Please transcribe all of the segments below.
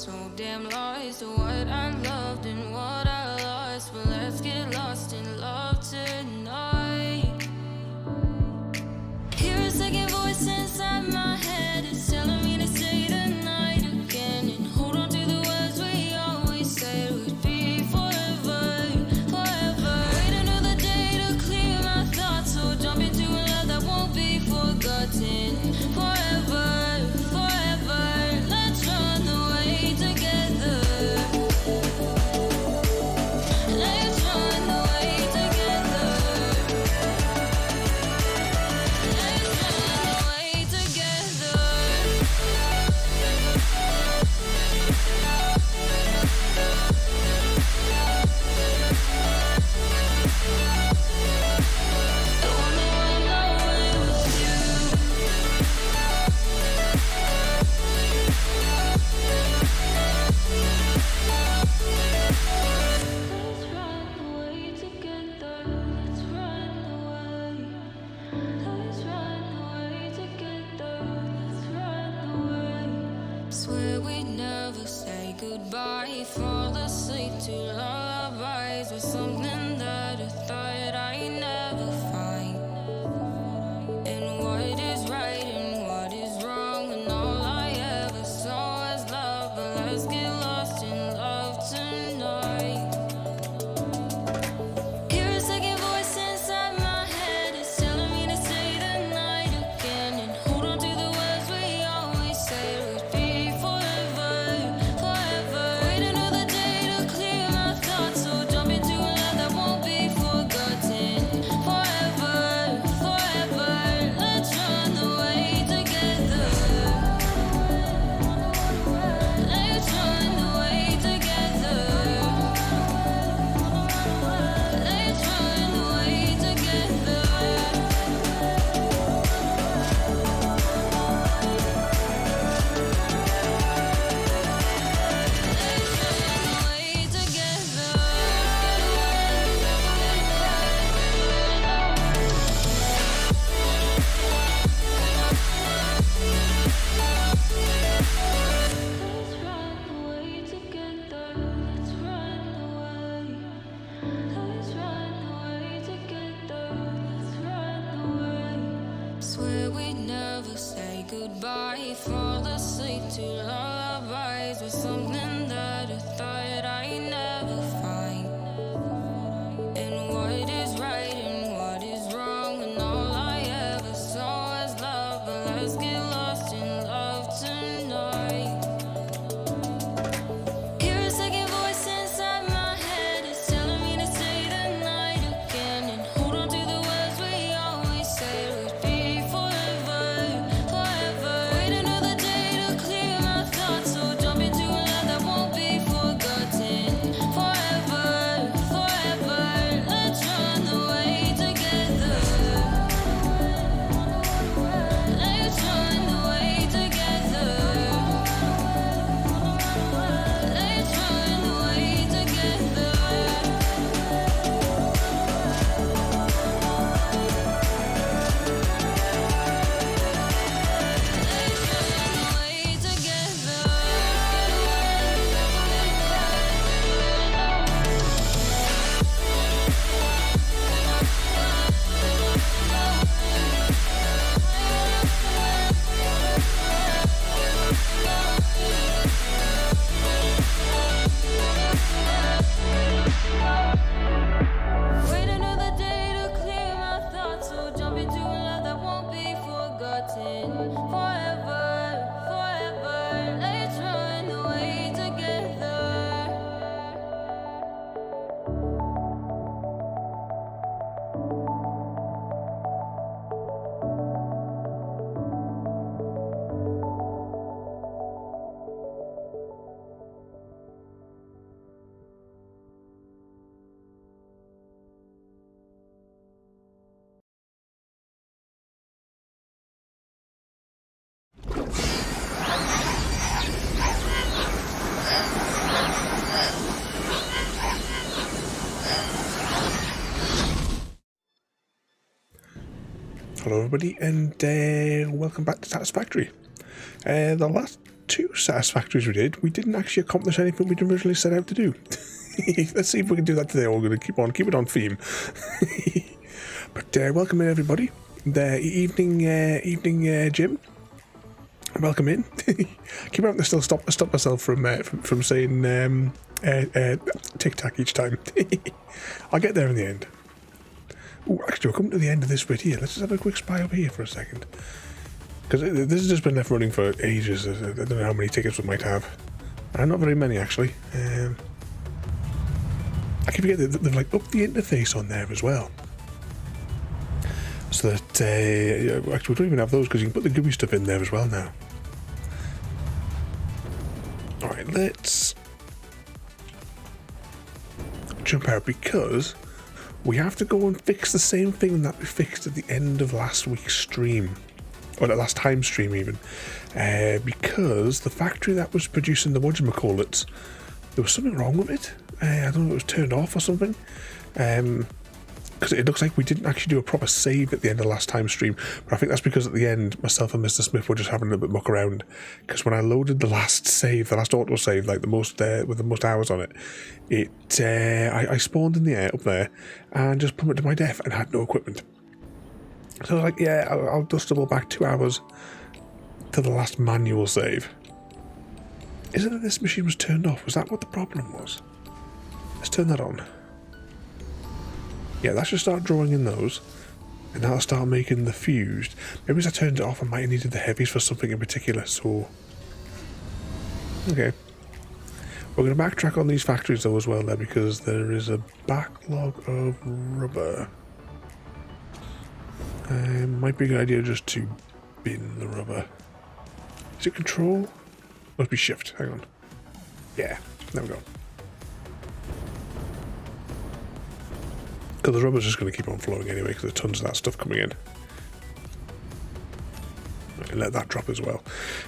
so damn lost to what I loved and what I lost. But let's get lost in love tonight. Hear a second voice inside my head, it's telling me to stay the night again and hold on to the words we always said would be forever, forever. Wait another day to clear my thoughts, so jump into a love that won't be forgotten. Forever, forever, let's run away together. Let's run away together. Let's run away together. Don't wanna run away with you. Let's run away together. Let's run away. Let's run away together. Let's run away. Swear we'd never say goodbye. Fall asleep to lullabies with something that I thought I'd never find. And what is right and what is wrong, and all I ever saw was love. But let's get lost in love tonight. Hear a second voice inside my head, it's telling me to stay the night again and hold on to the words we always said would be forever, forever. Wait another day to clear my thoughts, so jump into a love that won't be forgotten. Forever, forever, let's run away together. Let's run away together. Let's run away together. Let's run away together. Let's run away. Let's run away together. Let's run away. Swear we'd never say goodbye. Fall asleep to lullabies with something that I thought I'd never find. And what is right and what is wrong, and all I ever saw was love. But let's get lost in love tonight. Hear a second voice inside my head, it's telling me to stay the night again and hold on to the words we always said would be forever, forever. Wait another day to clear my thoughts, so jump into a love that won't be forgotten. Forever, forever, let's run away together. Let's run away together. Let's run away together. Let's run away together. Wait another day to clear my thoughts, so jump into a love that won't be forgotten. Forever, forever, let's run away together. Hello everybody and welcome back to Satisfactory. The last 2 Satisfactories we didn't actually accomplish anything we'd originally set out to do. Let's see if we can do that today. We're going to keep it on theme. But welcome in, everybody. The evening, Jim. Welcome in. Keep having to still stop myself from saying tic tac each time. I'll get there in the end. Oh, actually, we're coming to the end of this bit here. Let's just have a quick spy over here for a second. Because this has just been left running for ages. I don't know how many tickets we might have. Not very many, actually. I keep forgetting that they've like upped the interface on there as well. So that, actually we don't even have those because you can put the GUI stuff in there as well now. Alright, let's jump out because we have to go and fix the same thing that we fixed at the end of last week's stream. Or the last time stream even. Because the factory that was producing the whatchamacallits, there was something wrong with it. I don't know if it was turned off or something. Because it looks like we didn't actually do a proper save at the end of last time stream. But I think that's because at the end, myself and Mr. Smith were just having a little bit muck around. Because when I loaded the last save, the last auto save, like the most with the most hours on it, I spawned in the air up there and just plummeted to my death and had no equipment. So I was like, yeah, I'll just double back 2 hours to the last manual save. Is it that this machine was turned off? Was that what the problem was? Let's turn that on. Yeah, that should start drawing in those. And that'll start making the fused. Maybe as I turned it off, I might have needed the heavies for something in particular, so... Okay. We're going to backtrack on these factories though as well there, because there is a backlog of rubber. Might be a good idea just to bin the rubber. Is it control? Must be shift, hang on. Yeah, there we go. Because the rubber's just going to keep on flowing anyway, because there's tons of that stuff coming in. Right, let that drop as well.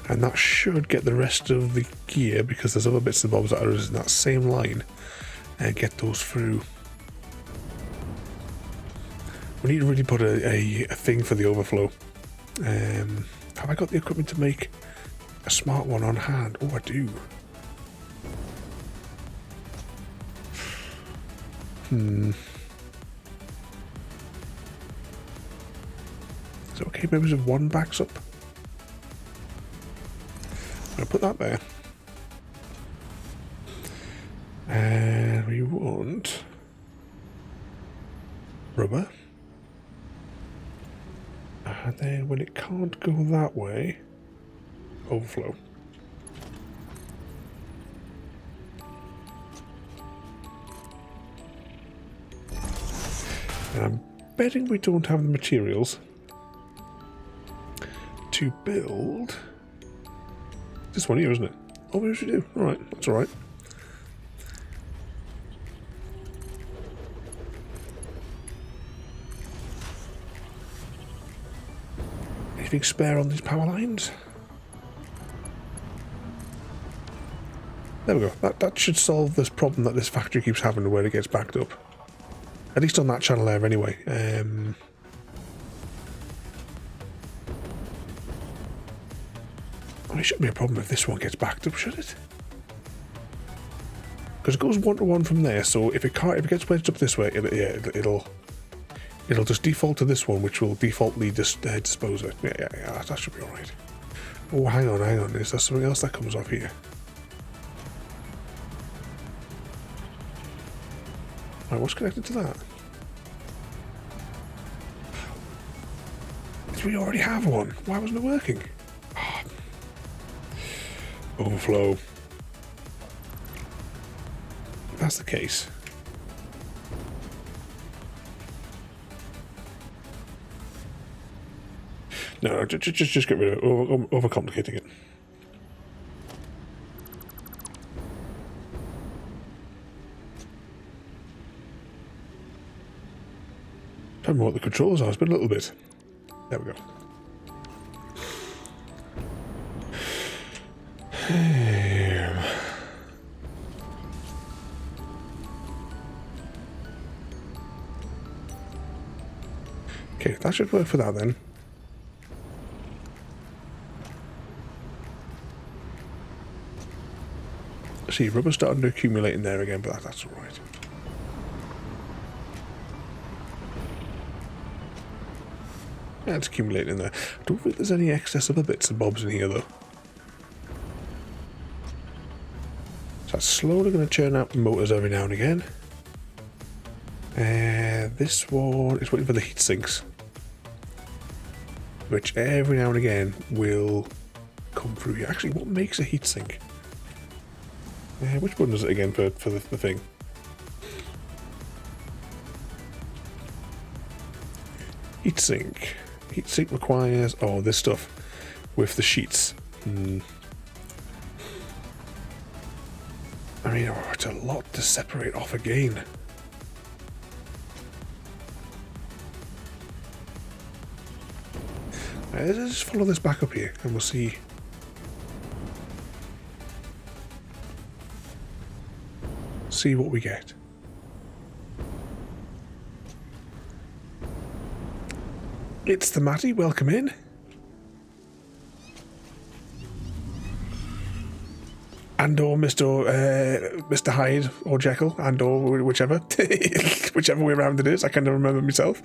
And that should get the rest of the gear, because there's other bits and bobs that are in that same line, and get those through. We need to really put a thing for the overflow. Have I got the equipment to make a smart one on hand? Oh, I do. Is it okay maybe if one backs up? I'll put that there. And we want rubber. And then when it can't go that way, overflow. And I'm betting we don't have the materials to build this one here, isn't it? Oh, we should do. Alright, that's alright. Anything spare on these power lines? There we go. That should solve this problem that this factory keeps having where it gets backed up. At least on that channel there anyway. It shouldn't be a problem if this one gets backed up, should it? Because it goes 1-to-1 from there, so if it gets wedged up this way, it'll just default to this one, which will defaultly dispose it. Yeah, that should be alright. Oh, hang on. Is there something else that comes off here? Right, what's connected to that? Did we already have one? Why wasn't it working? Overflow. If that's the case. No, just get rid of it. Overcomplicating it. Tell me what the controls are. It's been a little bit. There we go. Okay, that should work for that then. See, rubber's starting to accumulate in there again, but that's alright. Yeah, it's accumulating in there. I don't think there's any excess other bits and bobs in here, though. So that's slowly going to churn out motors every now and again. This one is waiting for the heat sinks, which every now and again will come through here. Actually, what makes a heat sink? Which one is it again for the thing? Heat sink. Heat sink requires this stuff with the sheets. I mean, it's a lot to separate off again. Let's just follow this back up here and we'll see. See what we get. It's the Matty, welcome in. And or Mr. Hyde or Jekyll, and or whichever. Whichever way around it is, I can never remember myself.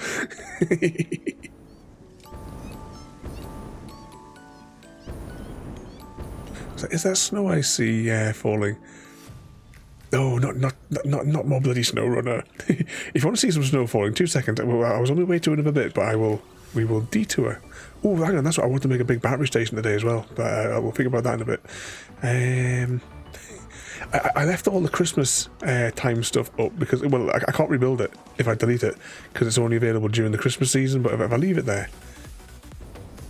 Is that snow I see falling? Oh, not more bloody snow runner. If you want to see some snow falling, 2 seconds. I was on my way to another bit, but we will detour. Oh, hang on, that's what I want to make a big battery station today as well. But we'll think about that in a bit. I left all the Christmas time stuff up because, well, I can't rebuild it if I delete it because it's only available during the Christmas season. But if I leave it there,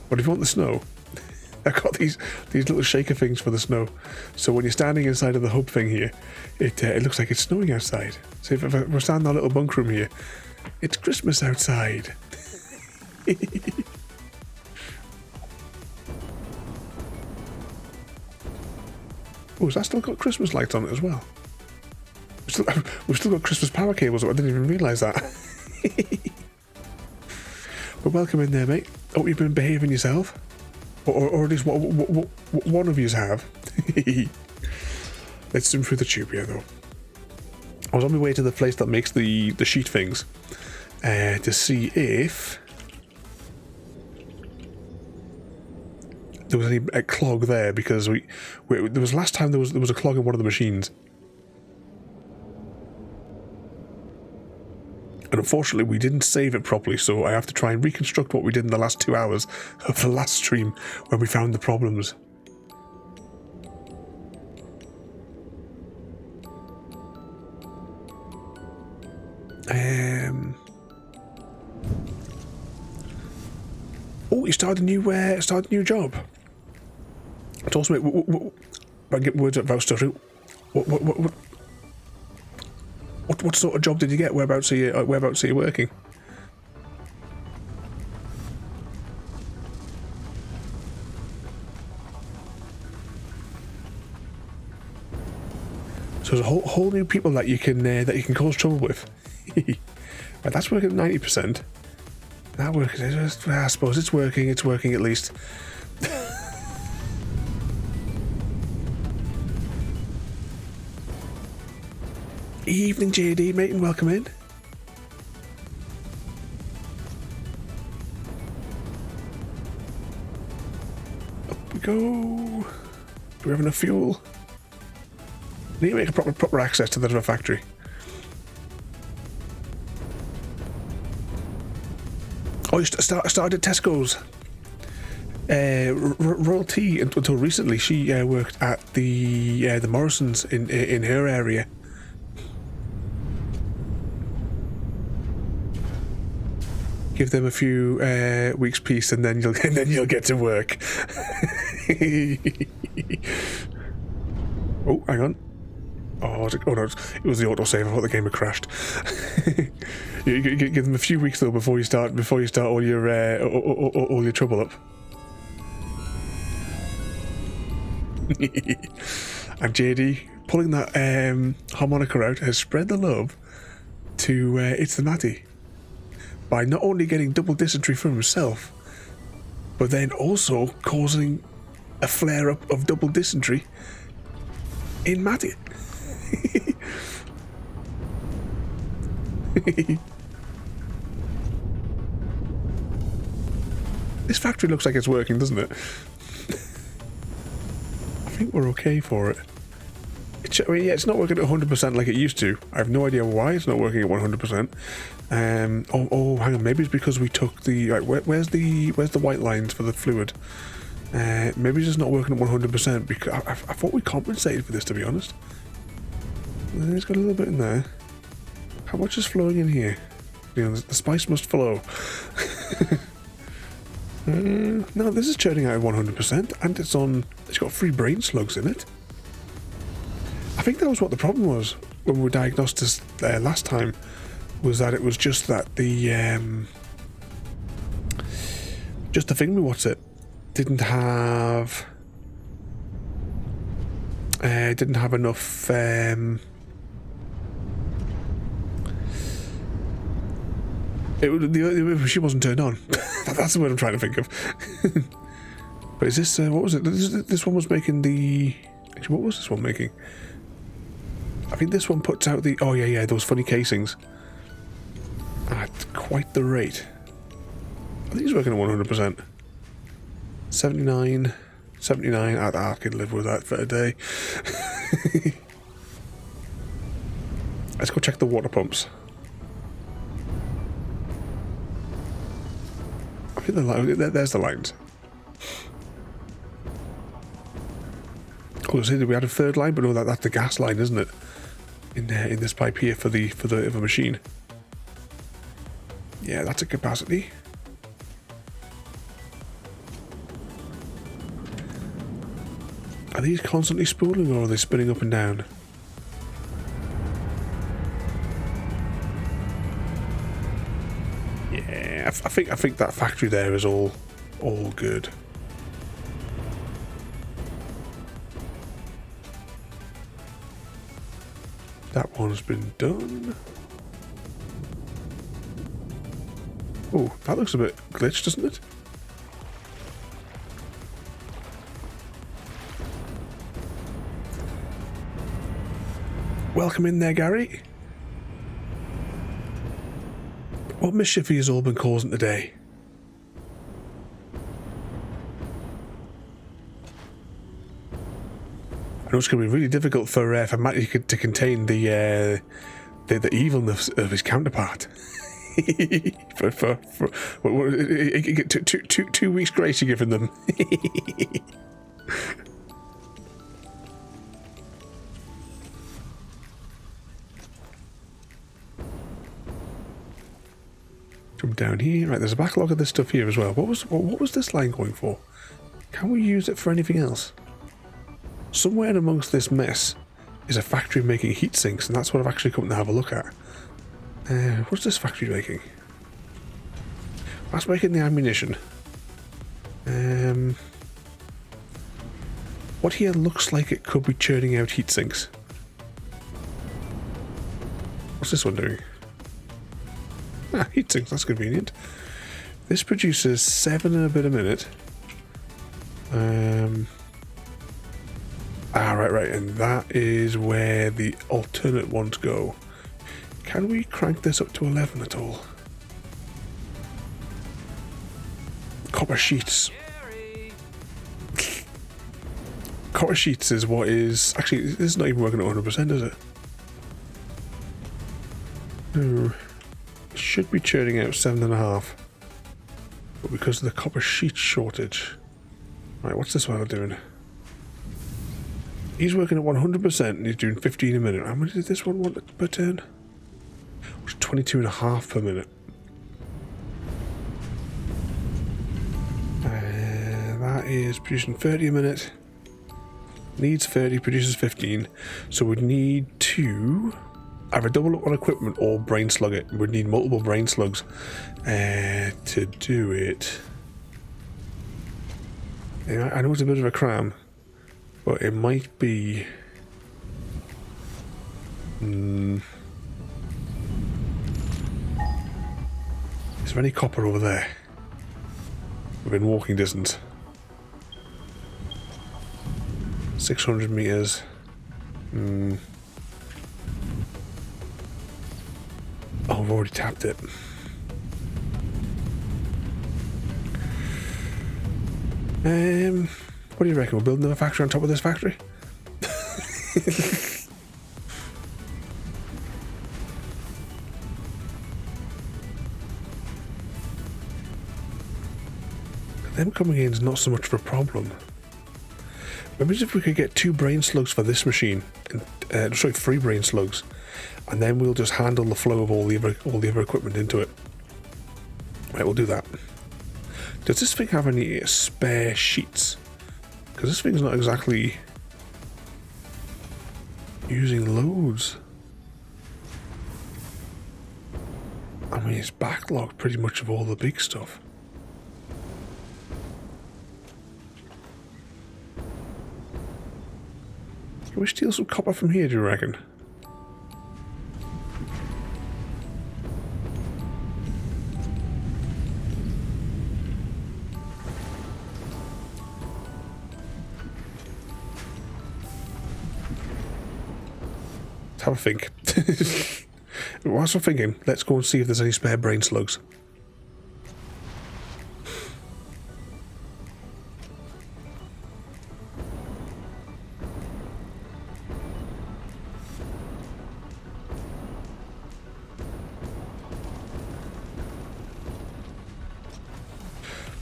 but if you want the snow, I've got these little shaker things for the snow. So when you're standing inside of the hub thing here, it looks like it's snowing outside. So if we're standing in our little bunk room here, it's Christmas outside. Oh, has that still got Christmas lights on it as well? We've still got Christmas power cables. I didn't even realise that. But welcome in there, mate. Hope you've been behaving yourself. Or at least one of yous have. Let's zoom through the tube here, though. I was on my way to the place that makes the sheet things to see if there was any clog there, because there was last time there was a clog in one of the machines, and unfortunately we didn't save it properly, so I have to try and reconstruct what we did in the last 2 hours of the last stream when we found the problems. Oh, you started a new job. Talk to me. I get words about stuff. What sort of job did you get? Whereabouts are you working? So there's a whole new people that you can cause trouble with. Right, that's working at 90%. That works. I suppose it's working. It's working at least. Evening, JD, mate, and welcome in. Up we go. Do we have enough fuel? We need to make a proper access to the factory. Oh, you started at Tesco's. Royal T, until recently, she worked at the Morrisons in her area. Give them a few weeks peace, and then you'll get to work. Oh, hang on. Oh no! It was the autosave. I thought the game had crashed. you give them a few weeks though before you start all your trouble up. And JD pulling that harmonica out has spread the love to It's the Matty by not only getting double dysentery for himself, but then also causing a flare up of double dysentery in Matty. This factory looks like it's working, doesn't it? I think we're okay for it. I mean, yeah, it's not working at 100% like it used to. I have no idea why it's not working at 100%. Oh, hang on. Maybe it's because we took the... Right, where's the white lines for the fluid? Maybe it's just not working at 100% because I thought we compensated for this, to be honest. It's got a little bit in there. How much is flowing in here? You know, the spice must flow. No, this is churning out at 100%, and it's got 3 brain slugs in it. I think that was what the problem was when we diagnosed this last time, was that it was just that the didn't have enough the machine wasn't turned on. That's the word I'm trying to think of. But is this what was it? This one was making the... Actually, what was this one making? I think this one puts out the... Oh, yeah, those funny casings. At quite the rate. I think it's working at 100%. 79. 79. I could live with that for a day. Let's go check the water pumps. I think there's the lines. Oh, we had a 3rd line, but no, that's the gas line, isn't it? In this pipe here for the other machine. Yeah, that's a capacity. Are these constantly spooling, or are they spinning up and down? Yeah, I think that factory there is all good. That one's been done. Oh, that looks a bit glitched, doesn't it? Welcome in there, Gary. What mischief has all been causing today? I know it's going to be really difficult for Matty to contain the evilness of his counterpart. for 2 weeks grace you're giving them. Come down here. Right, there's a backlog of this stuff here as well. What was this line going for? Can we use it for anything else? Somewhere in amongst this mess is a factory making heat sinks, and that's what I've actually come to have a look at. What's this factory making? That's making the ammunition. What here looks like it could be churning out heat sinks. What's this one doing? Ah, heat sinks, that's convenient. This produces 7 and a bit a minute. Right, and that is where the alternate ones go. Can we crank this up to 11 at all? Copper sheets. Copper sheets is what is... Actually, this is not even working at 100%, is it? No. It should be churning out 7.5. But because of the copper sheet shortage... Right, what's this one doing? He's working at 100% and he's doing 15 a minute. How much does this one want per turn? It's 22.5 per minute. That is producing 30 a minute. Needs 30, produces 15. So we'd need to either double up on equipment or brain slug it. We'd need multiple brain slugs to do it. Yeah, I know it's a bit of a cram, but it might be... Is there any copper over there? Within walking distance. 600 meters. Oh, I've already tapped it. What do you reckon? We'll build another factory on top of this factory? Them coming in is not so much of a problem. Maybe if we could get 2 brain slugs for this machine, and sorry, 3 brain slugs, and then we'll just handle the flow of all the other equipment into it. Right, we'll do that. Does this thing have any spare sheets? Because this thing's not exactly using loads. I mean, it's backlogged pretty much of all the big stuff. Can we steal some copper from here, do you reckon? Let's have a think. Whilst I'm thinking, let's go and see if there's any spare brain slugs.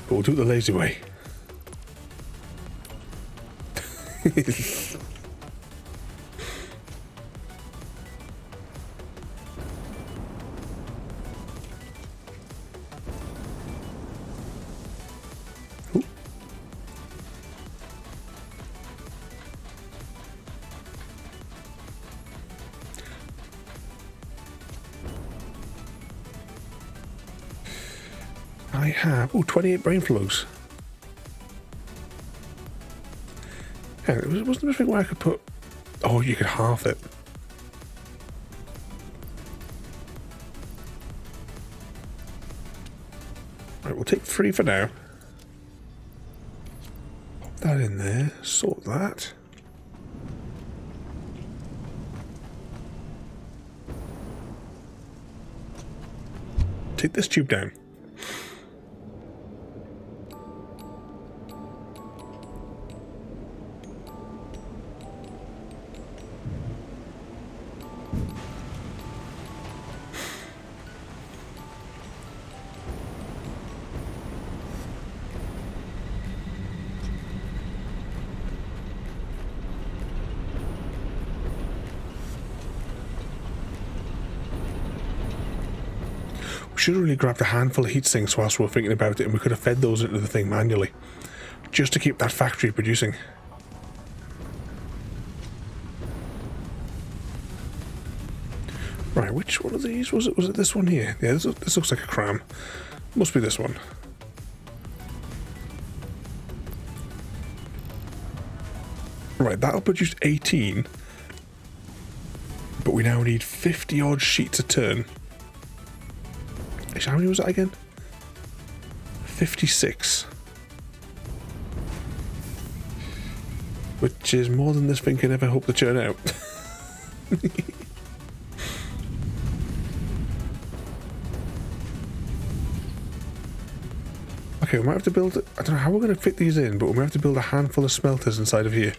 But we'll do it the lazy way. Ooh. I have 28 brain flows. Yeah, wasn't there a thing where I could put... Oh, you could half it. Right, we'll take 3 for now. Pop that in there, sort that. Take this tube down. Should have really grabbed a handful of heat sinks whilst we were thinking about it, and we could have fed those into the thing manually, just to keep that factory producing. Right, which one of these was it? Was it this one here? Yeah, this looks like a cram. Must be this one. Right, that'll produce 18, but we now need 50 odd sheets a turn. Actually, how many was that again? 56. Which is more than this thing can ever hope to churn out. Okay, we might have to build... I don't know how we're going to fit these in, but we might have to build a handful of smelters inside of here.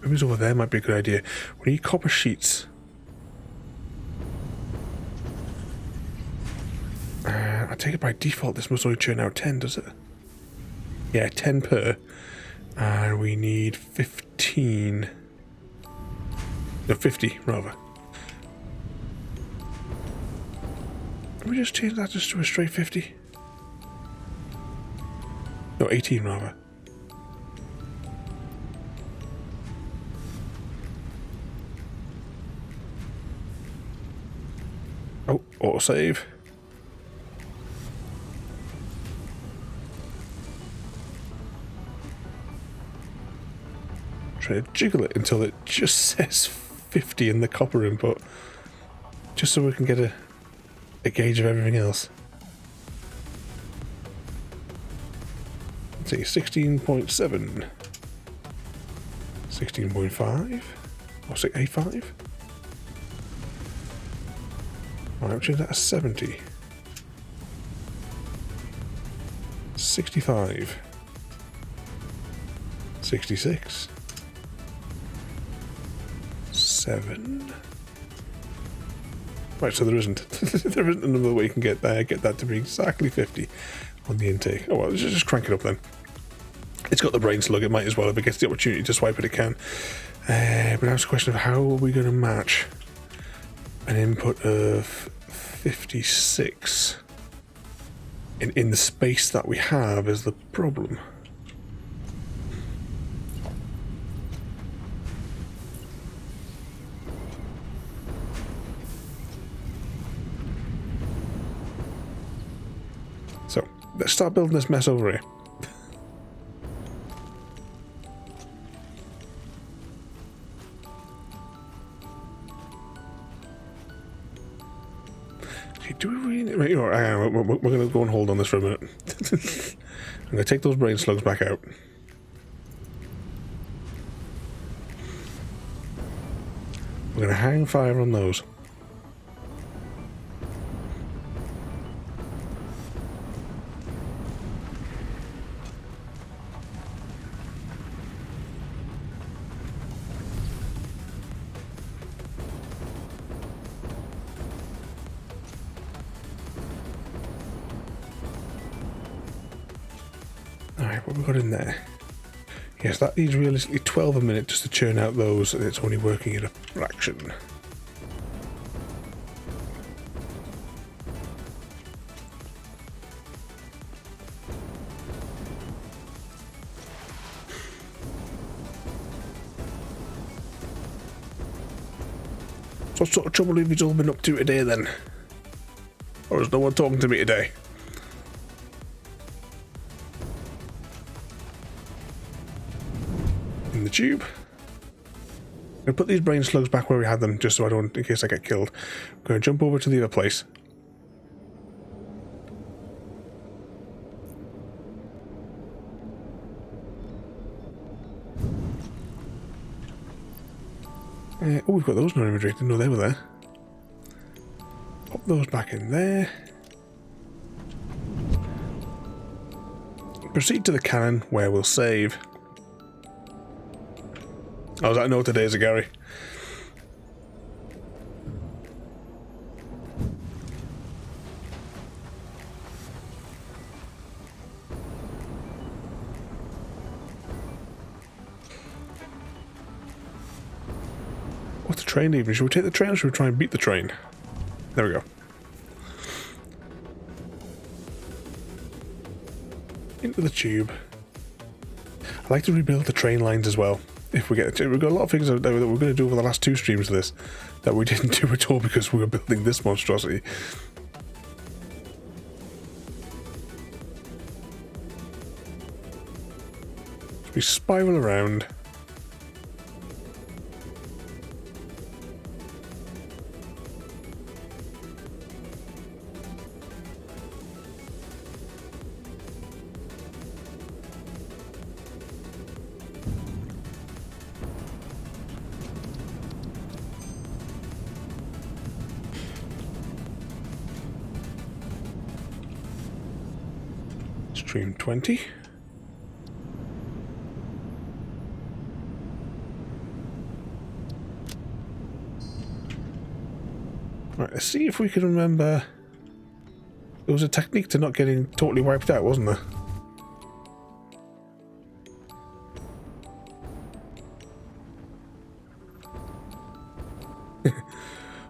Maybe it's over there, might be a good idea. We need copper sheets. I take it by default this must only churn out 10, does it? Yeah, 10 per. And we need 15... No, 50, rather. Can we just change that just to a straight 50? No, 18, rather. Oh, autosave. Try to jiggle it until it just says 50 in the copper input, just so we can get a gauge of everything else. Let's see, 16.7, 16.5 or 6.85. Alright, we'll change that to 70. 65. 66. 7. Right, so there isn't there isn't another way you can get that to be exactly 50 on the intake. Oh well, just crank it up then. It's got the brain slug, it might as well. If it gets the opportunity to swipe it can. But now it's a question of how are we going to match an input of 56 in the space that we have is the problem. So let's start building this mess over here. Do we really... Right, hang on, we're going to go and hold on this for a minute. I'm going to take those brain slugs back out. We're going to hang fire on those. Alright, what have we got in there? Yes, that needs realistically 12 a minute just to churn out those, and it's only working at a fraction. So what sort of trouble have you all been up to today then? Or is no one talking to me today? In the tube. I'm going to put these brain slugs back where we had them, just so I don't, in case I get killed. I'm going to jump over to the other place. Oh, we've got those in our inventory. Didn't know they were there. Pop those back in there. Proceed to the cannon, where we'll save. Oh, was that no today's a Gary? What's the train even? Should we take the train or should we try and beat the train? There we go. Into the tube. I'd like to rebuild the train lines as well. If we get it. We've got a lot of things that we're going to do over the last 2 streams of this that we didn't do at all because we were building this monstrosity. So we spiral around. Stream 20. Right, let's see if we can remember. There was a technique to not getting totally wiped out, wasn't there?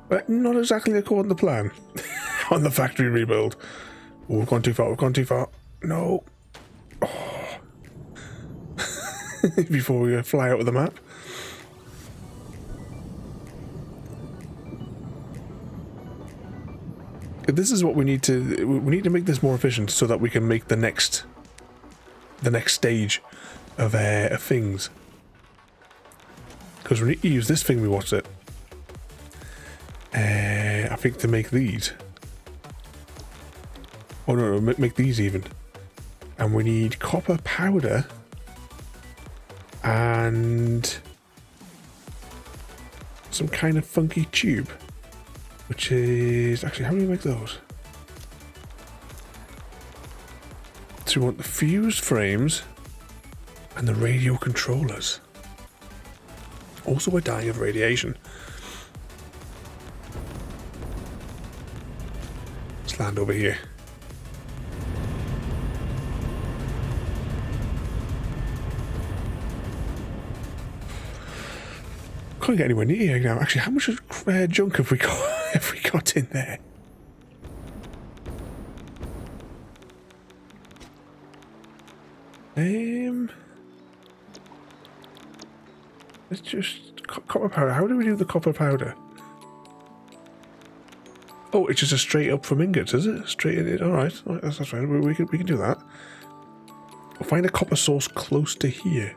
But not exactly according to plan on the factory rebuild. Oh, we've gone too far, we've gone too far. No. Oh. Before we fly out of the map. This is what we need to make this more efficient so that we can make the next stage of things. Because we need to use this thing we watched it. I think to make these. Oh no, make these even. And we need copper powder and some kind of funky tube, which is actually, how do you make those? So we want the fused frames and the radio controllers. Also, we're dying of radiation. Let's land over here. Can't get anywhere near here now. Actually, how much junk have we got in there? Let's just copper powder. How do we do the copper powder? Oh, it's just a straight up from ingots, is it? Straight in it. All right, that's fine. We can do that. We'll find a copper source close to here.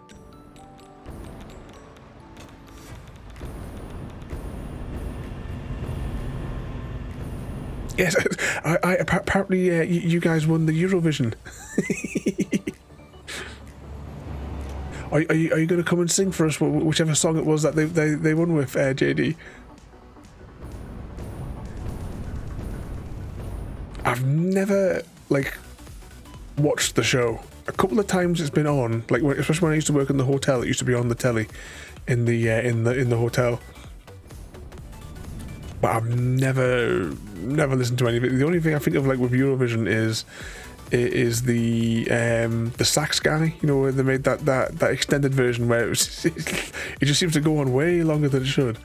Yes, apparently you guys won the Eurovision. Are you going to come and sing for us whichever song it was that they won with, JD? I've never watched the show. A couple of times it's been on, especially when I used to work in the hotel. It used to be on the telly in the hotel. But I've never listened to any of it. The only thing I think of with Eurovision is the sax guy. You know, where they made that extended version where it just seems to go on way longer than it should.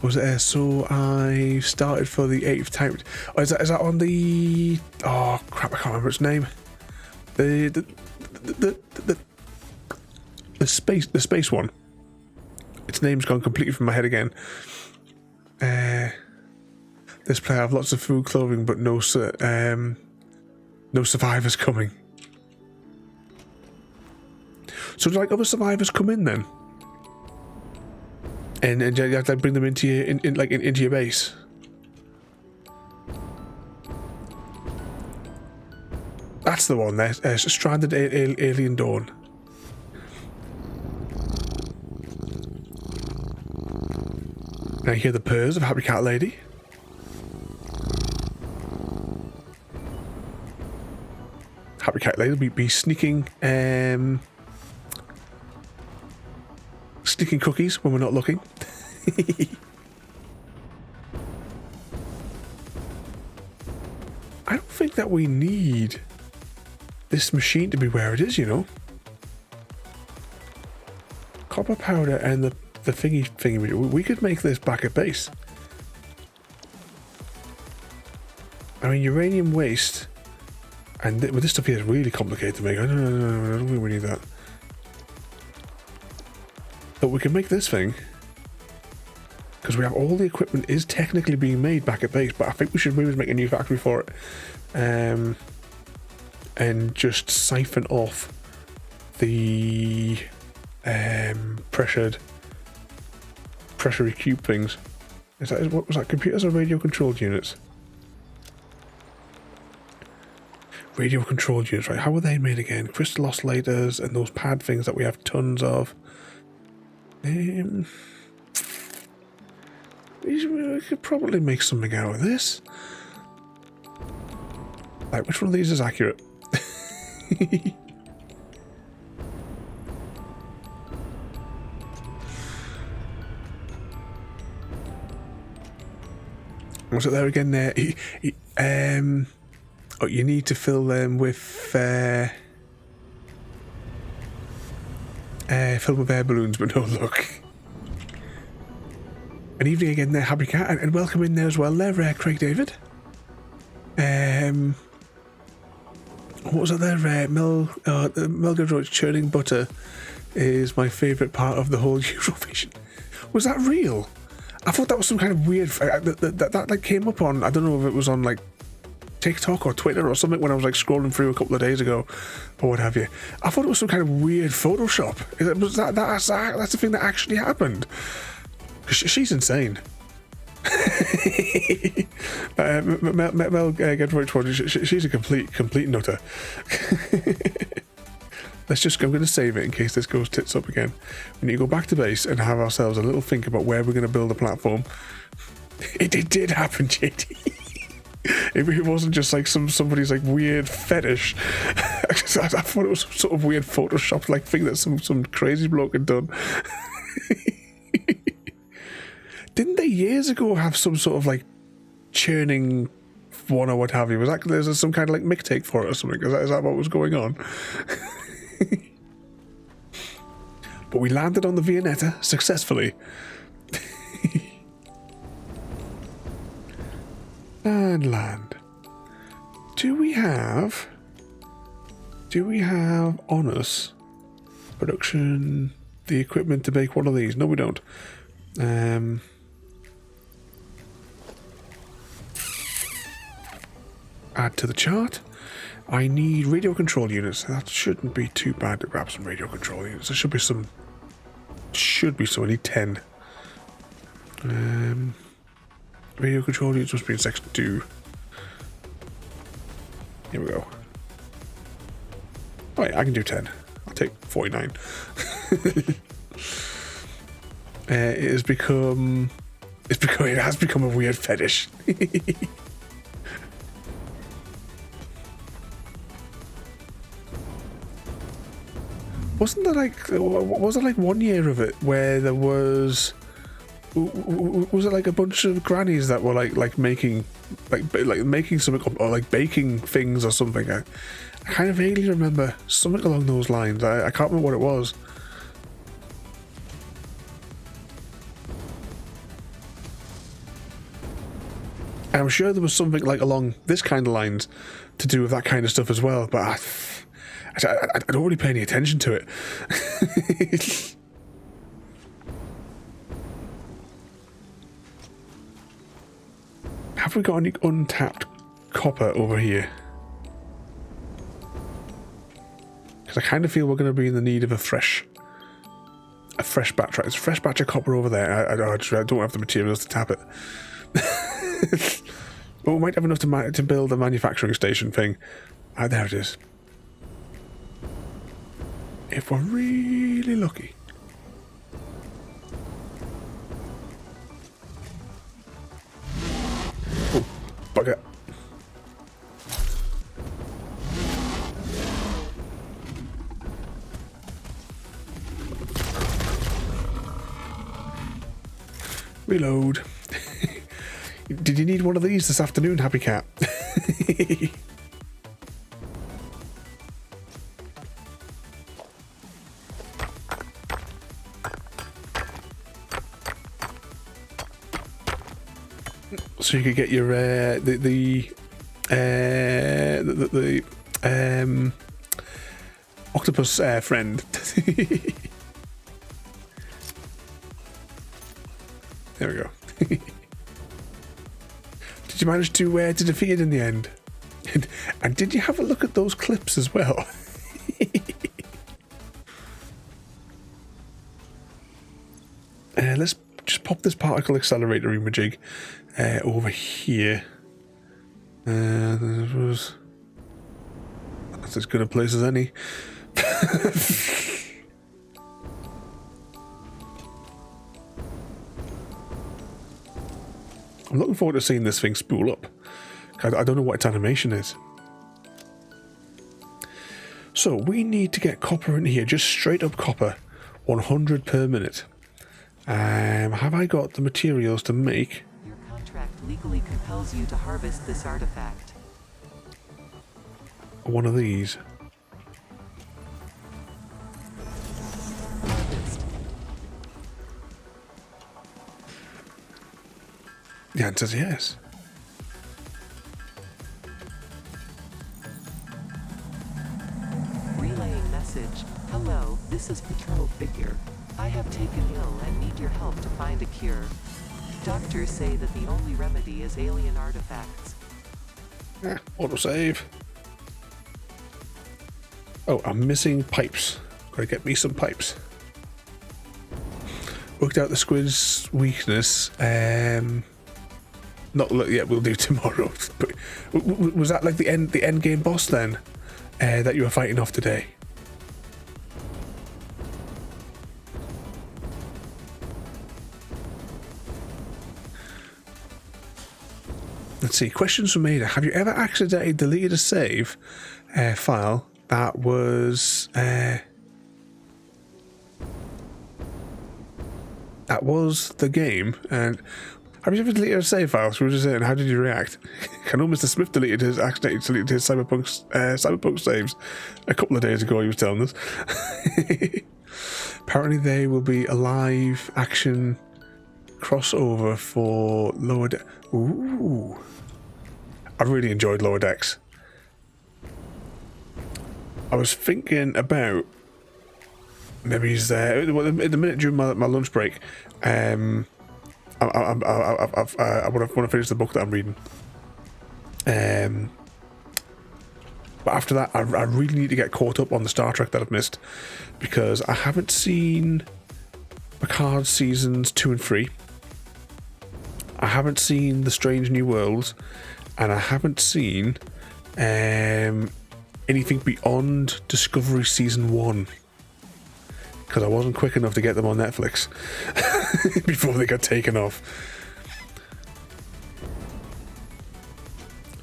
Was it so I started for the 8th time? Oh, is that on the? Oh crap! I can't remember its name. The space one. Its name's gone completely from my head again. This player have lots of food, clothing, but no survivors coming. So do other survivors come in then? And you have to bring them into your into your base. That's the one there. Stranded Alien Dawn. Now you hear the purrs of Happy Cat Lady. Happy Cat Lady will be sneaking sneaking cookies when we're not looking. I don't think that we need this machine to be where it is, you know. Copper powder and the thingy. We could make this back at base. I mean, uranium waste, and this stuff here is really complicated to make. I don't think we need that. But we can make this thing, because we have all the equipment is technically being made back at base, but I think we should maybe make a new factory for it, and just siphon off the pressure cube things. What was that? Computers or radio controlled units? Radio controlled units, right? How were they made again? Crystal oscillators and those pad things that we have tons of. We could probably make something out of this. Which one of these is accurate? Was it there again? There. Oh, you need to fill them with fill them with air balloons, but no luck. An evening again there, Happy Cat, and welcome in there as well there, Craig David. What was that there? Melgadroid's churning butter is my favourite part of the whole Eurovision. Was that real? I thought that was some kind of weird that came up on, I don't know if it was on TikTok or Twitter or something when I was scrolling through a couple of days ago or what have you. I thought it was some kind of weird Photoshop. That's the thing that actually happened. She's insane. Mel, get right towards you. She's a complete nutter. I'm going to save it in case this goes tits up again. We need to go back to base and have ourselves a little think about where we're going to build a platform. It did happen, JD. It wasn't just like somebody's like weird fetish. I thought it was some sort of weird Photoshop like thing that some crazy bloke had done. Didn't they years ago have some sort of like churning one or what have you? Was that there's some kind of like mixtape for it or something? Is that what was going on? But we landed on the Viennetta successfully. And land. Do we have on us production the equipment to make one of these? No, we don't. Add to the chart. I need radio control units. That shouldn't be too bad to grab some radio control units. There should be some. I need 10. Radio control units must be in section 2. Here we go. Oh yeah, I can do 10. I'll take 49. It has become a weird fetish. Wasn't there was it like 1 year of it where there was it like a bunch of grannies that were like making making something or like baking things or something? I kind of vaguely remember something along those lines. I can't remember what it was. And I'm sure there was something like along this kind of lines to do with that kind of stuff as well, but I don't really pay any attention to it. Have we got any untapped copper over here? Because I kind of feel we're going to be in the need of a fresh batch. Right, there's a fresh batch of copper over there. I don't have the materials to tap it. But we might have enough to build a manufacturing station thing. There it is. If we're really lucky. Oh, bugger. Reload. Did you need one of these this afternoon, Happy Cat? So you could get your the octopus friend. There we go. Did you manage to defeat it in the end? And did you have a look at those clips as well? Let's just pop this particle accelerator remajig over here. That's as good a place as any. I'm looking forward to seeing this thing spool up. I don't know what its animation is. So we need to get copper in here, just straight up copper, 100 per minute. Have I got the materials to make? Your contract legally compels you to harvest this artifact. One of these. Harvest. The answer is yes. Relaying message. Hello, this is Patrol Figure. I have taken ill and need your help to find a cure. Doctors say that the only remedy is alien artifacts. Autosave. Oh, I'm missing pipes. Gotta get me some pipes. Worked out the squid's weakness. Not yet. We'll do tomorrow. But was that like the end game boss then that you were fighting off today? Let's see. Questions from Ada. Have you ever accidentally deleted a save file that was the game? And have you ever deleted a save file? So we were just saying, how did you react? I know Mr. Smith accidentally deleted his Cyberpunk saves a couple of days ago. He was telling us. Apparently, they will be a live action crossover for Lower Decks. Ooh, I really enjoyed Lower Decks. I was thinking about maybe he's there. In the minute during my lunch break, I want to finish the book that I'm reading. But after that, I really need to get caught up on the Star Trek that I've missed, because I haven't seen Picard seasons 2 and 3. I haven't seen The Strange New Worlds, and I haven't seen anything beyond Discovery season 1, because I wasn't quick enough to get them on Netflix before they got taken off.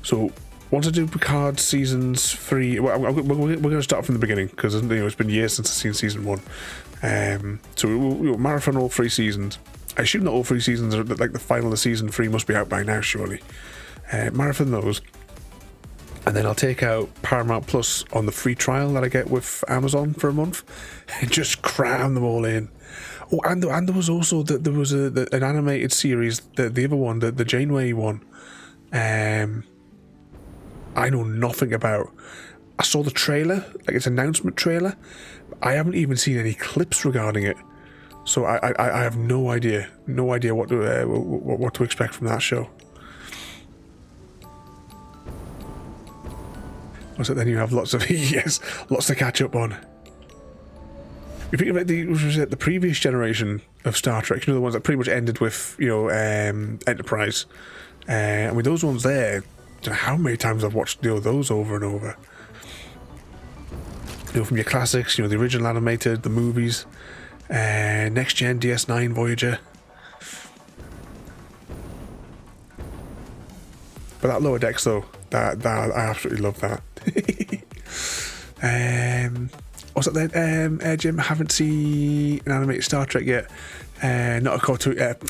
So once I do Picard seasons 3, well, we're going to start from the beginning, because it's been years since I've seen season 1. So we'll marathon all 3 seasons. I assume that all 3 seasons are like the final of season 3 must be out by now, surely. Marathon those, and then I'll take out Paramount Plus on the free trial that I get with Amazon for a month, and just cram them all in. Oh, and there was also there was an animated series, the other one, the Janeway one. I know nothing about. I saw the trailer, like its announcement trailer. I haven't even seen any clips regarding it, so I have no idea what to expect from that show. So then you have lots of lots to catch up on. You think about the previous generation of Star Trek, the ones that pretty much ended with Enterprise. And with those ones there, I don't know how many times I've watched those over and over. From your classics, the original animated, the movies, Next Gen, DS9, Voyager. But that Lower Decks though, that I absolutely love that. What's that then? Jim, I haven't seen an animated Star Trek yet. Not a cartoon. Not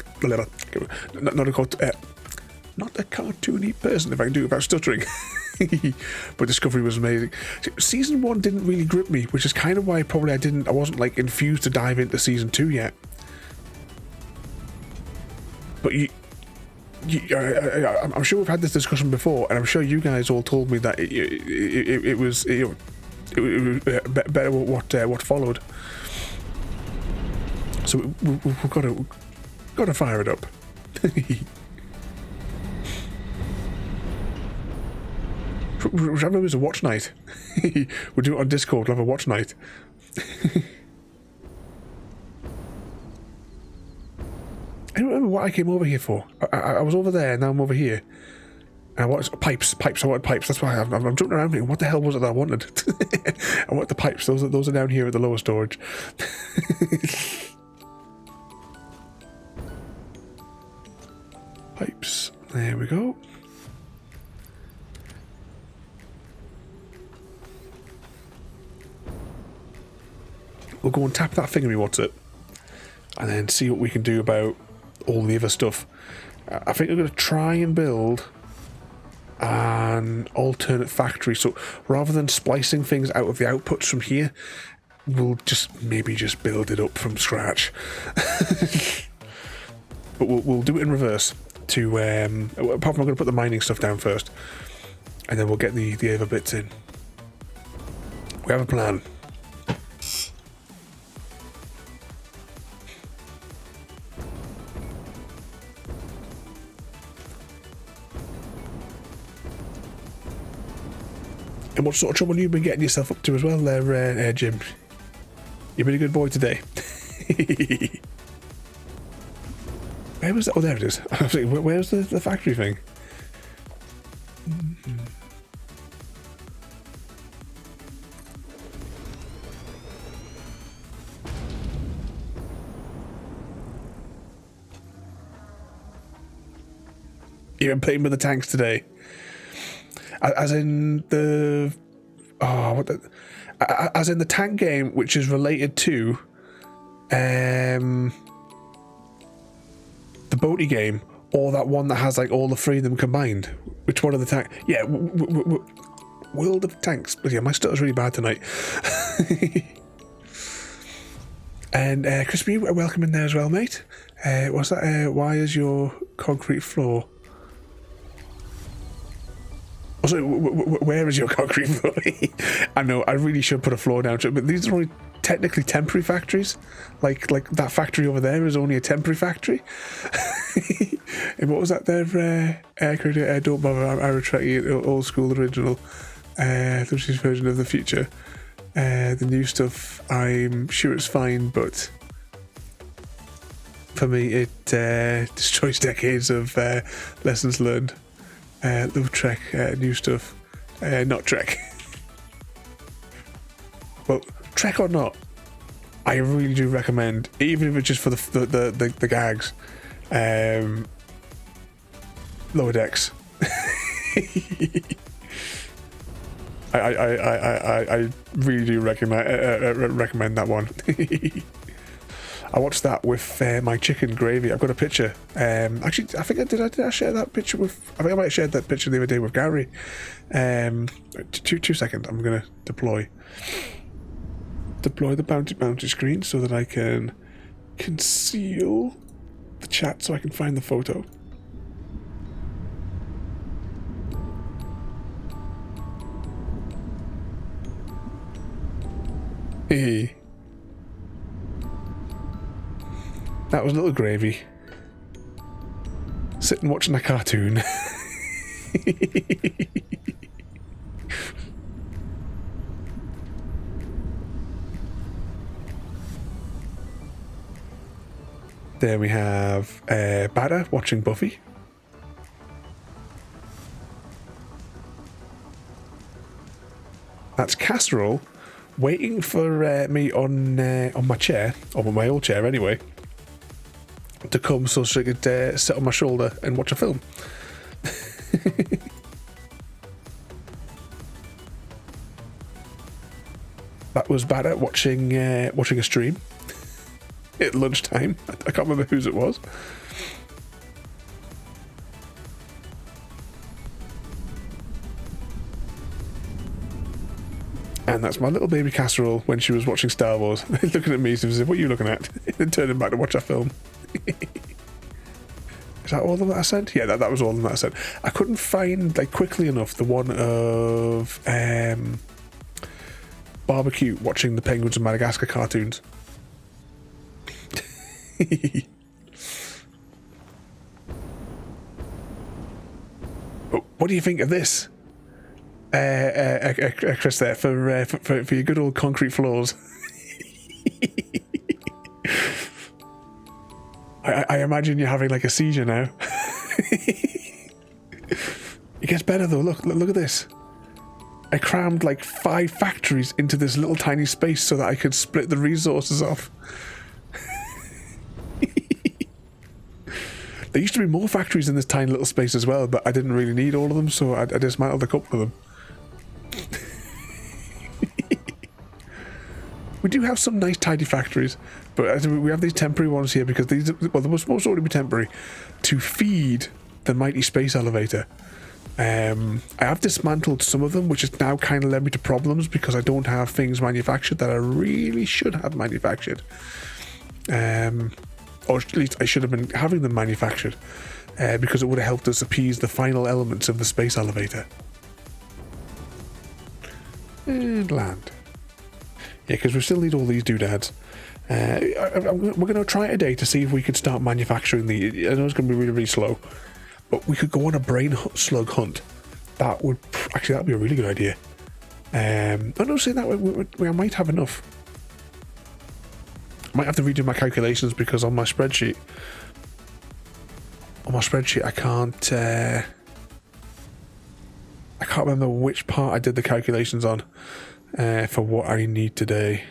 a cartoony person, if I can do it without stuttering. But Discovery was amazing. Season 1 didn't really grip me, which is kind of why probably I wasn't like infused to dive into season 2 yet. But I'm sure we've had this discussion before, and I'm sure you guys all told me that it was better what followed. So we've got to fire it up. Which I remember was a watch night. We'll do it on Discord. We'll have a watch night. I don't remember what I came over here for. I was over there, and now I'm over here. And I wanted pipes. I wanted pipes. That's why I'm jumping around thinking, what the hell was it that I wanted? I want the pipes. Those are down here at the lower storage. Pipes. There we go. We'll go and tap that thingy, what's it? And then see what we can do about all the other stuff. I think I'm going to try and build an alternate factory. So rather than splicing things out of the outputs from here, we'll maybe just build it up from scratch. But we'll do it in reverse. Apart from I'm going to put the mining stuff down first, and then we'll get the other bits in. We have a plan. And what sort of trouble you've been getting yourself up to as well there, Jim? You've been a good boy today. Where was that? Oh, there it is. I was like, where's the factory thing? You've been playing with the tanks today, as in the as in the tank game, which is related to the boaty game, or that one that has like all the three of them combined. Which one of the tank? Yeah, World of Tanks. But yeah, my stutter's really bad tonight. And Crispy, welcome in there as well, mate. What's that? Why is your concrete floor? Also, where is your concrete floor? I know, I really should put a floor down to it, but these are only technically temporary factories. Like that factory over there is only a temporary factory. And what was that there? Don't bother, I retract you, old school original. This is version of the future. The new stuff, I'm sure it's fine, but for me it destroys decades of lessons learned. Love Trek, new stuff, not Trek. Well, Trek or not, I really do recommend, even if it's just for the gags, Lower Decks. I really do recommend that one. I watched that with my chicken gravy. I've got a picture. Actually, I think did I share that picture with? I think I might have shared that picture the other day with Gary. 2 seconds. I'm gonna deploy the bounty screen so that I can conceal the chat so I can find the photo. Hey. That was Little Gravy sitting watching a cartoon. There we have Batter watching Buffy. That's Casserole waiting for me on my chair, or on my old chair anyway, to come so she could sit on my shoulder and watch a film. That was Batter watching a stream at lunchtime. I can't remember whose it was. And that's my little baby Casserole when she was watching Star Wars, looking at me and said, "What are you looking at?" and turning back to watch a film. Is that all of them that I sent? Yeah, that was all of them that I sent. I couldn't find, like, quickly enough the one of Barbecue watching the Penguins of Madagascar cartoons. Oh, what do you think of this? Chris there, for your good old concrete floors. I imagine you're having like a seizure now. It gets better though. Look at this. I crammed like 5 factories into this little tiny space so that I could split the resources off. There used to be more factories in this tiny little space as well, but I didn't really need all of them, so I dismantled a couple of them. We do have some nice tidy factories, but we have these temporary ones here because these, well, they must already be temporary to feed the mighty space elevator. I have dismantled some of them, which has now kind of led me to problems because I don't have things manufactured that I really should have manufactured. Or at least I should have been having them manufactured because it would have helped us appease the final elements of the space elevator. And land. Yeah, because we still need all these doodads. We're going to try today to see if we can start manufacturing the... I know it's going to be really, really slow, but we could go on a brain slug hunt. That would... Actually, that would be a really good idea. I'm not saying that we might have enough. I might have to redo my calculations because on my spreadsheet, on my spreadsheet, I can't remember which part I did the calculations on for what I need today,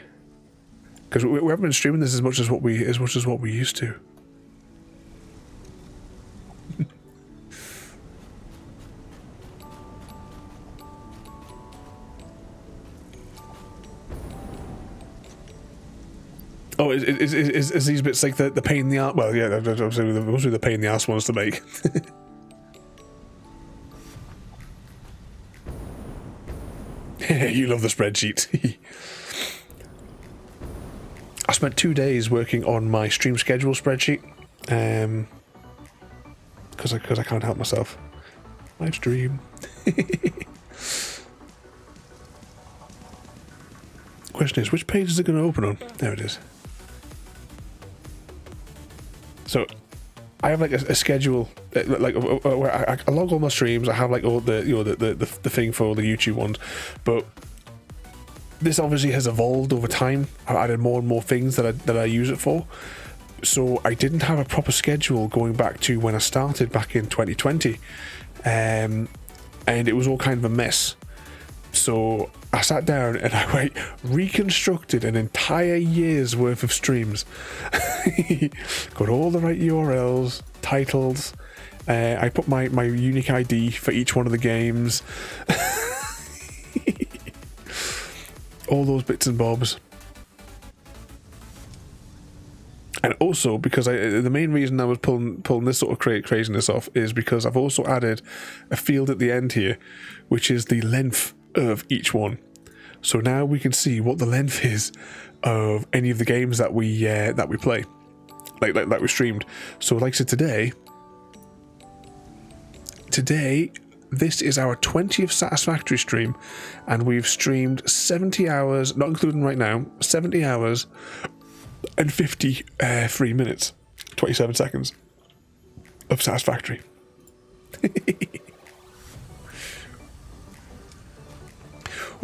because we haven't been streaming this as much as what we used to. Oh, is these bits like the pain in the arse? Well, yeah, obviously those are the pain in the arse ones to make. You love the spreadsheet. I spent 2 days working on my stream schedule spreadsheet, because I can't help myself. Live stream. Question is, which page is it going to open on? There it is. So, I have like a schedule, like where I log all my streams. I have like all the the thing for all the YouTube ones, but this obviously has evolved over time. I've added more and more things that I use it for. So I didn't have a proper schedule going back to when I started back in 2020, and it was all kind of a mess. So I sat down and I reconstructed an entire year's worth of streams. Got all the right URLs, titles. I put my unique ID for each one of the games. All those bits and bobs. And also, because the main reason I was pulling this sort of craziness off is because I've also added a field at the end here, which is the length of each one. So now we can see what the length is of any of the games that we play, like we streamed. So like I said, today this is our 20th Satisfactory stream, and we've streamed 70 hours, not including right now, 70 hours and 53 minutes, 27 seconds of Satisfactory.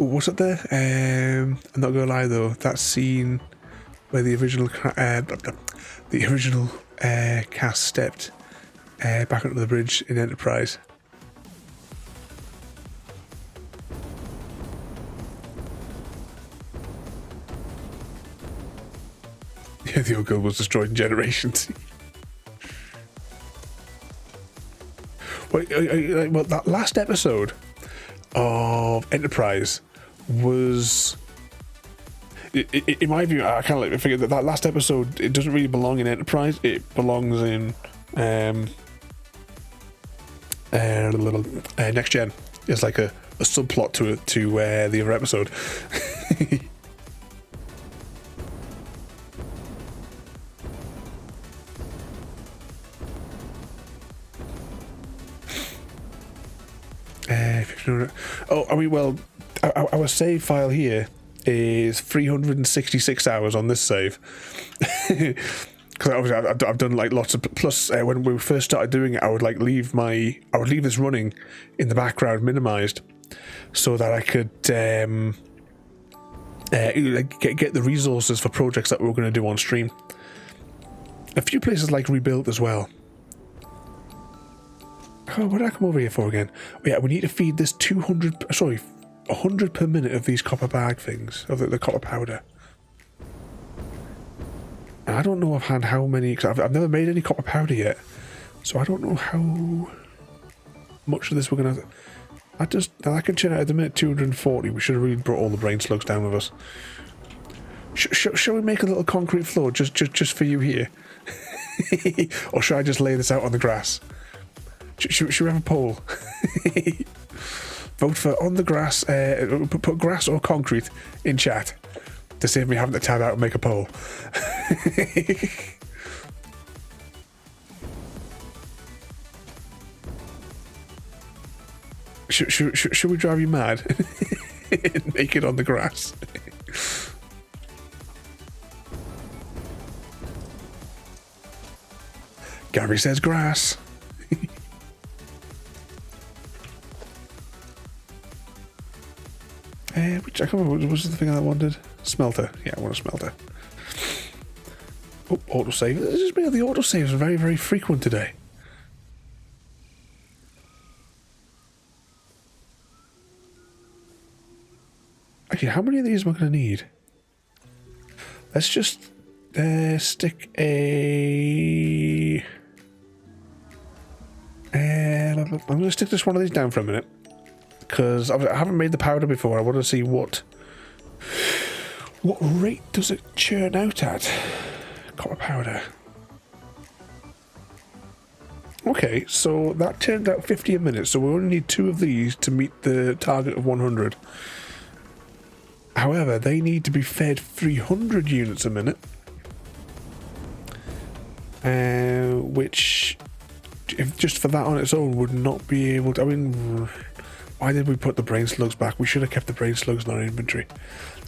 Ooh, what's up there? I'm not gonna lie though, that scene where the original cast stepped back onto the bridge in Enterprise. Yeah, the old girl was destroyed in generations. Well, that last episode of Enterprise was, in my view, I kind of like figure that last episode, it doesn't really belong in Enterprise. It belongs in Next Gen. It's like a subplot to the other episode. Oh, I mean, well, our save file here is 366 hours on this save. Because obviously I've done like lots of, plus when we first started doing it, I would leave this running in the background minimized, so that I could get the resources for projects that we were going to do on stream. A few places like Rebuilt as well. Oh, what did I come over here for again? Oh, yeah, we need to feed this 100 per minute of these copper bag things, of the copper powder. And I don't know offhand how many, because I've never made any copper powder yet, so I don't know how much of this we're going to... I can churn out at the minute 240. We should have really brought all the brain slugs down with us. Shall we make a little concrete floor just for you here? Or should I just lay this out on the grass? Should we have a poll? Vote for on the grass, put grass or concrete in chat to save me having to tab out and make a poll. Should we drive you mad? Naked on the grass. Gary says grass. Which I can't remember, what was the thing I wanted? Smelter. Yeah, I want a smelter. Oh, autosave. It's just me, the autosaves are very, very frequent today. Actually, how many of these am I going to need? Let's just stick a... I'm going to stick just one of these down for a minute. Because I haven't made the powder before. I want to see what rate does it churn out at. Copper powder. Okay, so that turned out 50 a minute, so we only need 2 of these to meet the target of 100. However, they need to be fed 300 units a minute, which, if just for that on its own, would not be able to... I mean, why did we put the brain slugs back? We should have kept the brain slugs in our inventory.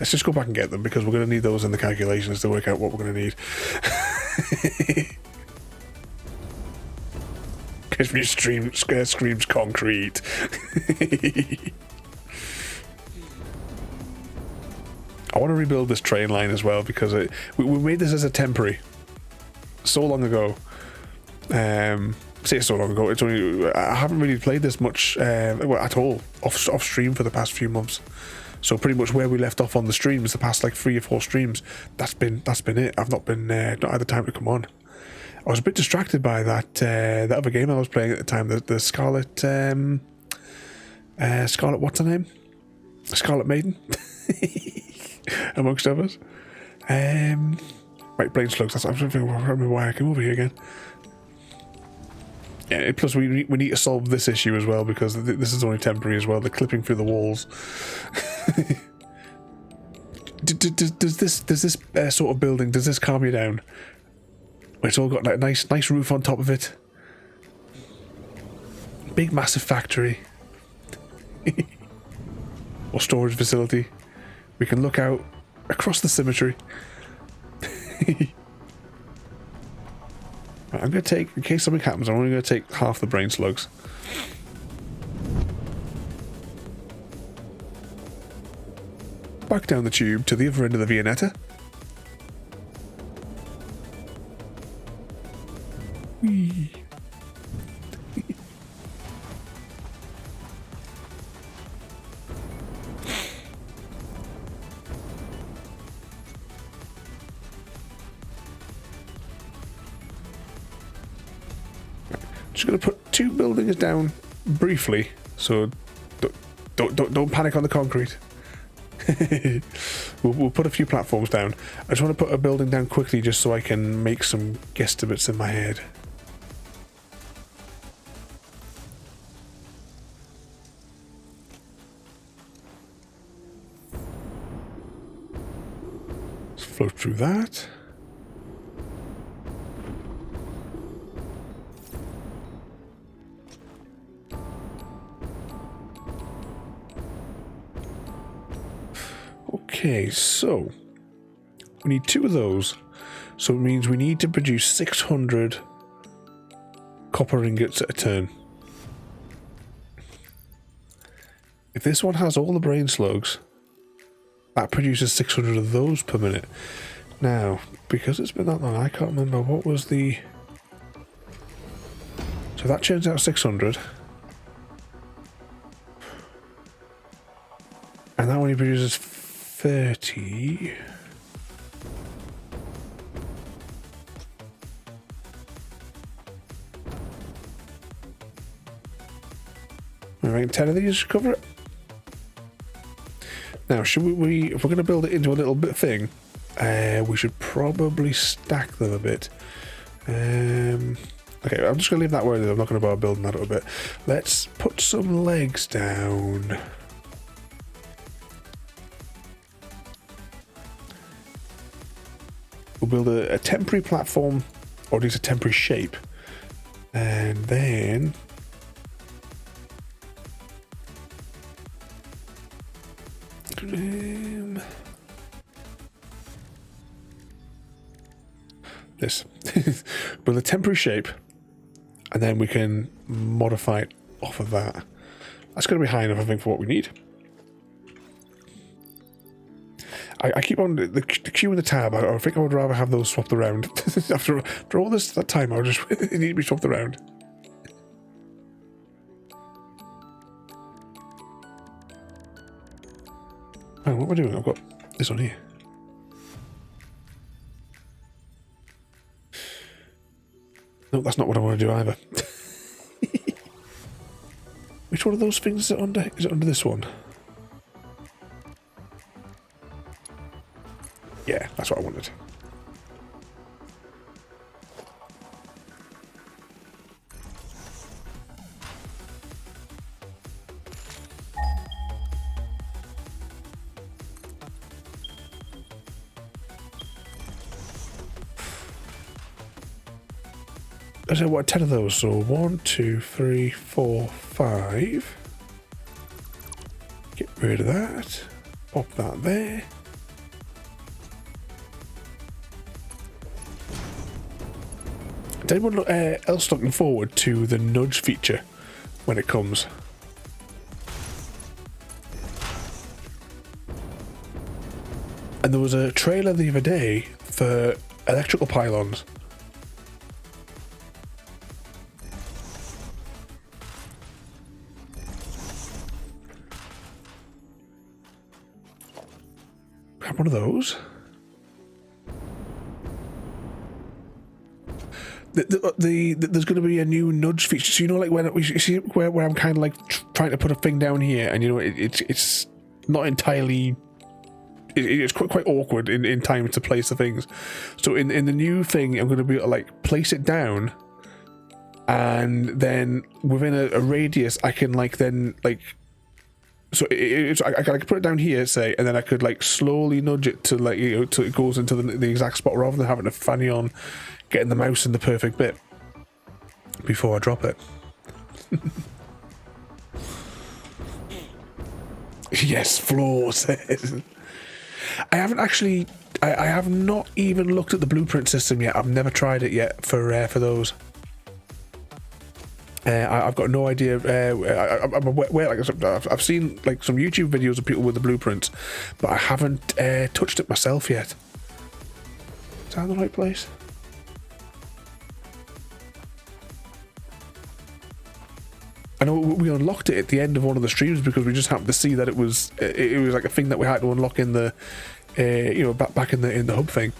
Let's just go back and get them, because we're going to need those in the calculations to work out what we're going to need. Because we screams concrete. I want to rebuild this train line as well, because we made this as a temporary so long ago. Say so long ago. It's only I haven't really played this much well, at all off stream for the past few months. So pretty much where we left off on the streams, the past like 3 or 4 streams, that's been it. I've not not had the time to come on. I was a bit distracted by that other game I was playing at the time, the Scarlet Scarlet, what's her name? Scarlet Maiden, amongst others. Right, brain slugs. I don't remember why I came over here again. Yeah, plus we need to solve this issue as well, because this is only temporary as well. They're clipping through the walls. Does this sort of building, does this calm you down? It's all got like nice roof on top of it. Big massive factory. Or storage facility. We can look out across the cemetery. Right, I'm going to take, in case something happens, I'm only going to take half the brain slugs. Back down the tube to the other end of the Viennetta. Whee. Just going to put 2 buildings down briefly, so don't panic on the concrete. we'll put a few platforms down. I just want to put a building down quickly just so I can make some guesstimates in my head. Let's float through that. Okay, so we need 2 of those, so it means we need to produce 600 copper ingots at a turn. If this one has all the brain slugs, that produces 600 of those per minute. Now, because it's been that long, I can't remember what was the... So that churns out 600. And that only produces 30. Alright, 10 of these cover it. Now, should we if we're going to build it into a little bit thing, we should probably stack them a bit. Okay, I'm just going to leave that where it is. I'm not going to bother building that a little bit. Let's put some legs down. We'll build a temporary platform, or at least a temporary shape, and then this. Build a temporary shape, and then we can modify it off of that. That's going to be high enough, I think, for what we need. I keep on the Q and the tab. I think I would rather have those swapped around. after all that time, I would just need to be swapped around. Oh, what am I doing? I've got this on here. No, that's not what I want to do either. Which one of those things is it under? Is it under this one? Yeah, that's what I wanted. I want 10 of those, so 1, 2, 3, 4, 5. Get rid of that. Pop that there. Is anyone else looking forward to the nudge feature when it comes? And there was a trailer the other day for electrical pylons. Grab one of those. There's going to be a new nudge feature. So you know, like when you see where I'm kind of like trying to put a thing down here, and you know it's not entirely. It's quite awkward in time to place the things. So in the new thing, I'm going to be able to like place it down, and then within a radius, I can like then like. So I could put it down here, say, and then I could like slowly nudge it to like till it goes into the exact spot, rather than having to fanny on getting the mouse in the perfect bit before I drop it. Yes, floor says. I haven't actually. I have not even looked at the blueprint system yet. I've never tried it yet for those. I've got no idea. I'm aware, like I've seen like some YouTube videos of people with the blueprints, but I haven't touched it myself yet. Is that in the right place? I know we unlocked it at the end of one of the streams because we just happened to see that it was like a thing that we had to unlock in the you know, back in the hub thing.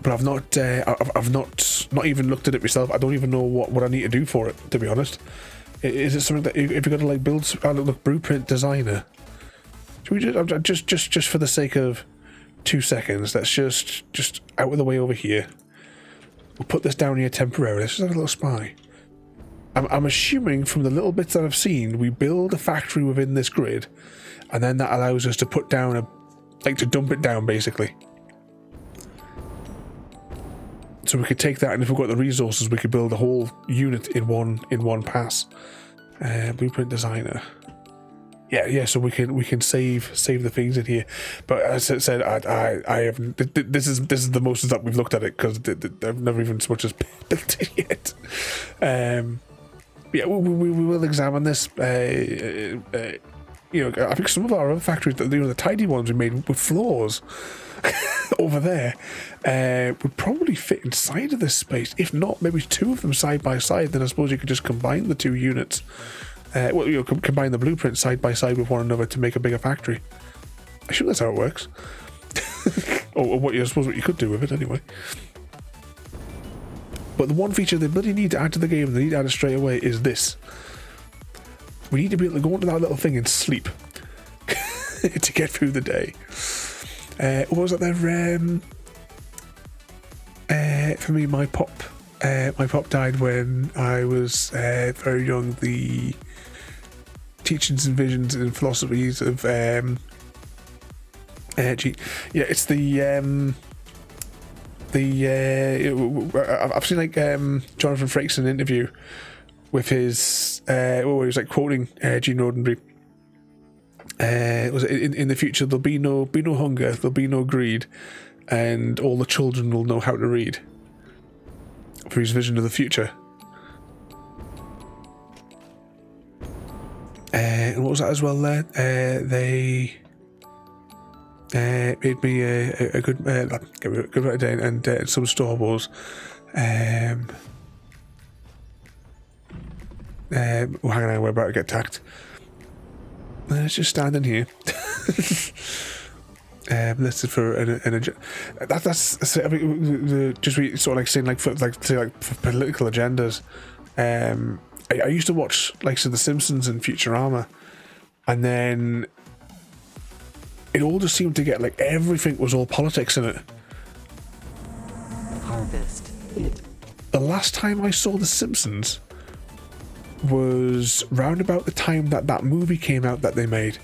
But I've not even looked at it myself. I don't even know what I need to do for it, to be honest. Is it something that if you're going to like build? Look, blueprint designer. Should we just for the sake of 2 seconds, let's just out of the way over here. We'll put this down here temporarily. Let's just have a little spy. I'm assuming from the little bits that I've seen, we build a factory within this grid, and then that allows us to put down to dump it down basically. So we could take that, and if we've got the resources, we could build a whole unit in one pass. Blueprint designer. Yeah. So we can save the things in here. But as I said, I have. This is the most that we've looked at it because I've never even so much as built it yet. Yeah, we will examine this. You know, I think some of our other factories, the tiny ones we made with floors over there, would probably fit inside of this space. If not, maybe 2 of them side by side. Then I suppose you could just combine the 2 units. Well, you know, combine the blueprints side by side with one another to make a bigger factory. I assume that's how it works. or what I suppose what you could do with it anyway. But the one feature they bloody need to add to the game, they need to add it straight away, is this. We need to be able to go into that little thing and sleep to get through the day. What was that there? For me, my pop died when I was very young. The teachings and visions and philosophies of it's I've seen like Jonathan Frakes in an interview with his where he was like quoting Gene Roddenberry. Was in the future there'll be no hunger, there'll be no greed, and all the children will know how to read. For his vision of the future. And what was that as well there? They made me a good right day and some stormballs. Hang on, we're about to get attacked. Let's just stand in here. Listed for that's I mean, just sort of like saying like for political agendas. I used to watch like The Simpsons and Futurama, and then it all just seemed to get like everything was all politics in it. Harvest it. The last time I saw The Simpsons was round about the time that movie came out that they made.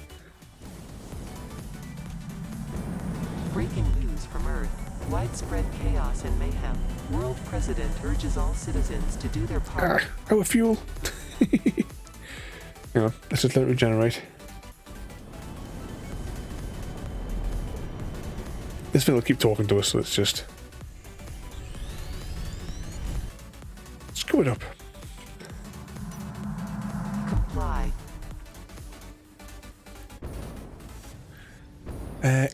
Breaking news from Earth. Widespread chaos and mayhem. World President urges all citizens to do their part. Our fuel. Hang on, let's just let it regenerate. This thing will keep talking to us, so let's just screw it up. Comply.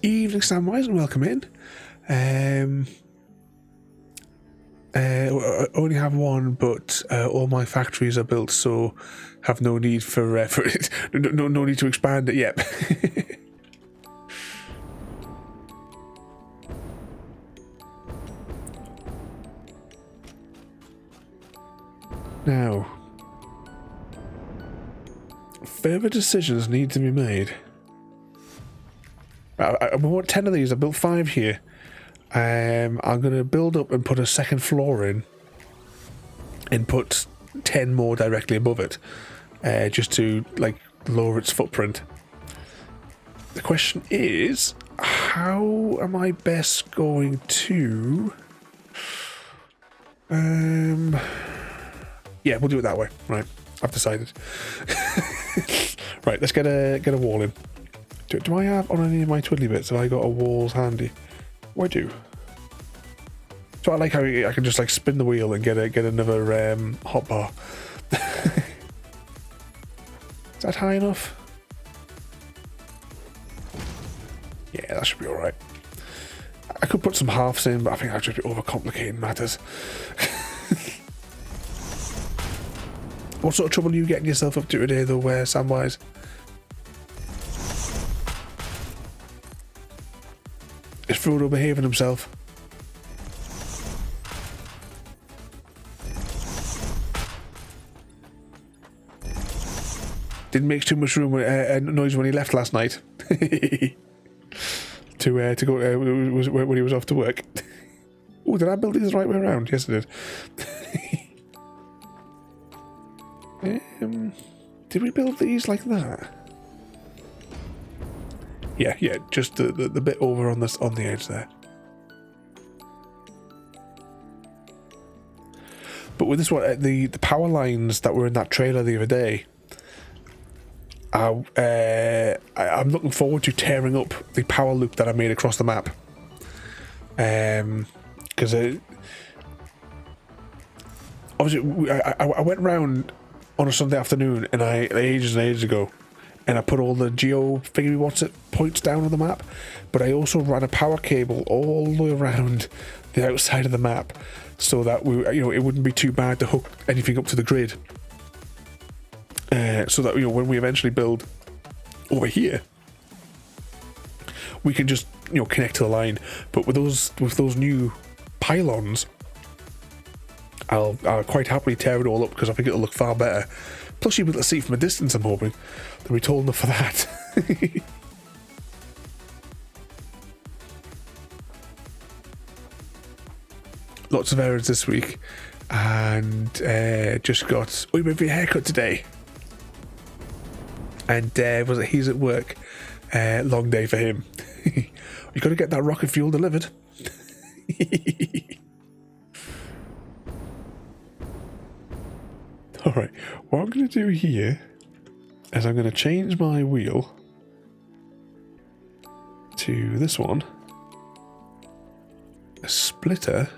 Evening, Samwise, and welcome in. I only have one, but all my factories are built, so have no need for it. No need to expand it yet. Now, further decisions need to be made. I want 10 of these. I built 5 here. I'm going to build up and put a second floor in, and put 10 more directly above it, just to like lower its footprint. The question is, how am I best going to? Yeah, we'll do it that way. Right, I've decided. Right, let's get a wall in. Do I have on any of my twiddly bits? Have I got a walls handy? Oh, I do. So I like how I can just like spin the wheel and get another hotbar. Is that high enough? Yeah, that should be all right. I could put some halves in, but I think I'd just be overcomplicating matters. What sort of trouble are you getting yourself up to today, though, Samwise? Is Frodo behaving himself? Didn't make too much room noise when he left last night. to go when he was off to work. Oh, did I build these the right way around? Yes, I did. Did we build these like that? Yeah, just the bit over on the edge there. But with this one, the power lines that were in that trailer the other day, I'm looking forward to tearing up the power loop that I made across the map. Because obviously I went round on a Sunday afternoon, and ages ago, and I put all the geo thingy points down on the map, but I also ran a power cable all the way around the outside of the map, so that it wouldn't be too bad to hook anything up to the grid. So that when we eventually build over here, we can just connect to the line. But with those new pylons, I'll quite happily tear it all up, because I think it'll look far better. Plus, you'll be able to see from a distance, I'm hoping. They'll be tall enough for that. Lots of errands this week, and just got. Oh, you went for your haircut today. And he's at work. Long day for him. You got to get that rocket fuel delivered. Alright, what I'm going to do here is I'm going to change my wheel to this one. A splitter.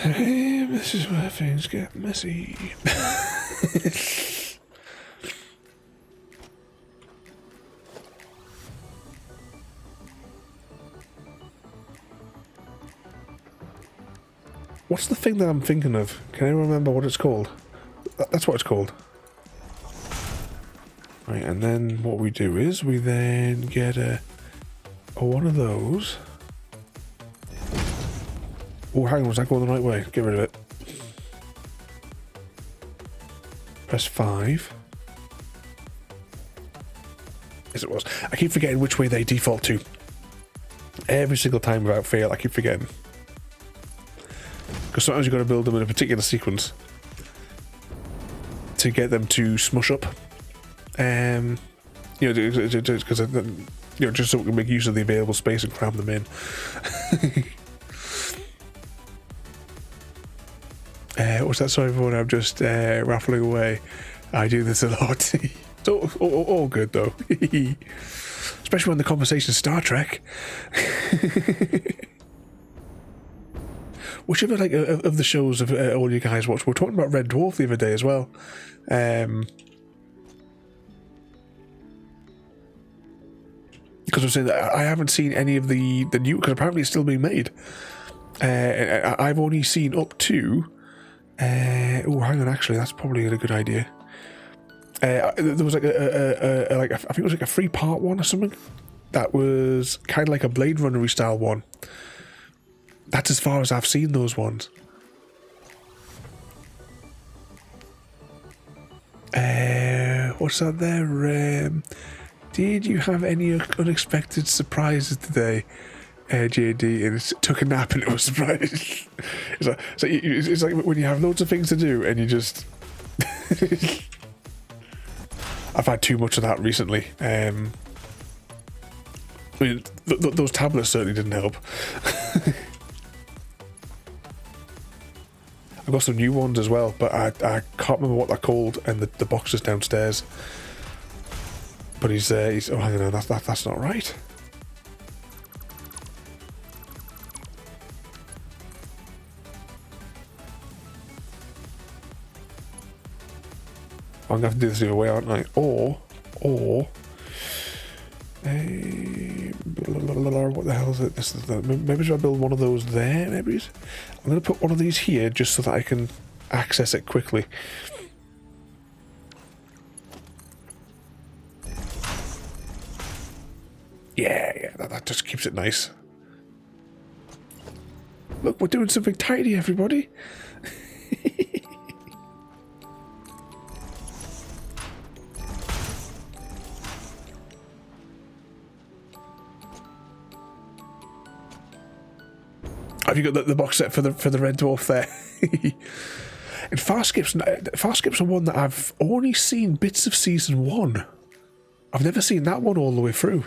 This is where things get messy. What's the thing that I'm thinking of? Can anyone remember what it's called? That's what it's called. Right, and then what we do is we then get a one of those. Oh, hang on, was that going the right way? Get rid of it. Press 5. Yes, it was. I keep forgetting which way they default to. Every single time without fail, I keep forgetting. Because sometimes you've got to build them in a particular sequence to get them to smush up. You know, because you know, just so we can make use of the available space and cram them in. What's that? Sorry everyone, I'm just raffling away. I do this a lot. It's all good though. Especially when the conversation's Star Trek. Whichever like of the shows of all you guys watch. We were talking about Red Dwarf the other day as well. Because I'm saying that I haven't seen any of the new, because apparently it's still being made. I've only seen up to. Oh, hang on. Actually, that's probably a good idea. There was like I think it was like a 3-part one or something. That was kind of like a Blade Runner style one. That's as far as I've seen those ones. What's that there? Did you have any unexpected surprises today, JD? And it took a nap and it was surprised. It's like when you have loads of things to do and you just... I've had too much of that recently. I mean, those tablets certainly didn't help. I've got some new ones as well, but I can't remember what they're called, and the box is downstairs. But he's oh, hang on, that's not right. I'm gonna have to do this the other way, aren't I? Or what the hell is it? Maybe should I build one of those there? Maybe I'm gonna put one of these here just so that I can access it quickly. Yeah, that just keeps it nice. Look, we're doing something tidy, everybody. Have you got the box set for the Red Dwarf there? And Farskip's are one that I've only seen bits of season 1. I've never seen that one all the way through.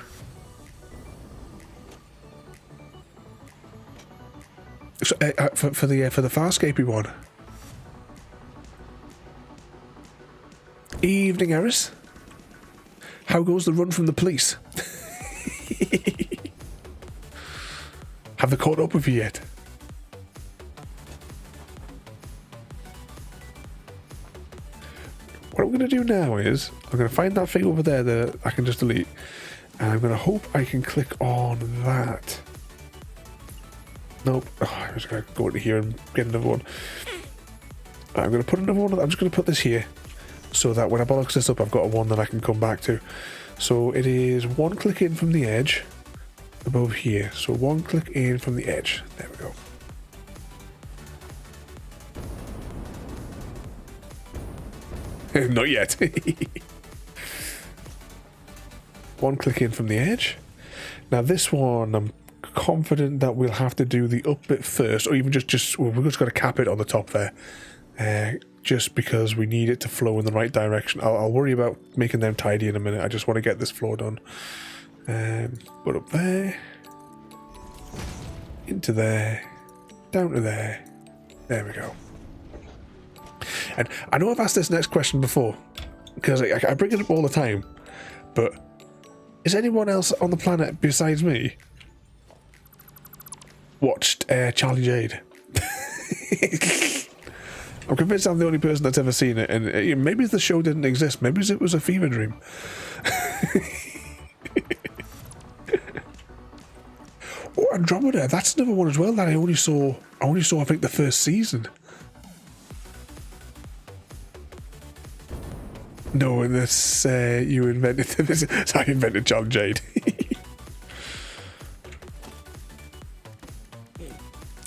So, for the Farscapey one. Evening, Eris. How goes the run from the police? Have they caught up with you yet? What I'm going to do now is I'm going to find that thing over there that I can just delete, and I'm going to hope I can click on that. Nope. Oh, I'm just going to go into here and get another one. I'm going to put another one. I'm just going to put this here so that when I bollocks this up, I've got a one that I can come back to. So it is one click in from the edge above here. So one click in from the edge. There we go. Not yet. One click in from the edge. Now this one, I'm confident that we'll have to do the up bit first, or even just well, we've just got to cap it on the top there, just because we need it to flow in the right direction. I'll worry about making them tidy in a minute. I just want to get this floor done. Put up there, into there, down to there. There we go. And I know I've asked this next question before, because I bring it up all the time, but is anyone else on the planet besides me watched Charlie Jade? I'm convinced I'm the only person that's ever seen it, and maybe the show didn't exist, maybe it was a fever dream. Or Andromeda. That's another one as well that I only saw. I think the first season. No, unless you invented this. I invented John Jade.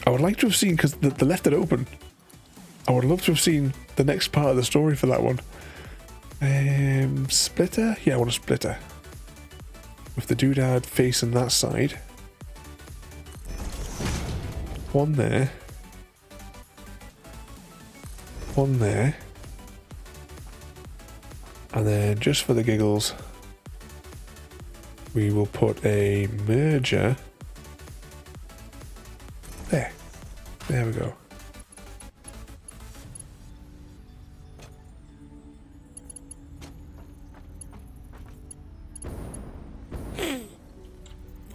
I would like to have seen, because they left it open. I would love to have seen the next part of the story for that one. Splitter? Yeah, I want a splitter. With the doodad facing that side. One there. One there. And then, just for the giggles, we will put a merger. There. There we go.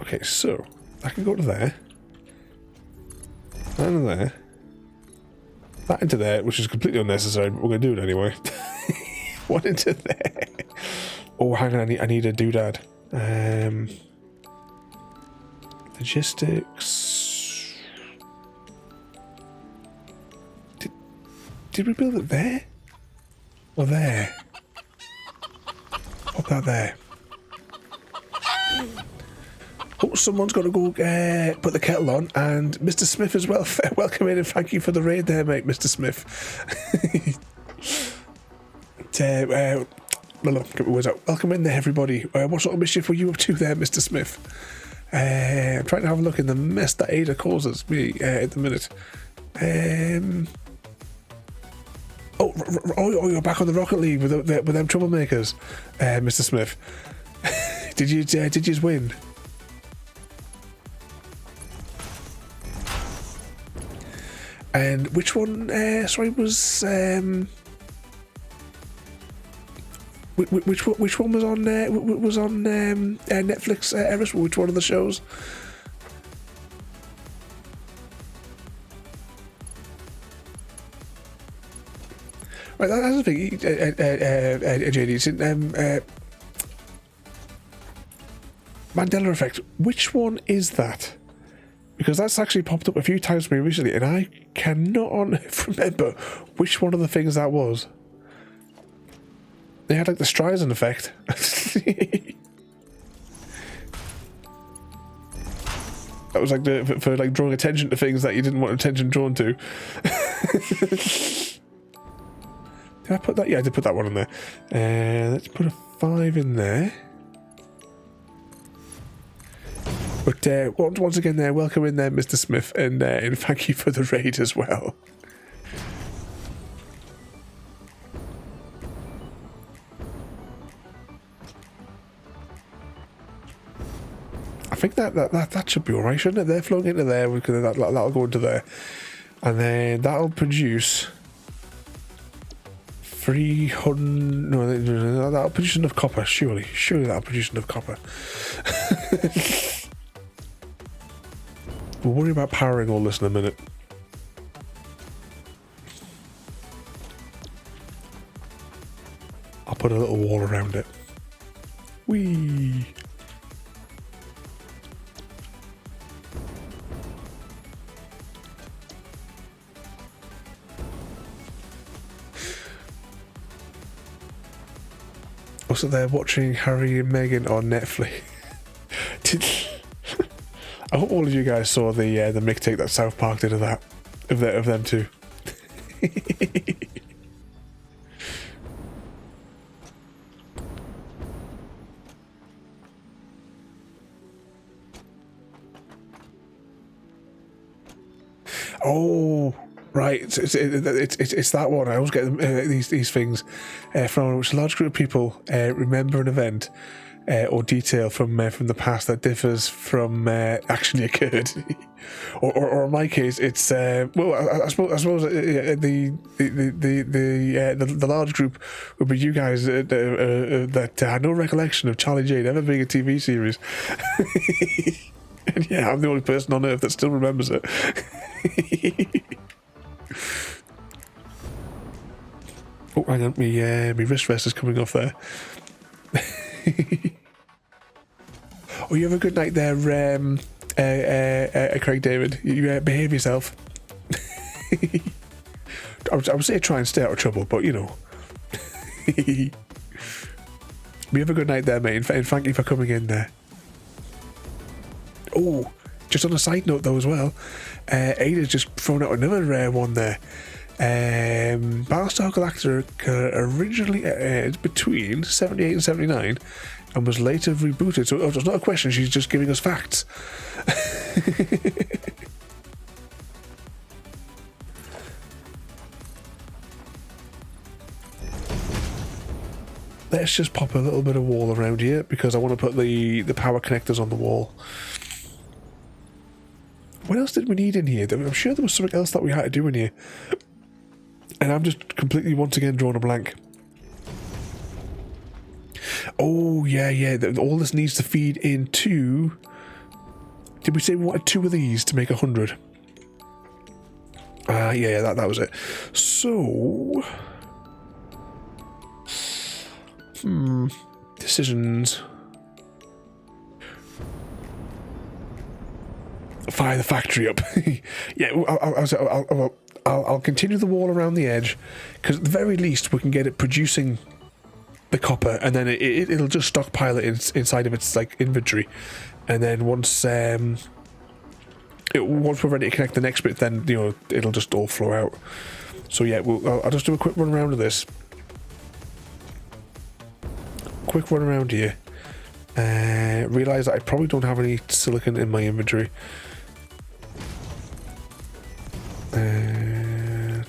Okay, so I can go to there. That into there. That into there, which is completely unnecessary, but we're going to do it anyway. One into there. Oh, hang on, I need a doodad. Logistics. Did we build it there? Or there? Put that there. Oh, someone's got to go put the kettle on, and Mr. Smith as well. Welcome in and thank you for the raid there, mate, Mr. Smith. Get my words out. Welcome in there, everybody. What sort of mischief were you up to there, Mr. Smith? I'm trying to have a look in the mess that Ada causes me at the minute. Oh, you're back on the Rocket League with them troublemakers, Mr. Smith. Did you win? And which one? Sorry, was which one was on Netflix? Eris? Which one of the shows? Right, that's the thing. JD, it's in Mandela Effect. Which one is that? Because that's actually popped up a few times for me recently, and I cannot remember which one of the things that was. They had like the Streisand effect. That was like for like drawing attention to things that you didn't want attention drawn to. Did I put that? Yeah, I did put that one in there. Let's put a 5 in there. But once again, welcome in there, Mr. Smith, and thank you for the raid as well. I think that should be alright, shouldn't it? They're flowing into there, that'll go into there, and then that'll produce 300. No, that'll produce enough copper. Surely that'll produce enough copper. We'll worry about powering all this in a minute. I'll put a little wall around it. Whee! Also, they're watching Harry and Meghan on Netflix. I hope all of you guys saw the mixtape that South Park did of that, of them two. Oh, right. It's that one. I always get these things from which a large group of people remember an event or detail from the past that differs from actually occurred, or in my case, it's well, I suppose the large group would be you guys that had no recollection of Charlie Jade ever being a TV series. And yeah, I'm the only person on earth that still remembers it. Oh, hang on, my wrist rest is coming off there. Oh, you have a good night there, Craig David. You behave yourself. I would say try and stay out of trouble, but you know. You have a good night there, mate, and thank you for coming in there. Oh, just on a side note though as well, Ada's just thrown out another rare one there. Battlestar Galactica originally aired between 78 and 79 and was later rebooted, so it's not a question, she's just giving us facts. Let's just pop a little bit of wall around here because I want to put the power connectors on the wall. What else did we need in here? I'm sure there was something else that we had to do in here. And I'm just completely, once again, drawing a blank. Oh, yeah. All this needs to feed into... Did we say we wanted 2 of these to make 100? Yeah, that was it. So... Decisions. Fire the factory up. Yeah, I'll continue the wall around the edge, because at the very least we can get it producing the copper, and then it'll just stockpile it inside of its like inventory, and then once we're ready to connect the next bit, then you know it'll just all flow out. So yeah, I'll just do a quick run around of this. Quick run around here. Realise that I probably don't have any silicon in my inventory.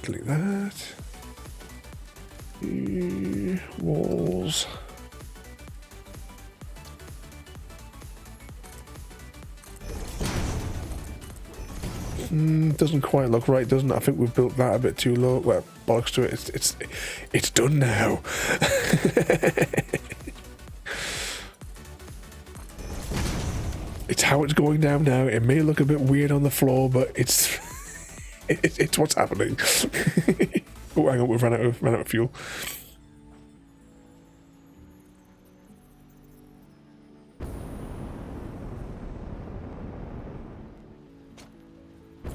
Delete that. Walls. Doesn't quite look right, doesn't it? I think we've built that a bit too low. Well, bollocks to it. It's done now. It's how it's going down now. It may look a bit weird on the floor, but it's it's what's happening. Oh, hang on, we've run out of fuel.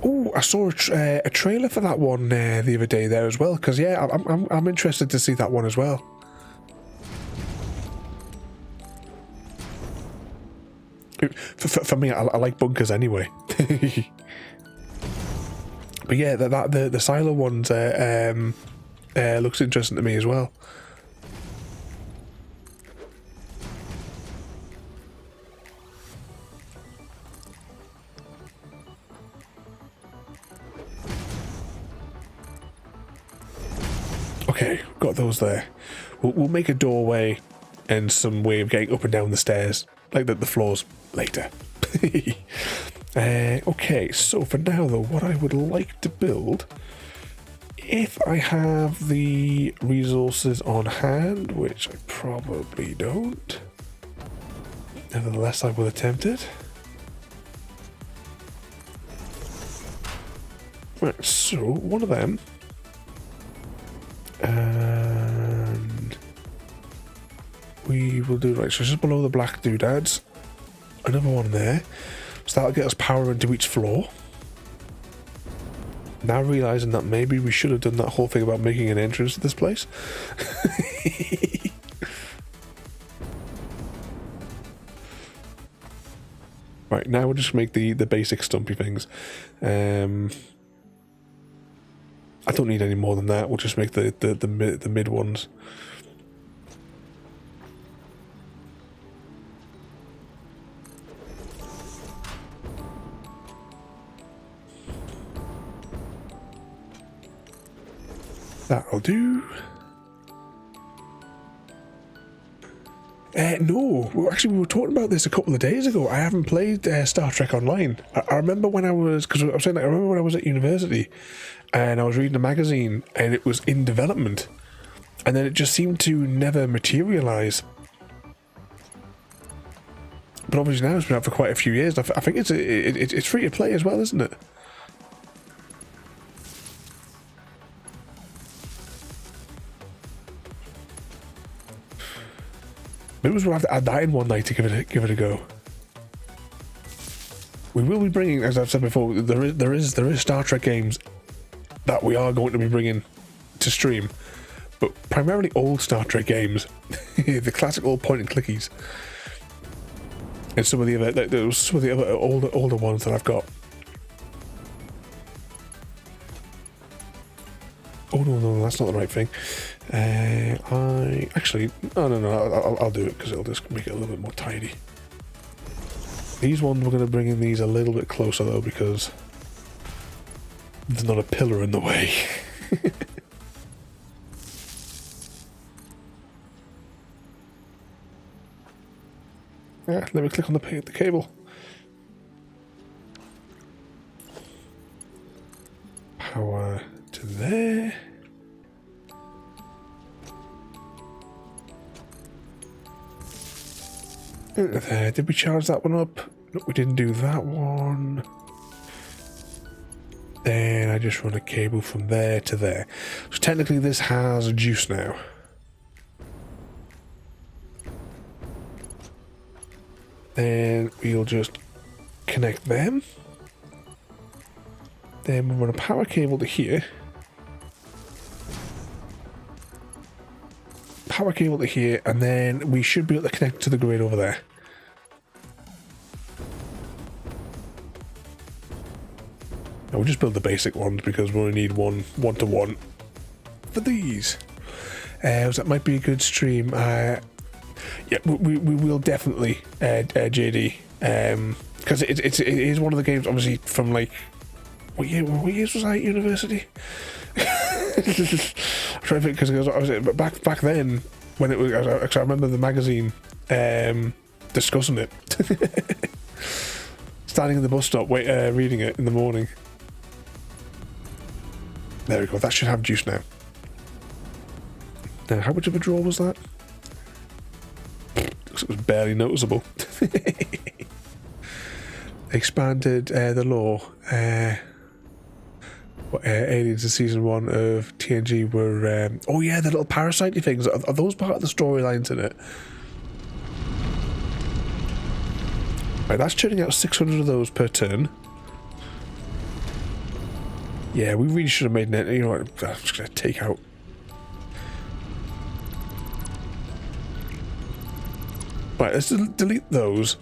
Oh, I saw a trailer for that one the other day there as well. Because yeah, I'm interested to see that one as well. For me, I like bunkers anyway. But yeah, the silo ones looks interesting to me as well. Okay, got those there. We'll make a doorway and some way of getting up and down the stairs, like the floors, later. Okay, so for now though, what I would like to build, if I have the resources on hand, which I probably don't, nevertheless I will attempt it. Right, so one of them, and we will do, right, so just below the black doodads, another one there. So that'll get us power into each floor. Now realising that maybe we should have done that whole thing about making an entrance to this place. Right, now we'll just make the basic stumpy things. I don't need any more than that. We'll just make the mid ones. That'll do. No, we were talking about this a couple of days ago. I haven't played Star Trek Online. I remember when I was, because I was saying, I remember when I was at university and I was reading a magazine and it was in development, and then it just seemed to never materialise. But obviously now it's been out for quite a few years. I think it's free to play as well, isn't it? Maybe we'll have to add that in one night to give it a go. We will be bringing, as I've said before, there is Star Trek games that we are going to be bringing to stream, but primarily old Star Trek games, the classic old point and clickies, and some of the other older ones that I've got. Oh no, that's not the right thing. I actually, no, I'll do it because it'll just make it a little bit more tidy. These ones, we're going to bring in these a little bit closer though, because there's not a pillar in the way. Yeah, let me click on the cable. Power to there. There. Did we charge that one up? No, we didn't do that one. Then I just run a cable from there to there. So technically this has juice now. Then we'll just connect them. Then we'll run a power cable to here. Power cable to here, and then we should be able to connect to the grid over there. Now we'll just build the basic ones because we only need one to one for these. So that might be a good stream. Yeah, we will definitely JD, because it is one of the games obviously from like what years was I at university? I'm trying to think because back then when it was, I remember the magazine discussing it, standing in the bus stop reading it in the morning. There we go. That should have juice now. Now, how much of a draw was that? It was barely noticeable. Expanded the lore. Aliens in season 1 of TNG were oh yeah, the little parasite things. Are those part of the storylines in it? Right, that's churning out 600 of those per turn. Yeah, we really should have made net. You know what? I'm just gonna take out. Right, let's delete those.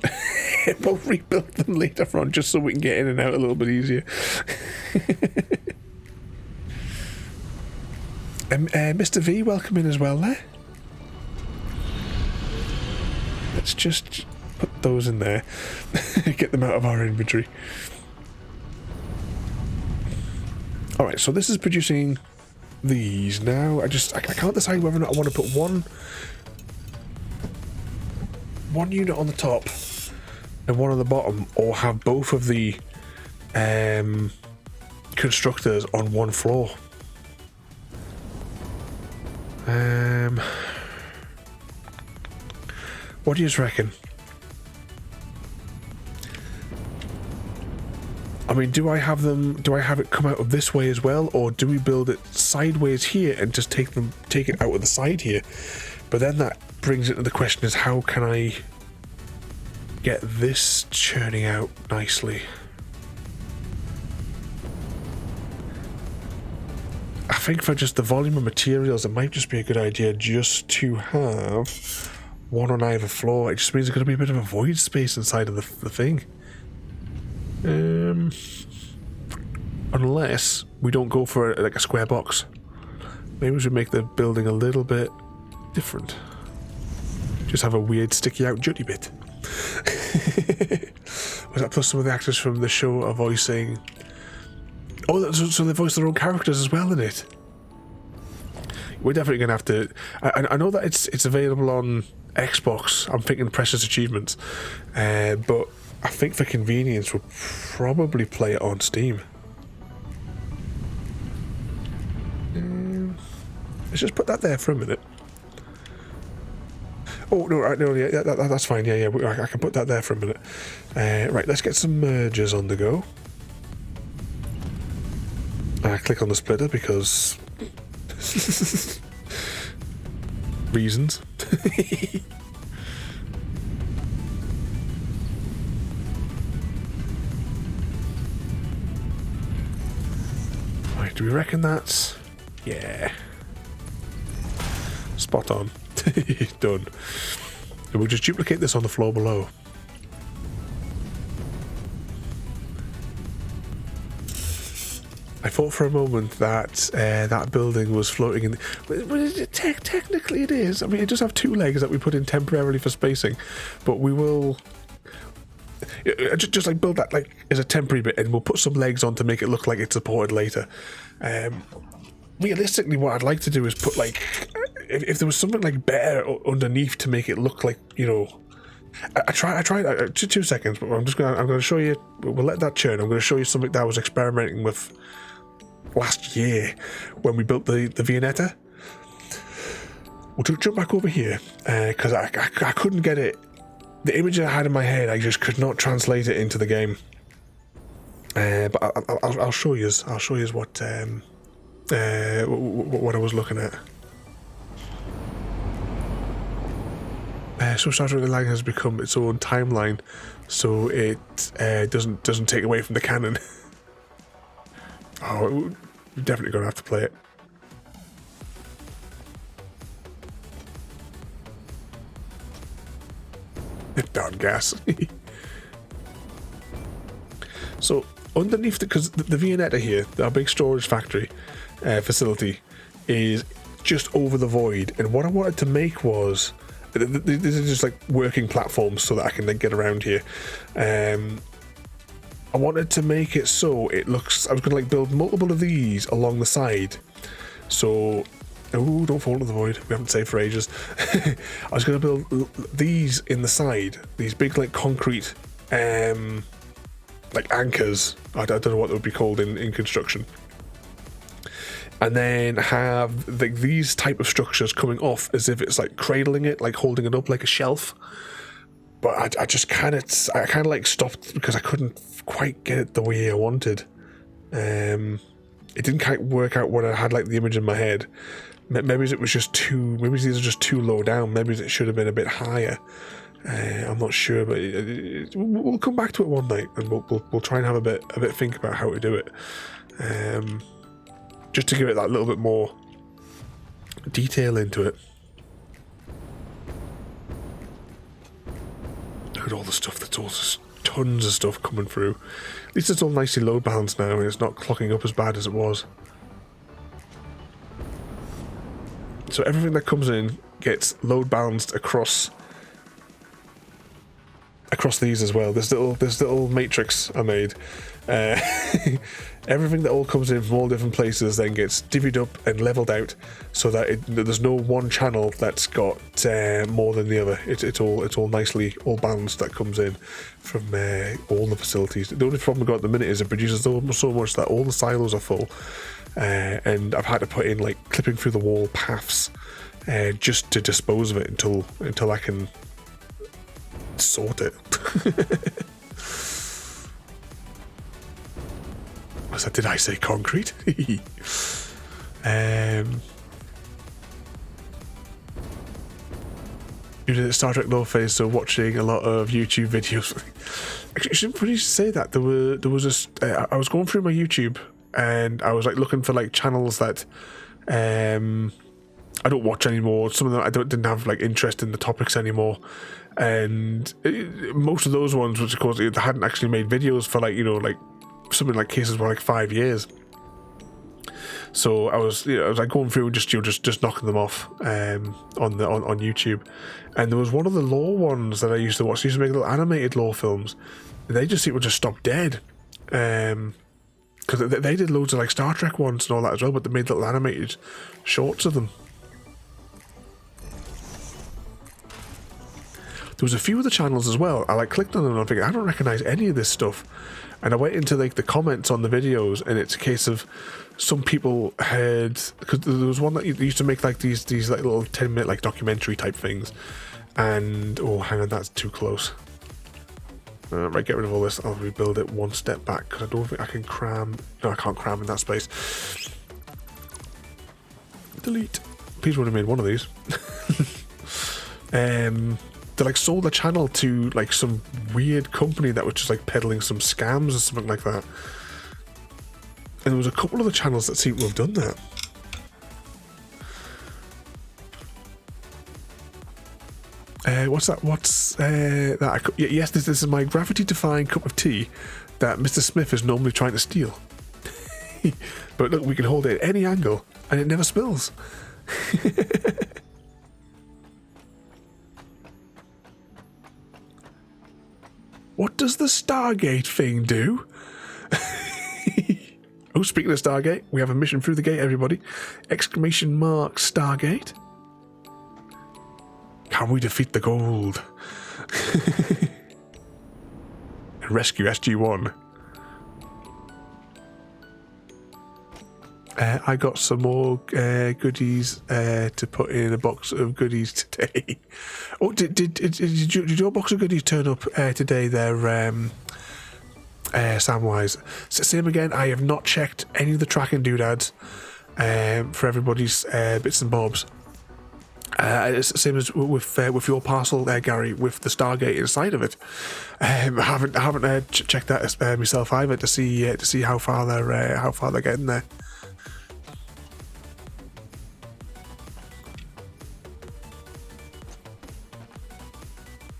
We'll rebuild them later on just so we can get in and out a little bit easier. Mr. V, welcome in as well there. Let's just put those in there. Get them out of our inventory. Alright, so this is producing these now. I can't decide whether or not I want to put one unit on the top and one on the bottom, or have both of the constructors on one floor. What do you reckon? I mean, do I have it come out of this way as well, or do we build it sideways here and just take it out of the side here? But then that brings it to the question is, how can I get this churning out nicely? I think for just the volume of materials, it might just be a good idea just to have one on either floor. It just means there's going to be a bit of a void space inside of the thing. Unless we don't go for like a square box. Maybe we should make the building a little bit different. Just have a weird sticky out jutty bit. Was that plus some of the actors from the show are voicing? Oh, so they voice their own characters as well in it. We're definitely gonna have to. I know that it's available on Xbox. I'm thinking Precious Achievements, but I think for convenience we'll probably play it on Steam. Let's just put that there for a minute. Oh no, right, no, yeah, that's fine. Yeah, I can put that there for a minute. Right, let's get some mergers on the go. Click on the splitter because reasons. do we reckon that's... Yeah. Spot on. Done. And we'll just duplicate this on the floor below. I thought for a moment that that building was floating in... Technically it is. I mean, it does have two legs that we put in temporarily for spacing. But we will... Just like build that like as a temporary bit, and we'll put some legs on to make it look like it's supported later. Realistically, what I'd like to do is put like... If there was something like better underneath to make it look like, you know... I tried 2 seconds, but I'm going to show you... We'll let that churn. I'm going to show you something that I was experimenting with last year when we built the Viennetta. We'll jump back over here because I couldn't get it. The image I had in my head, I just could not translate it into the game. But I'll show you. I'll show you what I was looking at. So Satisfactory Line has become its own timeline, so it doesn't take away from the canon. Oh, we're definitely gonna have to play it. Darn gas. So underneath, because the Viennetta here, our big storage factory facility, is just over the void, and what I wanted to make was. These are just like working platforms so that I can then get around here. I wanted to make it so it looks... I was going to like build multiple of these along the side. So... Oh, don't fall into the void. We haven't saved for ages. I was going to build these in the side. These big like concrete like anchors. I don't know what they would be called in construction. And then have like these type of structures coming off as if it's like cradling it, like holding it up like a shelf. But I just kind of like stopped because I couldn't quite get it the way I wanted. It didn't quite work out when I had like the image in my head. Maybe it was just too. Maybe these are just too low down. Maybe it should have been a bit higher. I'm not sure, but we'll come back to it one night and we'll try and have a bit think about how to do it. Just to give it that little bit more detail into it. Look at all the stuff, that's all just tons of stuff coming through. At least it's all nicely load balanced now and it's not clocking up as bad as it was. So everything that comes in gets load balanced across these as well. This little matrix I made. Everything that all comes in from all different places then gets divvied up and leveled out so that there's no one channel that's got more than the other. It's all nicely all balanced that comes in from all the facilities. The only problem we've got at the minute is it produces so much that all the silos are full, and I've had to put in like clipping through the wall paths just to dispose of it until I can sort it. Did I say concrete? You did Star Trek lore phase, so watching a lot of YouTube videos. Actually, I shouldn't really say that. There was I was going through my YouTube and I was like looking for like channels that I don't watch anymore. Some of them I didn't have like interest in the topics anymore, and most of those ones, which of course they hadn't actually made videos for like, you know, like something like cases were like 5 years. So I was like going through and just knocking them off on YouTube, and there was one of the lore ones that I used to watch. They used to make little animated lore films, and they just stop dead. Because they did loads of like Star Trek ones and all that as well, but they made little animated shorts of them. There was a few of the channels as well. I like clicked on them and I'm thinking, I don't recognize any of this stuff. And I went into like the comments on the videos, and it's a case of some people had, because there was one that used to make like these like little 10-minute like documentary type things, and oh, hang on, that's too close. Right, get rid of all this. I'll rebuild it one step back because I don't think I can cram. No, I can't cram in that space. Delete. Please would have made one of these. They like sold the channel to like some weird company that was just like peddling some scams or something like that. And there was a couple of the channels that seem to have done that. What's that? What's that? Yes, this is my gravity-defying cup of tea that Mr. Smith is normally trying to steal. But look, we can hold it at any angle, and it never spills. What does the Stargate thing do? Oh, speaking of Stargate, we have a mission through the gate, everybody. Exclamation mark Stargate. Can we defeat the gold? And rescue SG-1. I got some more goodies to put in a box of goodies today. Oh, did your box of goodies turn up today there, Samwise? Same again, I have not checked any of the tracking doodads for everybody's bits and bobs. It's the same as with your parcel there, Gary, with the Stargate inside of it. I haven't checked that myself either to see how far they're getting there.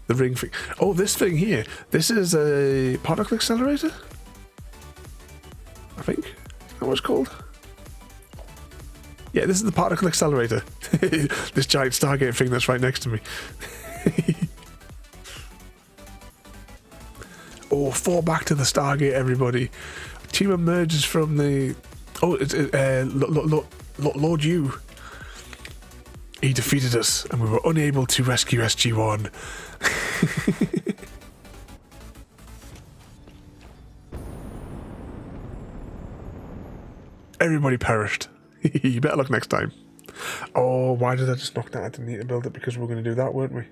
The ring thing. Oh, this thing here. This is a particle accelerator, I think. Is that what it's called? Yeah, this is the particle accelerator. This giant Stargate thing that's right next to me. Oh, fall back to the Stargate, everybody. Team emerges from the... Oh, it's Lord Yu. He defeated us, and we were unable to rescue SG-1. Everybody perished. You better look next time. Oh, why did I just knock that? I didn't need to build it because we were going to do that, weren't we?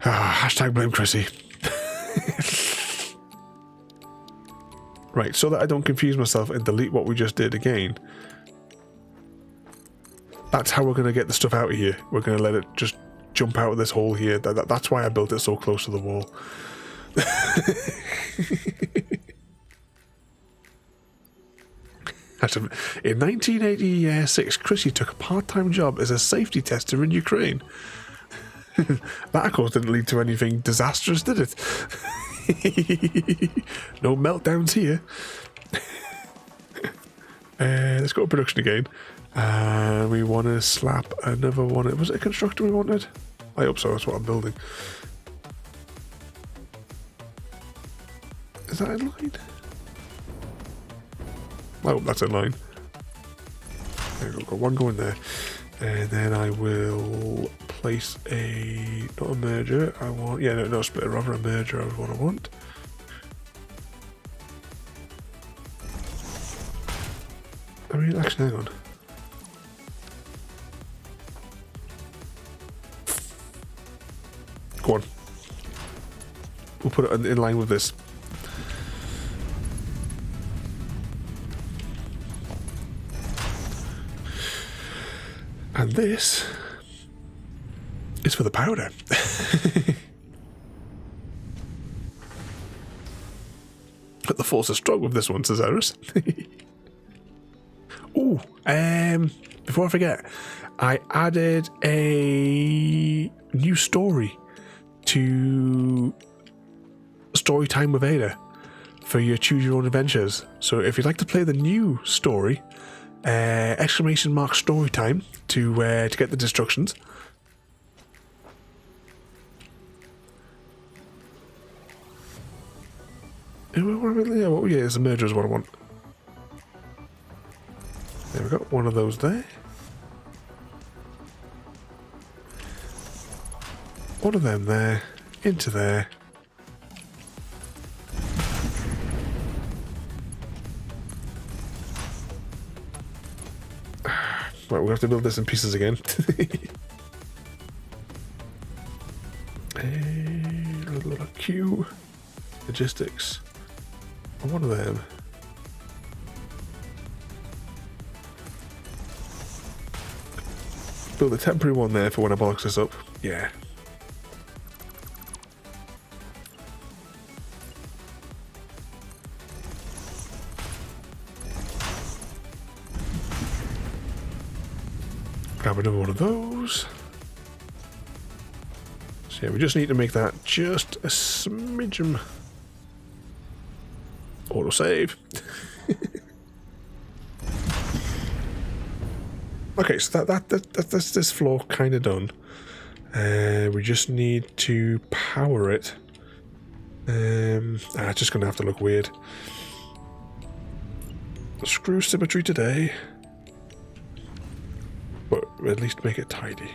Hashtag blame Chrissy. Right, so that I don't confuse myself and delete what we just did again. That's how we're going to get the stuff out of here. We're going to let it just jump out of this hole here. That's why I built it so close to the wall. In 1986, Chrissy took a part-time job as a safety tester in Ukraine. That, of course, didn't lead to anything disastrous, did it? No meltdowns here. Let's go to production again. We want to slap another one. Was it a constructor we wanted? I hope so, that's what I'm building. Is that in line? Oh, that's in line. There we go, got one going there. And then I will place a, not a merger, I want, yeah, no, a splitter, rather a merger is what I want. I mean, actually, hang on. Go on. We'll put it in line with this. And this is for the powder. But the force is strong with this one, Cesaris. Ooh, before I forget, I added a new story to Storytime with Ada for your choose your own adventures. So if you'd like to play the new story, exclamation mark Storytime to get the instructions. Yeah, it's a merger is what I want. There we go, one of those there. One of them there, into there. Right, we'll have to build this in pieces again. A little Q. Logistics. One of them. Build a temporary one there for when I bollocks this up. Yeah. Grab another one of those. So yeah, we just need to make that just a smidgen. Autosave. Okay, so that's this floor kind of done. We just need to power it. It's just gonna have to look weird. Screw symmetry today, but at least make it tidy.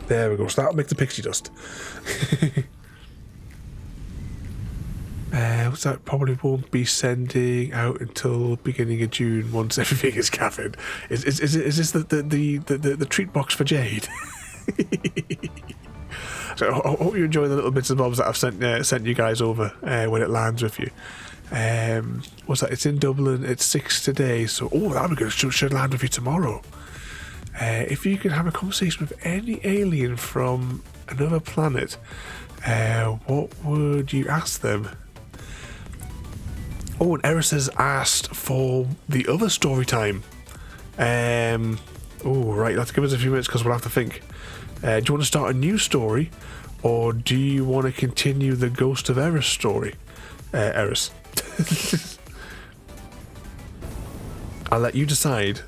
There we go. So that'll make the pixie dust. What's that? Probably won't be sending out until beginning of June once everything is gathered. Is this the treat box for Jade? So I hope you enjoy the little bits and bobs that I've sent you guys over when it lands with you. What's that? It's in Dublin. It's 6 today. So that'll be good. Should land with you tomorrow. If you could have a conversation with any alien from another planet, what would you ask them? Oh, and Eris has asked for the other story time. Right, you'll have to give us a few minutes because we'll have to think. Do you want to start a new story, or do you want to continue the Ghost of Eris story? Eris. I'll let you decide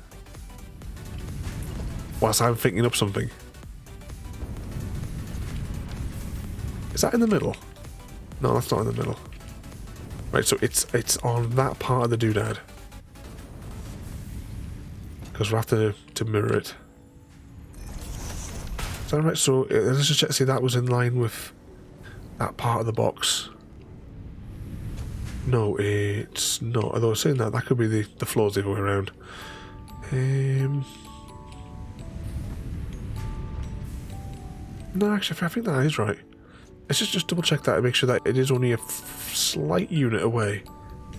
whilst I'm thinking up something. Is that in the middle? No, that's not in the middle. Right, so it's on that part of the doodad. Because we'll have to mirror it. Is that right? So let's just check to see that was in line with that part of the box. No, it's not. Although I was saying that could be the floors the other way around. No, actually, I think that is right. Let's just double check that and make sure that it is only a slight unit away.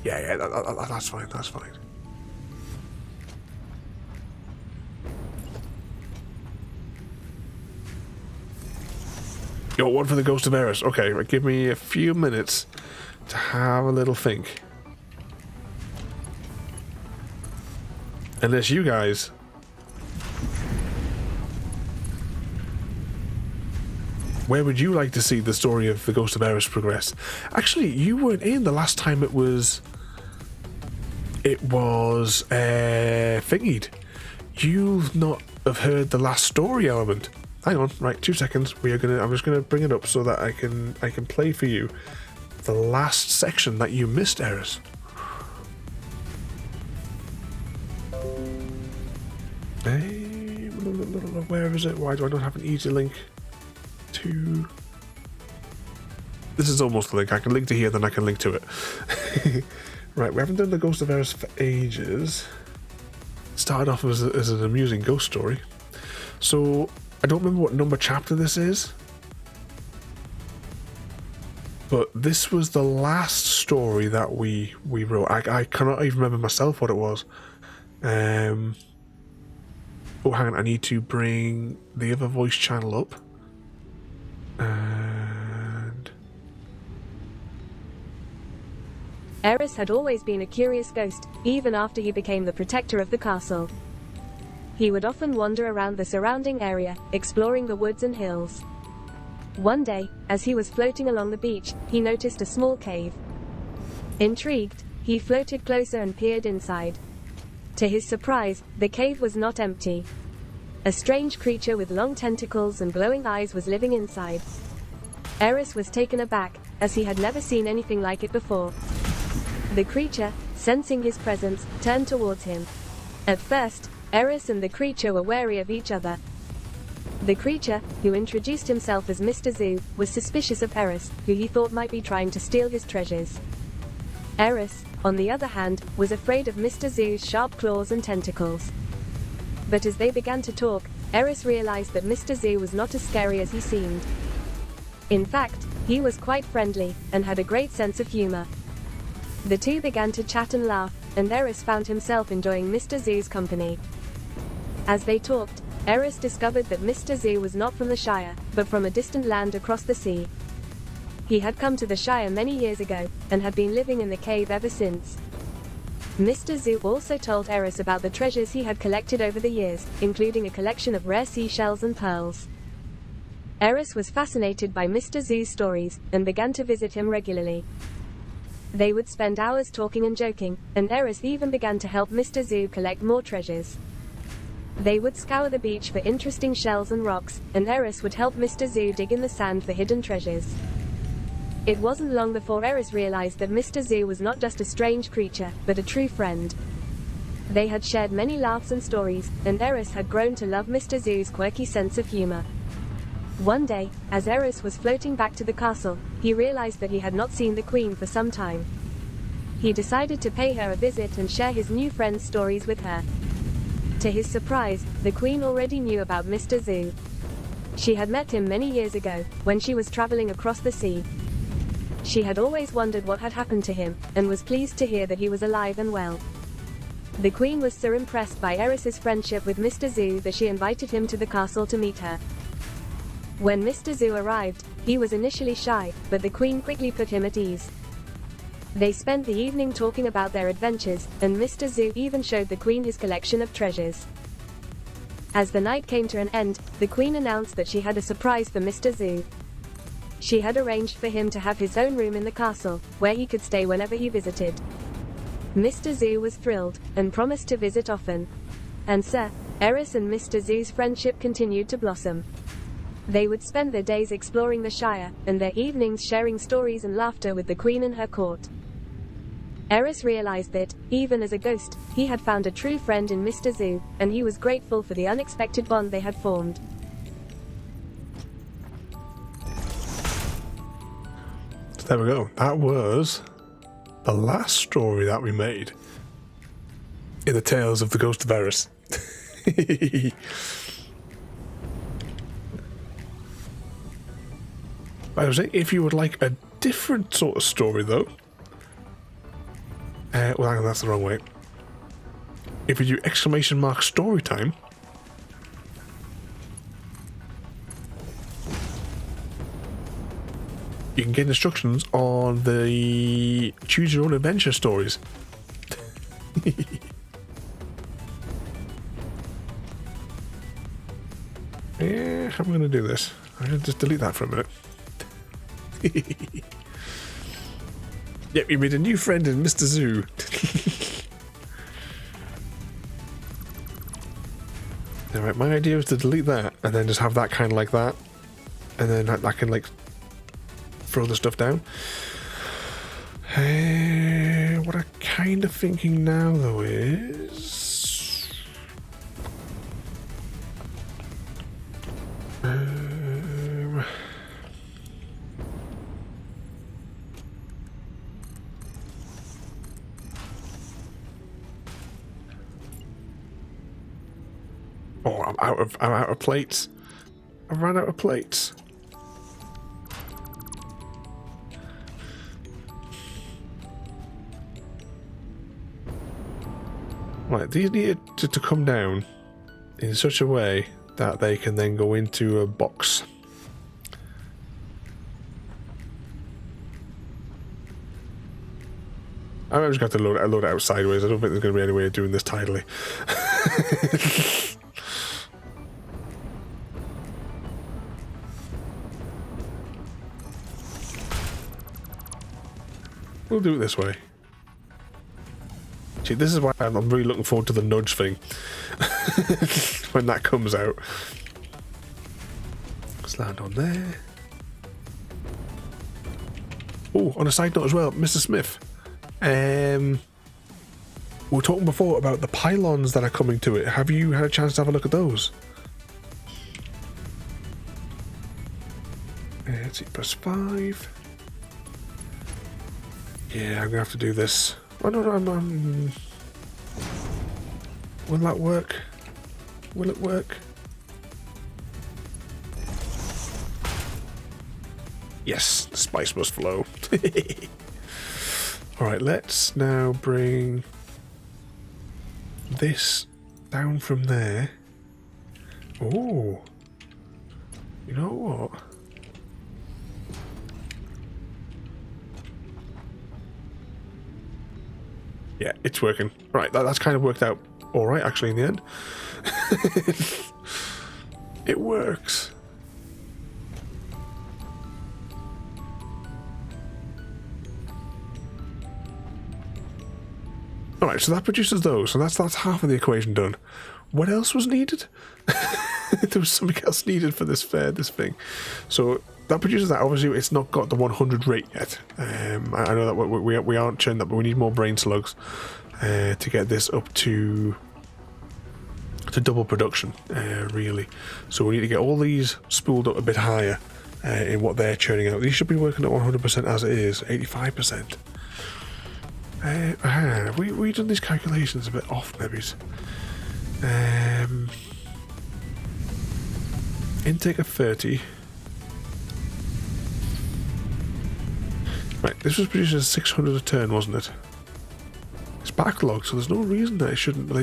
Yeah, that's fine, that's fine. Yo, one for the Ghost of Eris. Okay, right, give me a few minutes to have a little think. Unless you guys... Where would you like to see the story of the Ghost of Eris progress? Actually, you weren't in the last time it was thingied. You've not have heard the last story element. Hang on, right, 2 seconds. I'm just gonna bring it up so that I can play for you the last section that you missed, Eris. Where is it? Why do I not have an easy link to... This is almost the link. I can link to here, then I can link to it. Right, we haven't done the Ghost of Eris for ages. Started off as an amusing ghost story. So, I don't remember what number chapter this is. But this was the last story that we wrote. I cannot even remember myself what it was. Oh, hang on. I need to bring the other voice channel up. And... Eris had always been a curious ghost, even after he became the protector of the castle. He would often wander around the surrounding area, exploring the woods and hills. One day, as he was floating along the beach, he noticed a small cave. Intrigued, he floated closer and peered inside. To his surprise, the cave was not empty. A strange creature with long tentacles and glowing eyes was living inside. Eris was taken aback, as he had never seen anything like it before. The creature, sensing his presence, turned towards him. At first, Eris and the creature were wary of each other. The creature, who introduced himself as Mr. Zoo, was suspicious of Eris, who he thought might be trying to steal his treasures. Eris, on the other hand, was afraid of Mr. Zoo's sharp claws and tentacles. But as they began to talk, Eris realized that Mr. Zoo was not as scary as he seemed. In fact, he was quite friendly, and had a great sense of humor. The two began to chat and laugh, and Eris found himself enjoying Mr. Zoo's company. As they talked, Eris discovered that Mr. Zoo was not from the Shire, but from a distant land across the sea. He had come to the Shire many years ago, and had been living in the cave ever since. Mr. Zoo also told Eris about the treasures he had collected over the years, including a collection of rare seashells and pearls. Eris was fascinated by Mr. Zoo's stories, and began to visit him regularly. They would spend hours talking and joking, and Eris even began to help Mr. Zoo collect more treasures. They would scour the beach for interesting shells and rocks, and Eris would help Mr. Zoo dig in the sand for hidden treasures. It wasn't long before Eris realized that Mr. Zoo was not just a strange creature, but a true friend. They had shared many laughs and stories, and Eris had grown to love Mr. Zoo's quirky sense of humor. One day, as Eris was floating back to the castle, he realized that he had not seen the Queen for some time. He decided to pay her a visit and share his new friend's stories with her. To his surprise, the Queen already knew about Mr. Zoo. She had met him many years ago, when she was traveling across the sea. She had always wondered what had happened to him, and was pleased to hear that he was alive and well. The Queen was so impressed by Eris's friendship with Mr. Zoo that she invited him to the castle to meet her. When Mr. Zoo arrived, he was initially shy, but the Queen quickly put him at ease. They spent the evening talking about their adventures, and Mr. Zoo even showed the Queen his collection of treasures. As the night came to an end, the Queen announced that she had a surprise for Mr. Zoo. She had arranged for him to have his own room in the castle, where he could stay whenever he visited. Mr. Zoo was thrilled, and promised to visit often. And so, Eris and Mr. Zoo's friendship continued to blossom. They would spend their days exploring the Shire, and their evenings sharing stories and laughter with the Queen and her court. Eris realized that, even as a ghost, he had found a true friend in Mr. Zoo, and he was grateful for the unexpected bond they had formed. There we go. That was the last story that we made in the Tales of the Ghost of Eris. I was saying, if you would like a different sort of story, though, well, hang on, that's the wrong way. If you do ! story time, you can get instructions on the choose your own adventure stories. Yeah, how am I going to do this? I'm going to just delete that for a minute. Yep, you made a new friend in Mr. Zoo. Alright, my idea is to delete that and then just have that kind of like that. And then I can like throw the stuff down. What I'm kind of thinking now, though, is oh, I'm out of plates. I ran out of plates. Right, these need to come down in such a way that they can then go into a box. I'm just going to load it out sideways. I don't think there's going to be any way of doing this tidily. We'll do it this way. See, this is why I'm really looking forward to the nudge thing. When that comes out. Let's land on there. Oh, on a side note as well, Mr. Smith. We were talking before about the pylons that are coming to it. Have you had a chance to have a look at those? Let's see, +5. Yeah, I'm gonna have to do this. Oh, no, will that work? Will it work? Yes, the spice must flow. Alright, let's now bring this down from there. Oh, you know what? Yeah, it's working. Right, that's kind of worked out all right, actually, in the end. It works. Alright, so that produces those, so that's half of the equation done. What else was needed? There was something else needed for this thing. So that produces that. Obviously, it's not got the 100 rate yet. I know that we aren't churning that, but we need more brain slugs to get this up to double production, really. So we need to get all these spooled up a bit higher in what they're churning out. These should be working at 100% as it is, 85%. We done these calculations a bit off, maybe. Intake of 30. Right, this was producing 600 a turn, wasn't it? It's backlogged, so there's no reason that they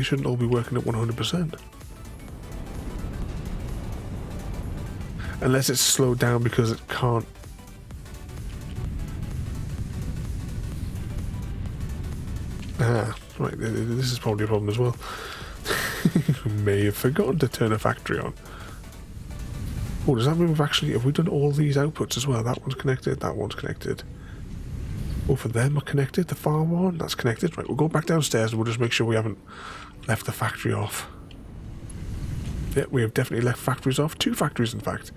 shouldn't all be working at 100%. Unless it's slowed down because it can't. Right, this is probably a problem as well. May have forgotten to turn a factory on. Oh, does that mean have we done all these outputs as well? That one's connected, that one's connected. Both of them are connected, the far one, that's connected. Right, we'll go back downstairs and we'll just make sure we haven't left the factory off. Yeah, we have definitely left factories off. 2 factories, in fact.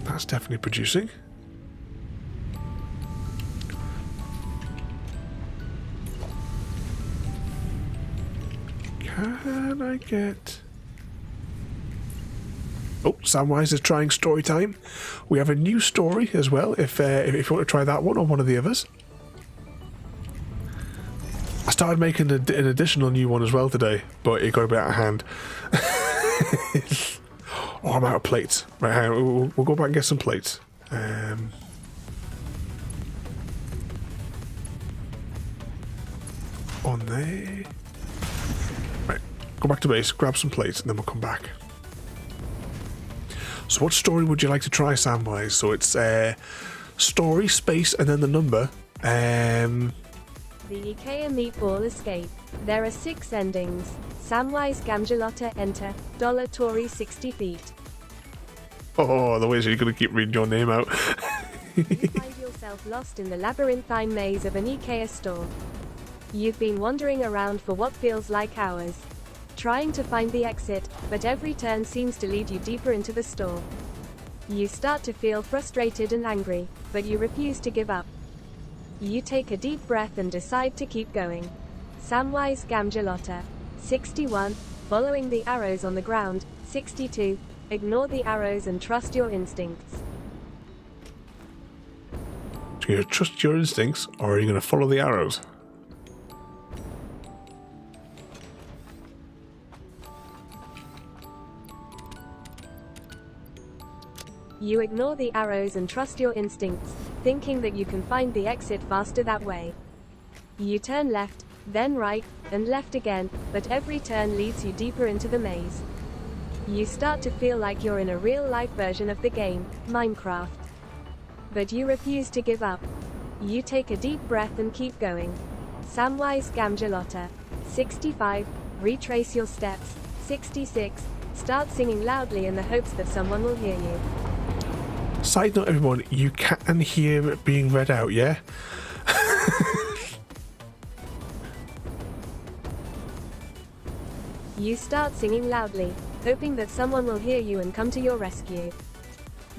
That's definitely producing. Can I get... Oh, Samwise is trying story time. We have a new story as well, if you want to try that one or one of the others. I started making an additional new one as well today, but it got a bit out of hand. Oh, I'm out of plates. Right, hang on, we'll go back and get some plates. On there. Right, go back to base, grab some plates, and then we'll come back. So what story would you like to try, Samwise? So it's story, space, and then the number. The IKEA meatball escape. There are 6 endings. Samwise Gamgelotta enter. Tory 60 feet. Oh, the way you're going to keep reading your name out. You find yourself lost in the labyrinthine maze of an IKEA store. You've been wandering around for what feels like hours, trying to find the exit, but every turn seems to lead you deeper into the store. You start to feel frustrated and angry, but you refuse to give up. You take a deep breath and decide to keep going. Samwise Gamgelotta. 61. Following the arrows on the ground. 62. Ignore the arrows and trust your instincts. So you're going to trust your instincts, or are you going to follow the arrows? You ignore the arrows and trust your instincts, thinking that you can find the exit faster that way. You turn left, then right, and left again, but every turn leads you deeper into the maze. You start to feel like you're in a real-life version of the game, Minecraft. But you refuse to give up. You take a deep breath and keep going. Samwise Gamgelotta. 65. Retrace your steps. 66. Start singing loudly in the hopes that someone will hear you. Side note, everyone, you can hear it being read out, yeah? You start singing loudly, hoping that someone will hear you and come to your rescue.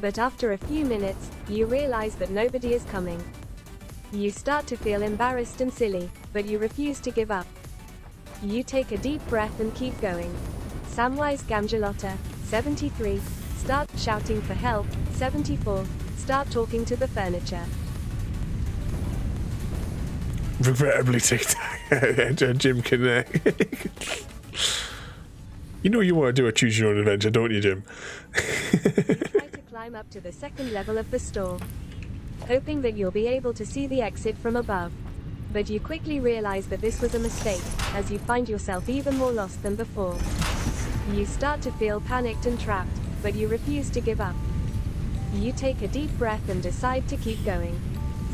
But after a few minutes, you realize that nobody is coming. You start to feel embarrassed and silly, but you refuse to give up. You take a deep breath and keep going. Samwise Gamgelotta. 73. Start shouting for help. 74. Start talking to the furniture. Regrettably, TikTok. Jim can. You know you want to do a choose your own adventure, don't you, Jim? You try to climb up to the 2nd level of the store, hoping that you'll be able to see the exit from above. But you quickly realize that this was a mistake, as you find yourself even more lost than before. You start to feel panicked and trapped, but you refuse to give up. You take a deep breath and decide to keep going.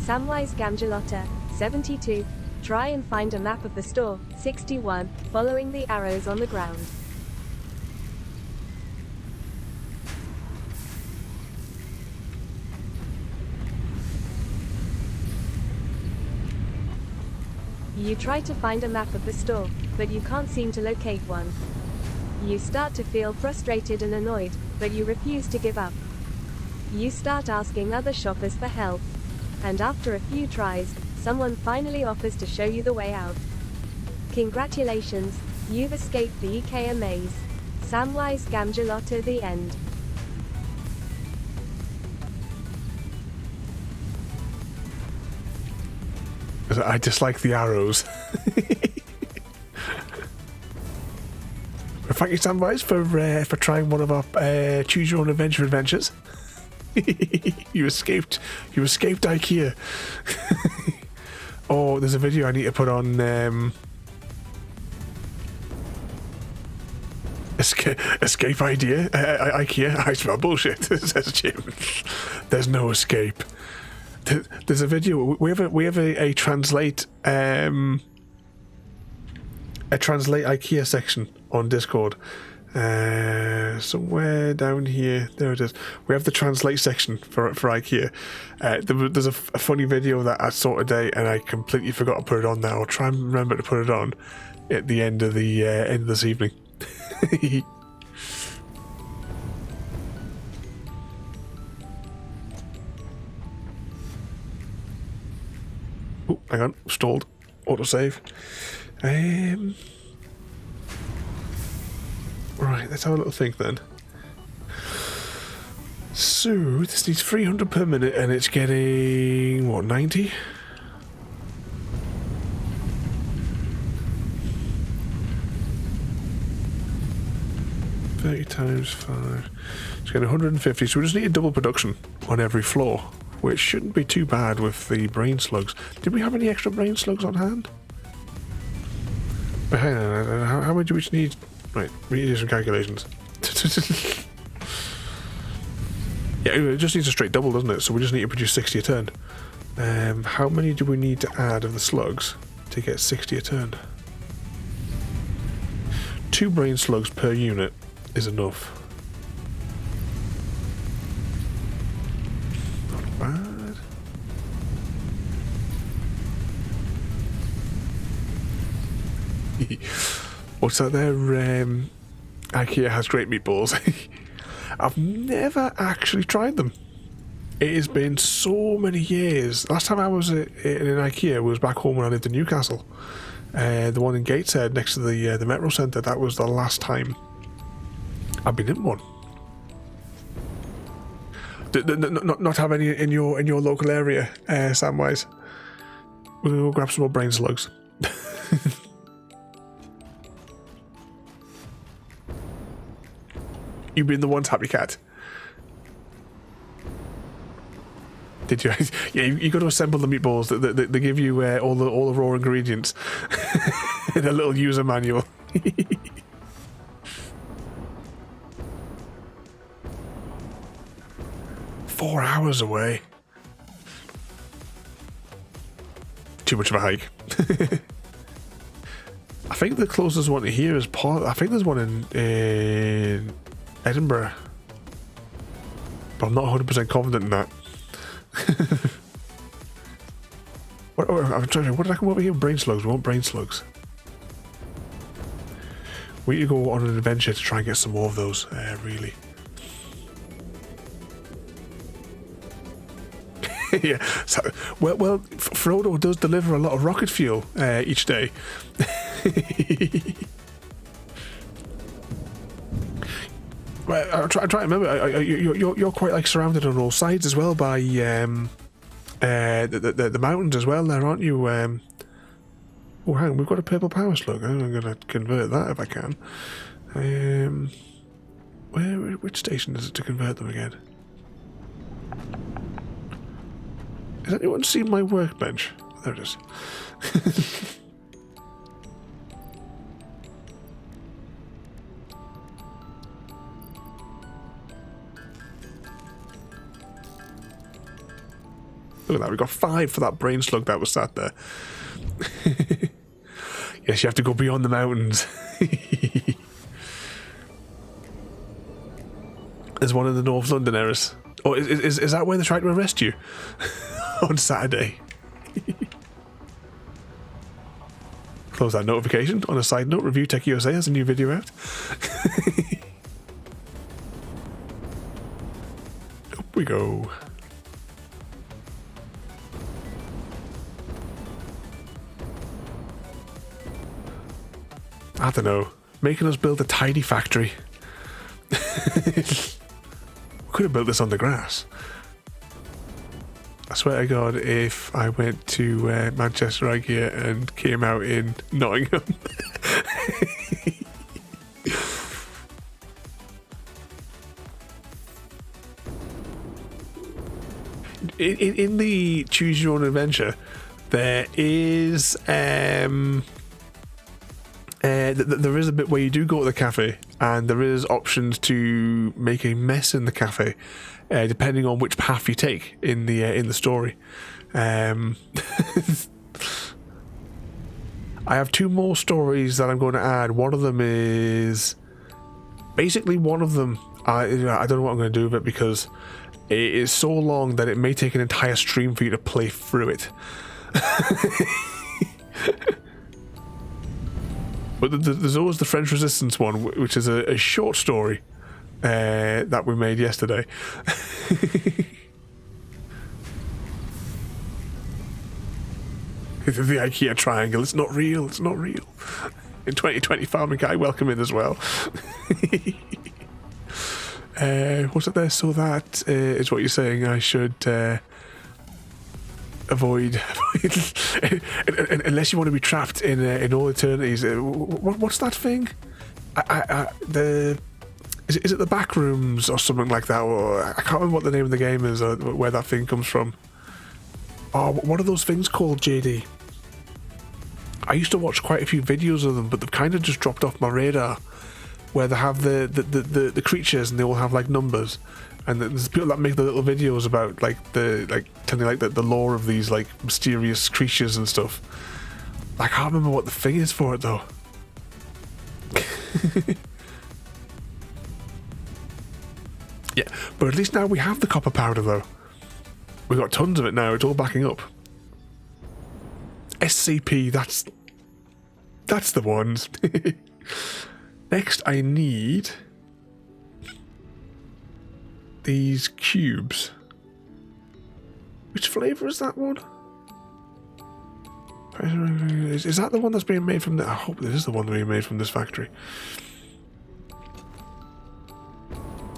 Samwise Gamgelotta, 72. Try and find a map of the store, 61, following the arrows on the ground. You try to find a map of the store, but you can't seem to locate one. You start to feel frustrated and annoyed, but you refuse to give up. You start asking other shoppers for help. And after a few tries, someone finally offers to show you the way out. Congratulations, you've escaped the IKEA maze. Samwise Gamgelotta, the end. I dislike the arrows. Thank you, Samwise, for trying one of our choose your own adventure adventures. You escaped IKEA. Oh, there's a video I need to put on escape idea IKEA. I smell bullshit, says Jim. There's no escape. There's a video. We have a translate IKEA section on Discord. Somewhere down here, there it is. We have the translate section for IKEA. There's a funny video that I saw today, and I completely forgot to put it on. Now I'll try and remember to put it on at the end of the end of this evening. Oh, hang on, stalled. Autosave. Right, let's have a little think then. So, this needs 300 per minute and it's getting, what, 90? Times 5. It's getting 150, so we just need a double production on every floor, which shouldn't be too bad with the brain slugs. Did we have any extra brain slugs on hand? But hang on, how many do we need? Right, we need to do some calculations. Yeah, it just needs a straight double, doesn't it? So we just need to produce 60 a turn. How many do we need to add of the slugs to get 60 a turn? 2 brain slugs per unit is enough. Not bad. What's that there? IKEA has great meatballs. I've never actually tried them. It has been so many years. Last time I was in an IKEA was back home when I lived in Newcastle. The one in Gateshead next to the Metro Centre. That was the last time I've been in one. Not have any in your local area, Samwise. We'll grab some more brain slugs. You been the one happy cat? Did you? Yeah, you got to assemble the meatballs. They give you all the raw ingredients in a little user manual. 4 hours away. Too much of a hike. I think the closest one to here is I think there's one in Edinburgh, but I'm not 100% confident in that. I'm trying to think, what did I come over here? Brain slugs. We want brain slugs. We need to go on an adventure to try and get some more of those, really. Yeah, so, well, Frodo does deliver a lot of rocket fuel each day. Well, I'm trying to remember. You're quite like surrounded on all sides as well by the mountains as well. There, aren't you? Oh, hang on, we've got a purple power slug. I'm going to convert that if I can. Which station is it to convert them again? Has anyone seen my workbench? There it is. Look at that, we got 5 for that brain slug that was sat there. Yes, you have to go beyond the mountains. There's one in the North London areas. Oh, is that where they tried to arrest you? On Saturday. Close that notification. On a side note, Review Tech USA has a new video out. Up we go. I don't know. Making us build a tidy factory. Could have built this on the grass. I swear to God, if I went to Manchester IKEA and came out in Nottingham. in the Choose Your Own Adventure, there is there is a bit where you do go to the cafe, and there is options to make a mess in the cafe, depending on which path you take in the story. I have 2 more stories that I'm going to add. One of them is basically one of them. I don't know what I'm going to do with it because it is so long that it may take an entire stream for you to play through it. But there's always the French Resistance one, which is a short story that we made yesterday. The IKEA triangle, it's not real, it's not real. In 2020, Farming Guy, welcome in as well. What's it there? So that is what you're saying I should avoid unless you want to be trapped in all eternities. What's that thing? Is it the back rooms or something like that? Or I can't remember what the name of the game is or where that thing comes from. Oh, what are those things called, JD? I used to watch quite a few videos of them, but they've kind of just dropped off my radar. Where they have the creatures and they all have like numbers. And there's people that make the little videos about telling you like the lore of these like mysterious creatures and stuff. I can't remember what the thing is for it though. Yeah, but at least now we have the copper powder though. We've got tons of it now. It's all backing up. SCP. That's the ones. Next, I need these cubes. Which flavour is that one? Is that the one that's being made from the... I hope this is the one being made from this factory.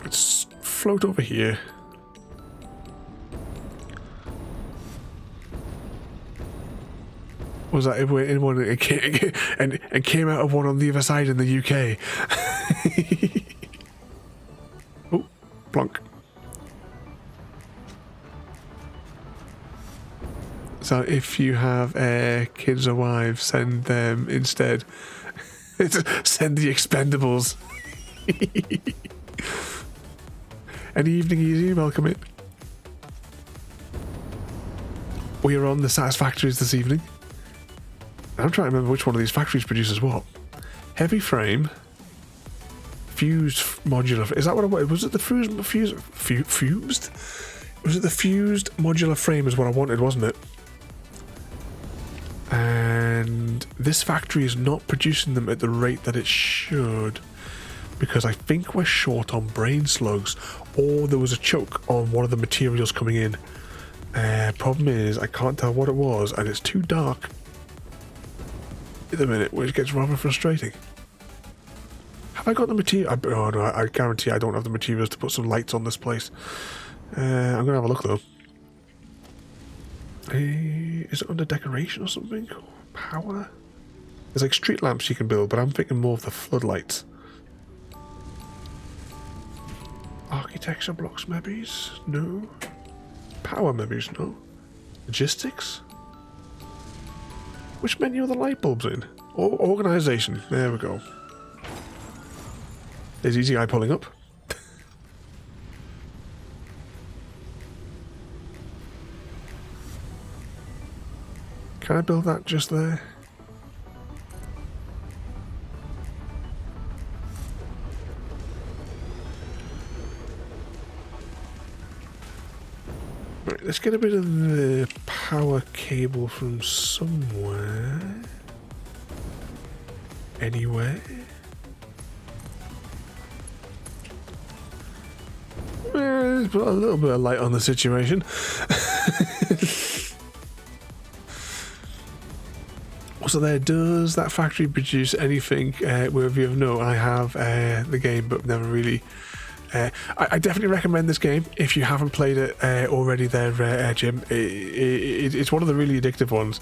Let's float over here. Was that anyone and came out of one on the other side in the UK? Oh, plonk. So if you have kids or wives, send them instead. Send the expendables. Any evening easy, welcome in. We are on the Satisfactories this evening. I'm trying to remember which one of these factories produces what. Heavy frame. Fused modular. Is that what it was? Was it the fused? Was it the fused modular frame is what I wanted, wasn't it? And this factory is not producing them at the rate that it should. Because I think we're short on brain slugs. Or there was a choke on one of the materials coming in. Problem is, I can't tell what it was. And it's too dark in a minute, which gets rather frustrating. Have I got the material? Oh no, I guarantee I don't have the materials to put some lights on this place. I'm gonna have a look though. Is it under decoration or something? Power? There's like street lamps you can build, but I'm thinking more of the floodlights. Architecture blocks maybe? No. Power maybe? No. Logistics? Which menu are the light bulbs in? Organisation. There we go. There's Easy Eye pulling up. Can I build that just there? Right, let's get a bit of the power cable from somewhere. Anywhere. Let's put a little bit of light on the situation. So there, does that factory produce anything worthy of note? I have the game, but never really. I definitely recommend this game if you haven't played it already. There, Jim. It's one of the really addictive ones.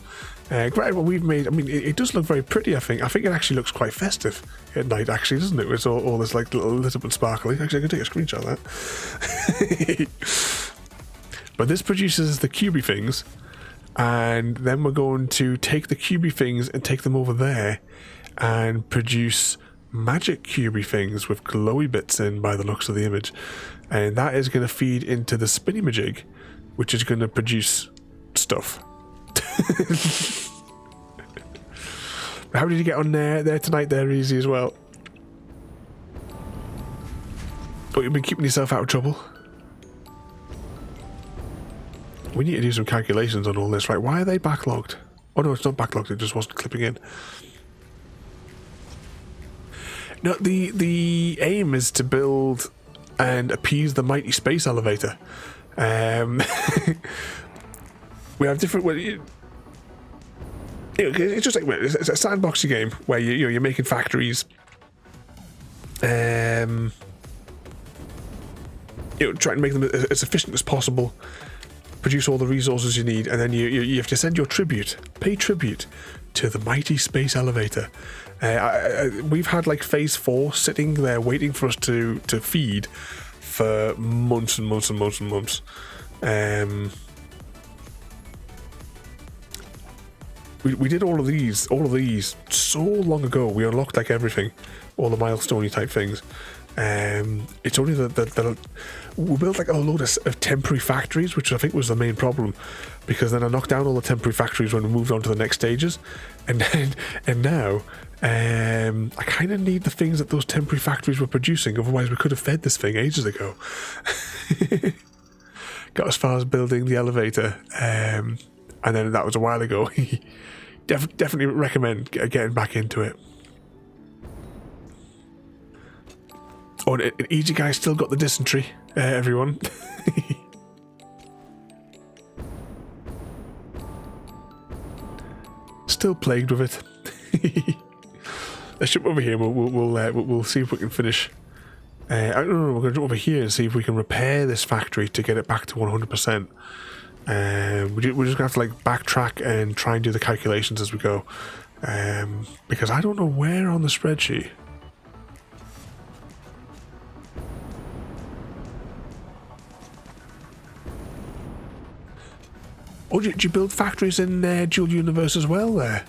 Great, what we've made. I mean, it does look very pretty. I think it actually looks quite festive at night. Actually, doesn't it? It's all this like little lit up and sparkly. Actually, I can take a screenshot of that. But this produces the cubey things. And then we're going to take the cubey things and take them over there and produce magic cubey things with glowy bits in by the looks of the image. And that is going to feed into the spinny-majig, which is going to produce stuff. How did you get on there tonight there, Easy, as well? Oh, you've been keeping yourself out of trouble? We need to do some calculations on all this, right? Why are they backlogged? Oh no, it's not backlogged, it just wasn't clipping in. No, the aim is to build and appease the mighty space elevator. We have different... it's just like it's a sandboxy game where you're making factories. Trying to make them as efficient as possible. Produce all the resources you need, and then you have to send your tribute, pay tribute to the mighty space elevator. We've had like phase 4 sitting there waiting for us to feed for months and months and months and months. We did all of these so long ago. We unlocked like everything, all the milestone-y type things. It's only that we built like a load of temporary factories, which I think was the main problem, because then I knocked down all the temporary factories when we moved on to the next stages, and now I kind of need the things that those temporary factories were producing. Otherwise, we could have fed this thing ages ago. Got as far as building the elevator, and then that was a while ago. Definitely recommend getting back into it. Oh, and Easy Guy still got the dysentery, everyone. Still plagued with it. Let's jump over here. We'll see if we can finish. I don't know. We're going to jump over here and see if we can repair this factory to get it back to 100%. We're just going to have to like backtrack and try and do the calculations as we go, because I don't know where on the spreadsheet. Oh, did you build factories in Dual Universe as well there?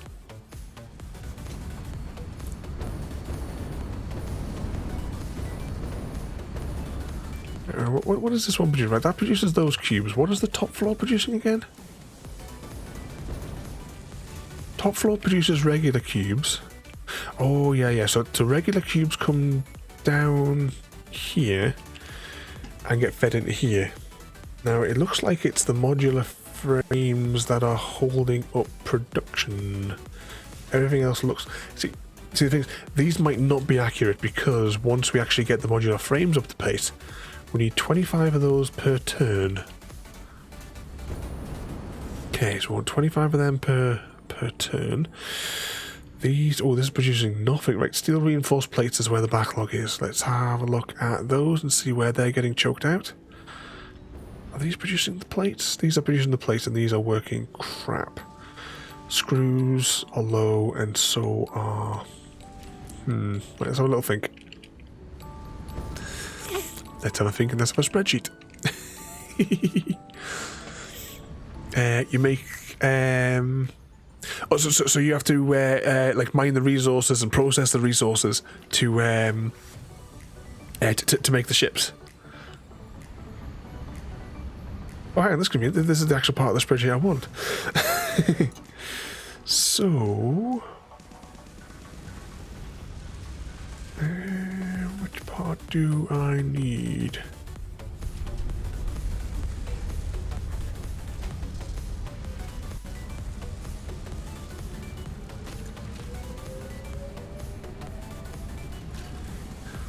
What does this one produce? Right, that produces those cubes. What is the top floor producing again? Top floor produces regular cubes. Oh, yeah. So regular cubes come down here and get fed into here. Now, it looks like it's the modular frames that are holding up production. Everything else looks... See the things, these might not be accurate, because once we actually get the modular frames up to pace, we need 25 of those per turn. Okay, so we want 25 of them per turn. These... Oh, this is producing nothing. Right, steel reinforced plates is where the backlog is. Let's have a look at those and see where they're getting choked out. Are these producing the plates? These are producing the plates, and these are working crap. Screws are low, and so are... Let's have a little think. Let's have a think, and let's have a spreadsheet. You make... Oh, so you have to like mine the resources and process the resources to make the ships. Oh, hang on, this is the actual part of the spreadsheet I want. So, which part do I need?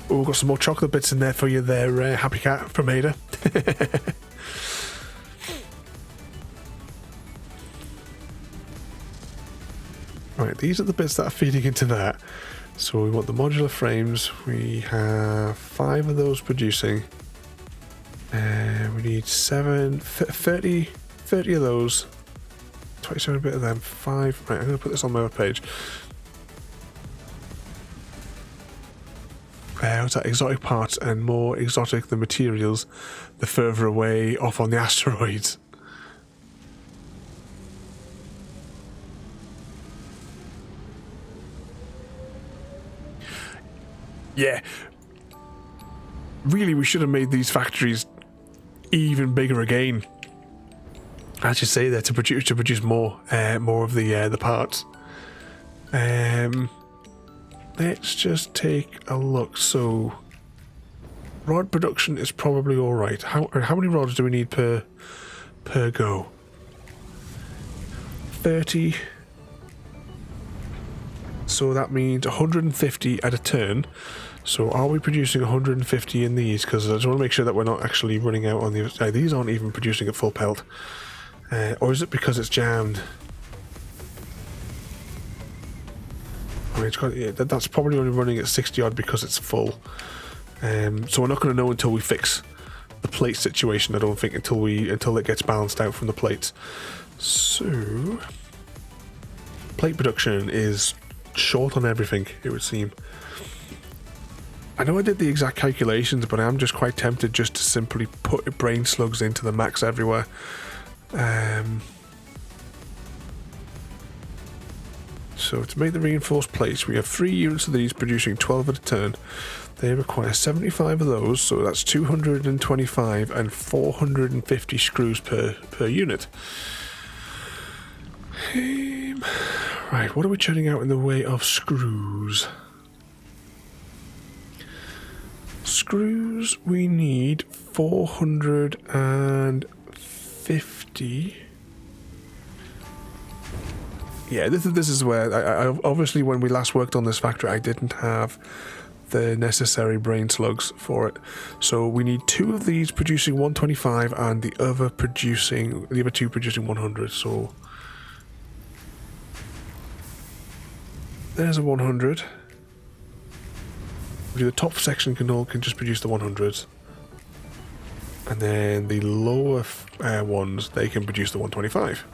Oh, we've got some more chocolate bits in there for you there, Happy Cat from Ada. Right, these are the bits that are feeding into that. So we want the modular frames. We have 5 of those producing. We need 30 of those. 27 a bit of them. 5. Right, I'm going to put this on my web page. What's that? Exotic parts, and more exotic the materials, the further away off on the asteroids. Yeah. Really, we should have made these factories even bigger again. As you say there, to produce more of the parts. Let's just take a look. So, rod production is probably all right. How many rods do we need per go? 30. So that means 150 at a turn. So are we producing 150 in these? Because I just want to make sure that we're not actually running out on the other side. These aren't even producing at full pelt. Or is it because it's jammed? I mean, that's probably only running at 60 odd because it's full. So we're not going to know until we fix the plate situation. I don't think until it gets balanced out from the plates. So plate production is short on everything, it would seem. I know I did the exact calculations, but I'm just quite tempted just to simply put brain slugs into the max everywhere. So to make the reinforced plates, we have 3 units of these producing 12 at a turn. They require 75 of those, so that's 225 and 450 screws per unit. Right, what are we churning out in the way of screws? Screws, we need 450. Yeah, this is where I obviously when we last worked on this factory, I didn't have the necessary brain slugs for it. So we need 2 of these producing 125 and the other 2 producing 100. So there's a 100. The top section can just produce the 100s, and then the lower ones, they can produce the 125.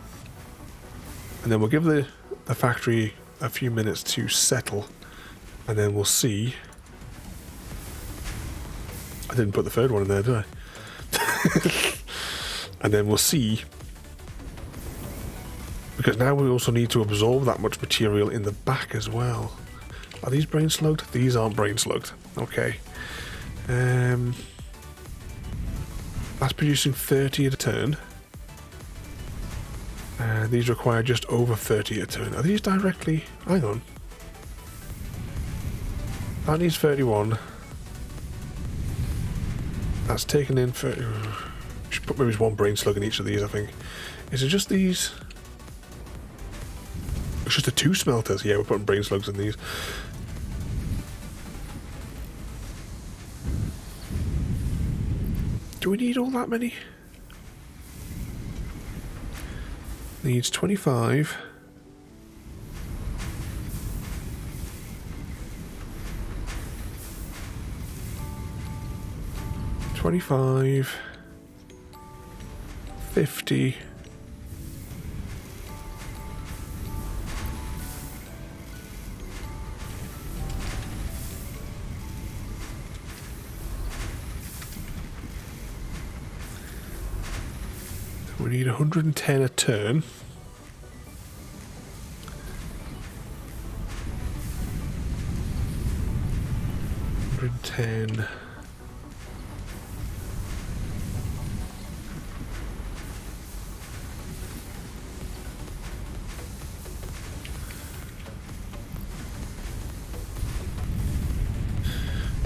And then we'll give the factory a few minutes to settle, and then we'll see. I didn't put the third one in there, did I? And then we'll see, because now we also need to absorb that much material in the back as well. Are these brain slugged? These aren't brain slugged. Okay. That's producing 30 at a turn. These require just over 30 a turn. Are these directly... Hang on. That needs 31. That's taken in 30... Should put maybe 1 brain slug in each of these, I think. Is it just these? It's just the 2 smelters. Yeah, we're putting brain slugs in these. Do we need all that many? Needs 25. $25. 50. We need 110 a turn. $110.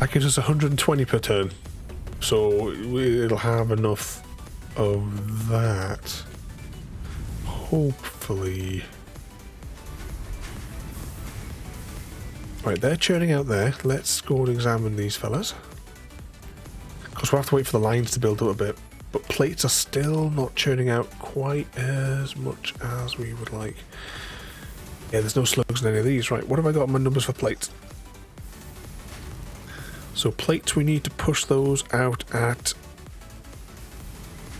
That gives us 120 per turn. So it'll have enough of that. Hopefully. Right, they're churning out there. Let's go and examine these fellas. Because we'll have to wait for the lines to build up a bit. But plates are still not churning out quite as much as we would like. Yeah, there's no slugs in any of these. Right, what have I got on my numbers for plates? So plates, we need to push those out at...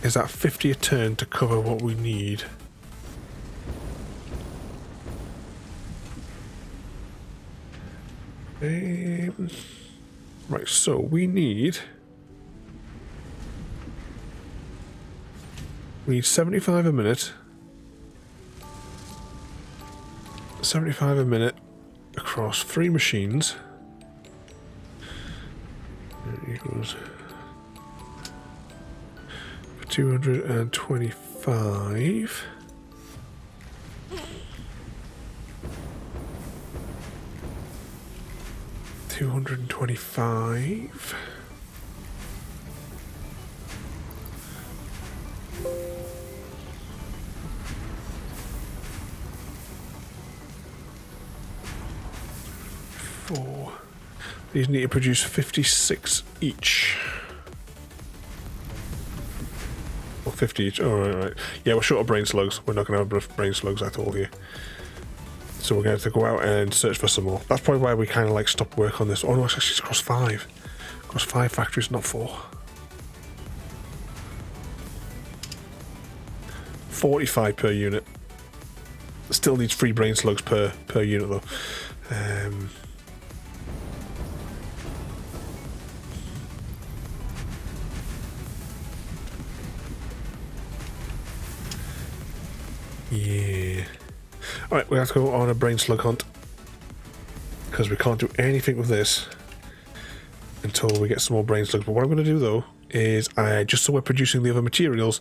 Is that 50 a turn to cover what we need? Right, so we need 75 a minute. 75 a minute across 3 machines. That equals 225. $225. Four. These need to produce 56 each. Or 50 each. Oh, right. Yeah, we're short of brain slugs. We're not going to have enough brain slugs at all here. So we're going to have to go out and search for some more. That's probably why we kind of like stopped work on this. Oh no, it's actually across 5. Across 5 factories, not 4. 45 per unit. Still needs 3 brain slugs per unit though. Yeah. Alright, we have to go on a brain slug hunt. Because we can't do anything with this until we get some more brain slugs. But what I'm going to do though is, just so we're producing the other materials,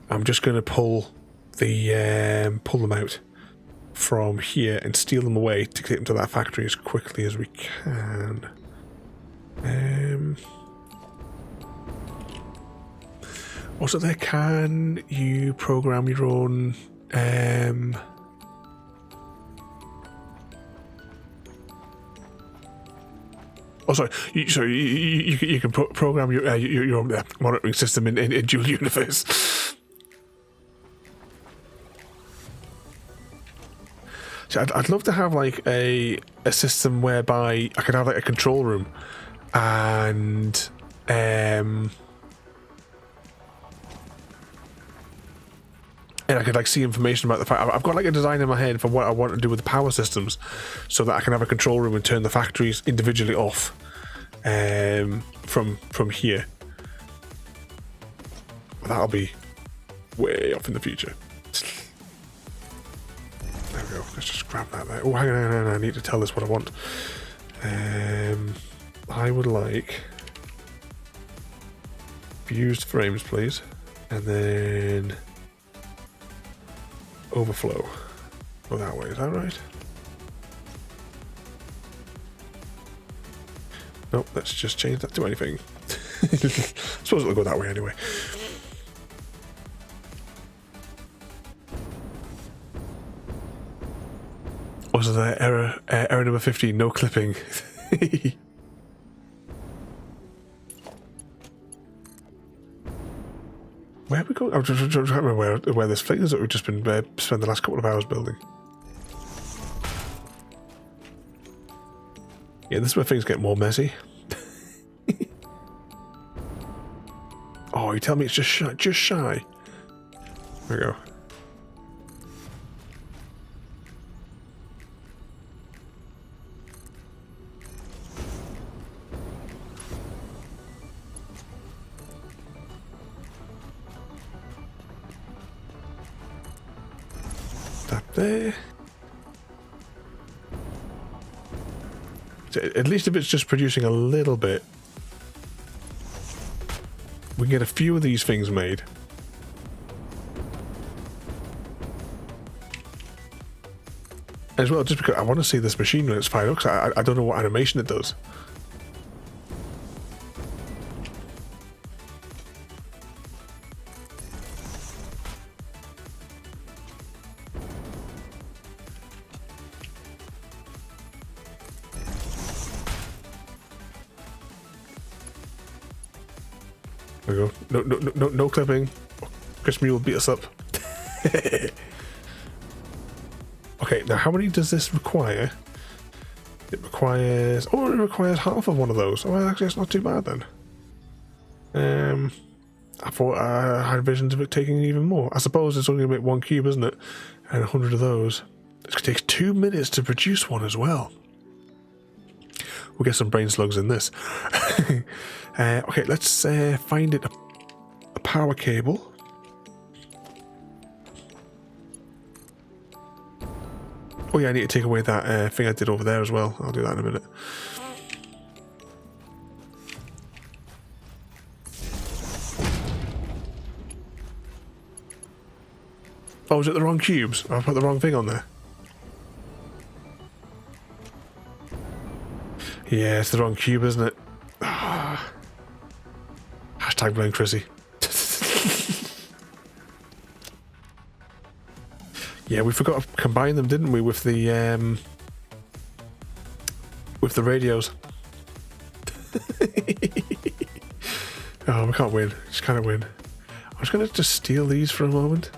I'm just going to pull them out from here and steal them away to get them to that factory as quickly as we can. Also, there, can you program your own? Oh, sorry. You can program your own monitoring system in Dual Universe. So I'd love to have like a system whereby I could have like a control room, and I could like see information about the fact I've got like a design in my head for what I want to do with the power systems, so that I can have a control room and turn the factories individually off from here. That'll be way off in the future. There we go. Let's just grab that there. Oh, hang on, I need to tell this what I want. I would like fused frames, please, and then overflow. Go that way, is that right? Nope, let's just change that to anything. I suppose it'll go that way anyway. Was there error number 15, no clipping? Where are we going? I'm trying to remember where this thing is that we've just been spent the last couple of hours building. Yeah, this is where things get more messy. Oh, you tell me it's just shy? Just shy. There we go. That there. So at least if it's just producing a little bit, we can get a few of these things made. As well, just because I want to see this machine when it's fired up, because I don't know what animation it does. There we go. No clipping. Chris Mule beat us up. Okay, now how many does this require? It requires... Oh, it requires half of one of those. Oh, well, actually, it's not too bad then. I thought I had visions of it taking even more. I suppose it's only going to make 1 cube, isn't it? And 100 of those. It takes 2 minutes to produce one as well. We'll get some brain slugs in this. Okay, let's find it a power cable. Oh yeah, I need to take away that thing I did over there as well. I'll do that in a minute. Oh, was it the wrong cubes? I put the wrong thing on there. Yeah, it's the wrong cube, isn't it? Ah. Hashtag blame Chrissy. Yeah, we forgot to combine them, didn't we, with the radios. Oh, we can't win. Just can't win. I'm just gonna just steal these for a moment.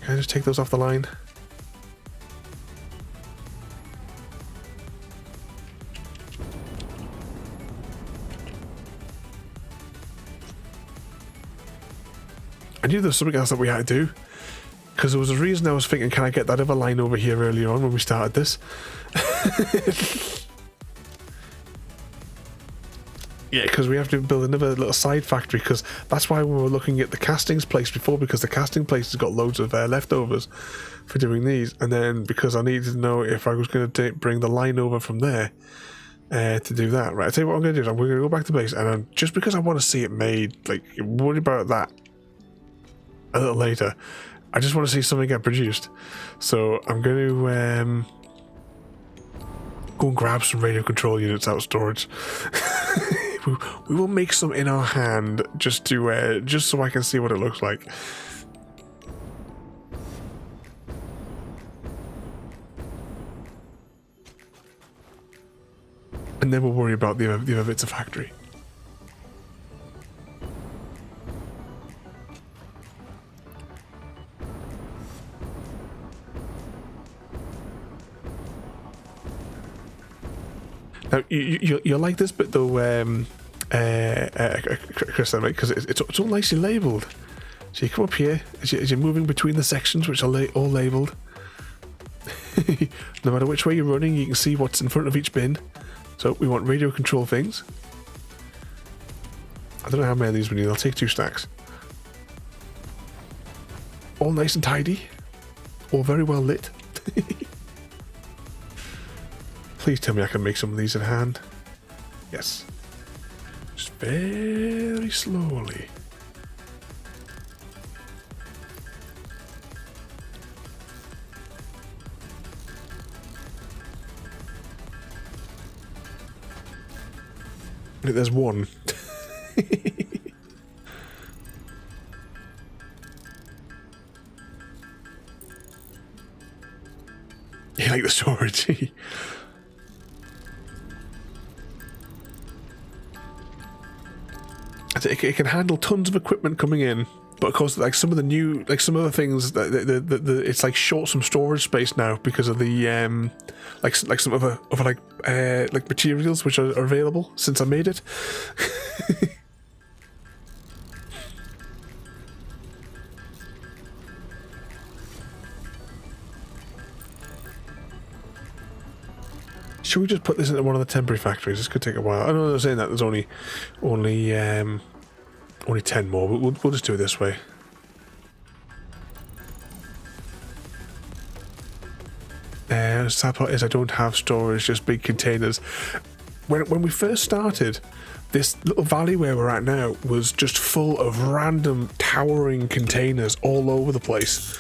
Can I just take those off the line? I knew there was something else that we had to do. Because there was a reason I was thinking, can I get that other line over here earlier on when we started this? Yeah, because we have to build another little side factory, because that's why we were looking at the castings place before, because the casting place has got loads of leftovers for doing these, and then because I needed to know if I was going to bring the line over from there to do that. Right, I'll tell you what I'm going to do. I'm going to go back to base, and just because I want to see it made, like, worry about that a little later. I just want to see something get produced. So I'm going to go and grab some radio control units out of storage. we will make some in our hand just so I can see what it looks like. And then we'll worry about the other bits of factory. Now, you'll like this bit though, Chris, because it's all nicely labelled. So you come up here, as you're moving between the sections, which are all labelled. No matter which way you're running, you can see what's in front of each bin. So we want radio control things. I don't know how many of these we need, I'll take 2 stacks. All nice and tidy. All very well lit. Please tell me I can make some of these in hand. Yes. Just very slowly. There's one. You like the storage? It can handle tons of equipment coming in, but of course, like some of the things, it's like short some storage space now because of the like some other like materials which are available since I made it. Should we just put this into one of the temporary factories? This could take a while. I know they're saying that there's only 10 more, but we'll just do it this way. The sad part is I don't have storage, just big containers. When we first started, this little valley where we're at now was just full of random towering containers all over the place,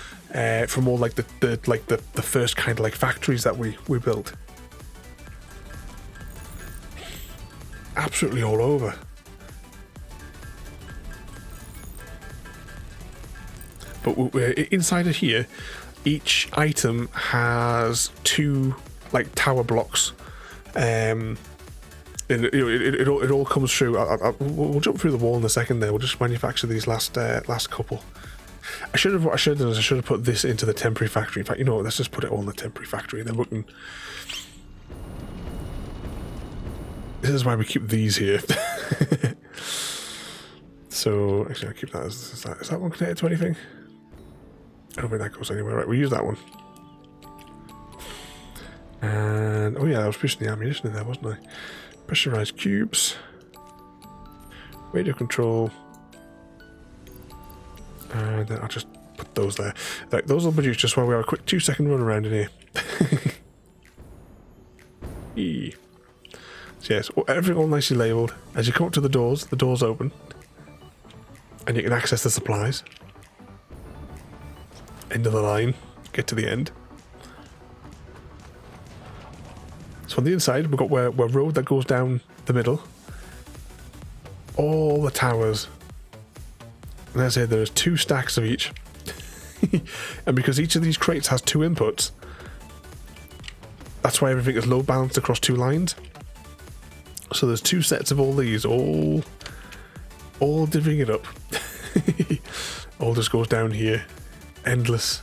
from all like the first kind of like factories that we built. Absolutely all over. But inside of here, each item has 2 like tower blocks, It all comes through. We'll jump through the wall in a second. There, we'll just manufacture these last couple. I should have put this into the temporary factory. In fact, you know what? Let's just put it all in the temporary factory. Then we can. This is why we keep these here. So actually, I'll keep that. Is that one connected to anything? I don't think that goes anywhere. Right, we'll use that one. And oh yeah, I was pushing the ammunition in there, wasn't I? Pressurized cubes, radio control, and then I'll just put those there. Right, those will produce just while we have a quick 2-second run around in here. So yes, everything all nicely labelled. As you come up to the doors open, and you can access the supplies. End of the line, get to the end. So on the inside, we've got where road that goes down the middle. All the towers. And as I said, there's 2 stacks of each. And because each of these crates has 2 inputs, that's why everything is load balanced across 2 lines. So there's 2 sets of all these, all divvying it up. All just goes down here. Endless.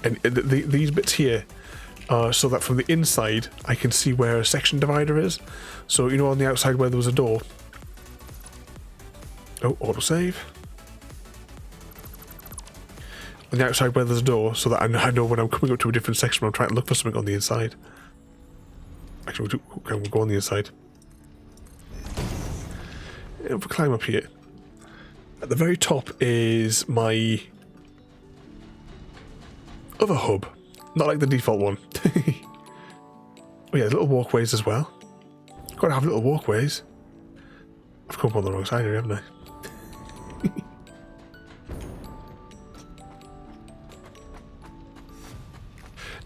And these bits here are so that from the inside I can see where a section divider is. So you know on the outside where there was a door. Oh, autosave. On the outside where there's a door, so that I know when I'm coming up to a different section, I'm trying to look for something on the inside. Actually, we'll go on the inside. If we climb up here, at the very top is my other hub, not like the default one. Oh yeah, little walkways as well. Gotta have little walkways. I've come up on the wrong side here, haven't I?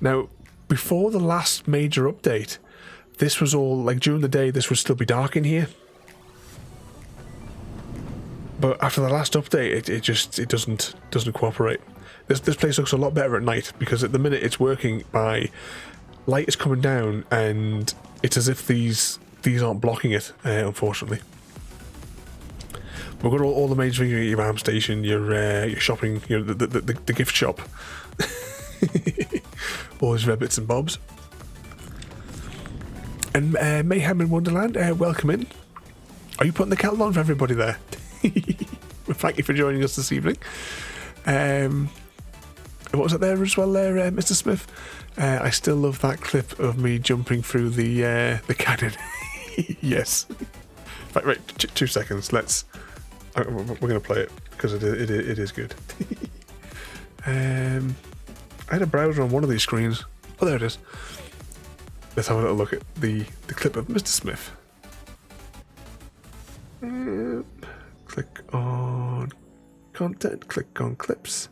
Now, before the last major update, this was all, like during the day, this would still be dark in here. But after the last update, it doesn't cooperate. This place looks a lot better at night, because at the minute it's working by light is coming down, and it's as if these aren't blocking it, unfortunately. We've got all the major things, your arm station, your shopping, the gift shop. All these red bits and bobs. And Mayhem in Wonderland, welcome in. Are you putting the kettle on for everybody there? Well, thank you for joining us this evening. What was that there as well there, Mr. Smith? I still love that clip of me jumping through the cannon. Yes. Right, 2 seconds. We're going to play it because it is good. I had a browser on one of these screens. Oh, there it is. Let's have a little look at the clip of Mr. Smith. Click on content, click on clips.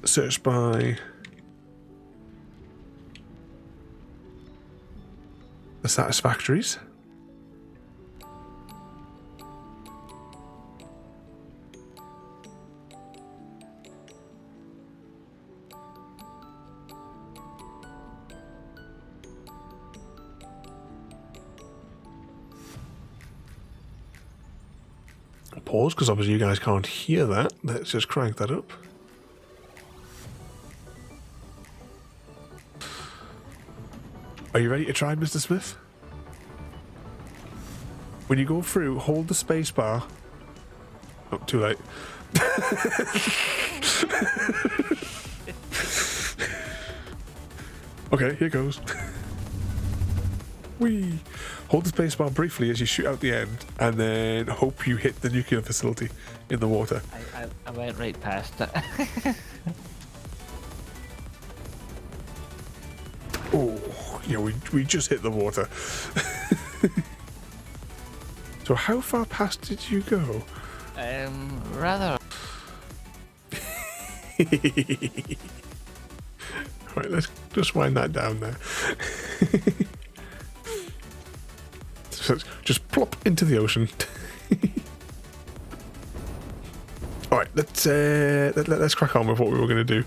Search by the Satisfactories. Pause, because obviously you guys can't hear that. Let's just crank that up. Are you ready to try, Mr. Smith? When you go through, hold the space bar. Oh, too late. Okay, here goes. Whee! Hold the space bar briefly as you shoot out the end, and then hope you hit the nuclear facility in the water. I went right past it. Oh, yeah, we just hit the water. So how far past did you go? Rather. Right, let's just wind that down there. So just plop into the ocean. All right, let's crack on with what we were going to do.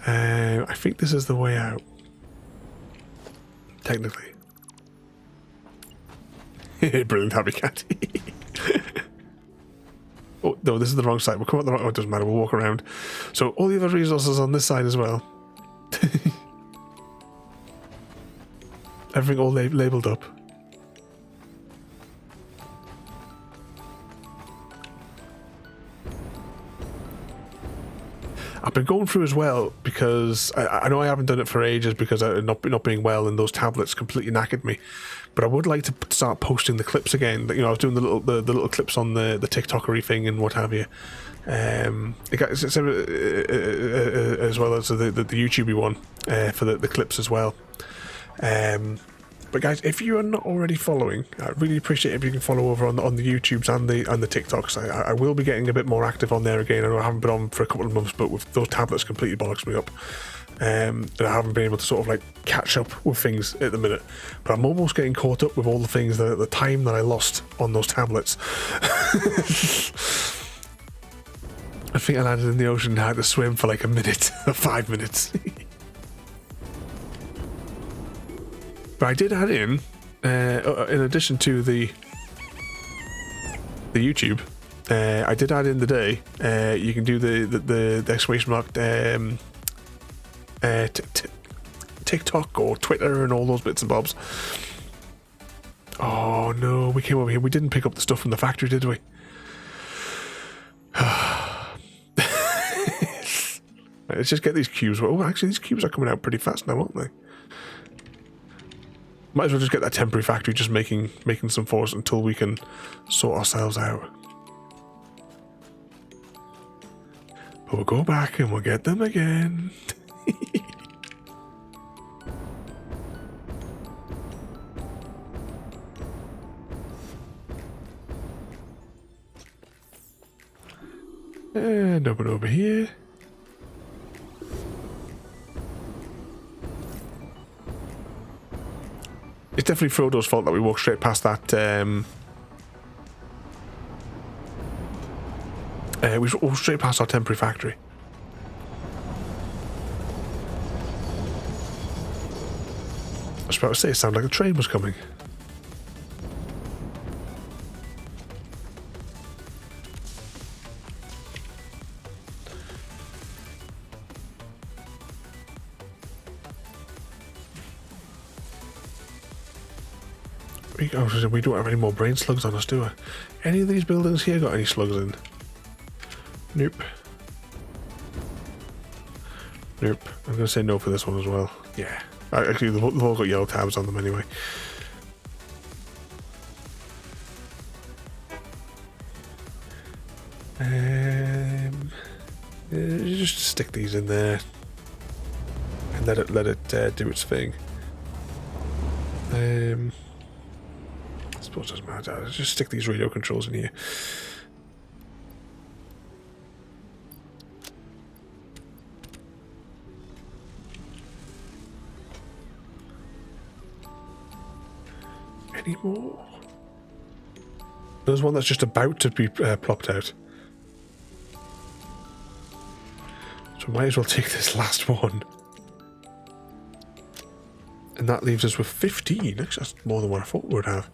I think this is the way out. Technically. Brilliant, happy cat. Oh, no, this is the wrong side. We'll come out the wrong... Oh, it doesn't matter. We'll walk around. So all the other resources on this side as well. Everything all labelled up. I've been going through as well because I know I haven't done it for ages because not being well and those tablets completely knackered me. But I would like to start posting the clips again. You know, I was doing the little clips on the TikTokery thing and what have you. As well as the YouTubey one for the clips as well. But guys, if you are not already following, I really appreciate if you can follow over on the YouTubes and the TikToks. I will be getting a bit more active on there again. I know I haven't been on for a couple of months, but with those tablets completely bollocks me up. And I haven't been able to sort of like catch up with things at the minute. But I'm almost getting caught up with all the things, the time that I lost on those tablets. I think I landed in the ocean and had to swim for like a minute or 5 minutes. But I did add in addition to the YouTube, I did add in the day. You can do the exclamation mark TikTok or Twitter and all those bits and bobs. Oh no, we came over here. We didn't pick up the stuff from the factory, did we? Let's just get these cubes. Oh, actually, these cubes are coming out pretty fast now, aren't they? Might as well just get that temporary factory just making some for us until we can sort ourselves out. But we'll go back and we'll get them again. And open over here. It's definitely Frodo's fault that we walked straight past that. We walked straight past our temporary factory. I was about to say, it sounded like a train was coming. We don't have any more brain slugs on us, do we? Any of these buildings here got any slugs in? Nope. Nope. I'm going to say no for this one as well. Yeah. Actually, they've all got yellow tabs on them anyway. Just stick these in there and let it do its thing. I suppose it doesn't matter. Let's just stick these radio controls in here. Any more? There's one that's just about to be plopped out. So we might as well take this last one. And that leaves us with 15. Actually, that's more than what I thought we would have.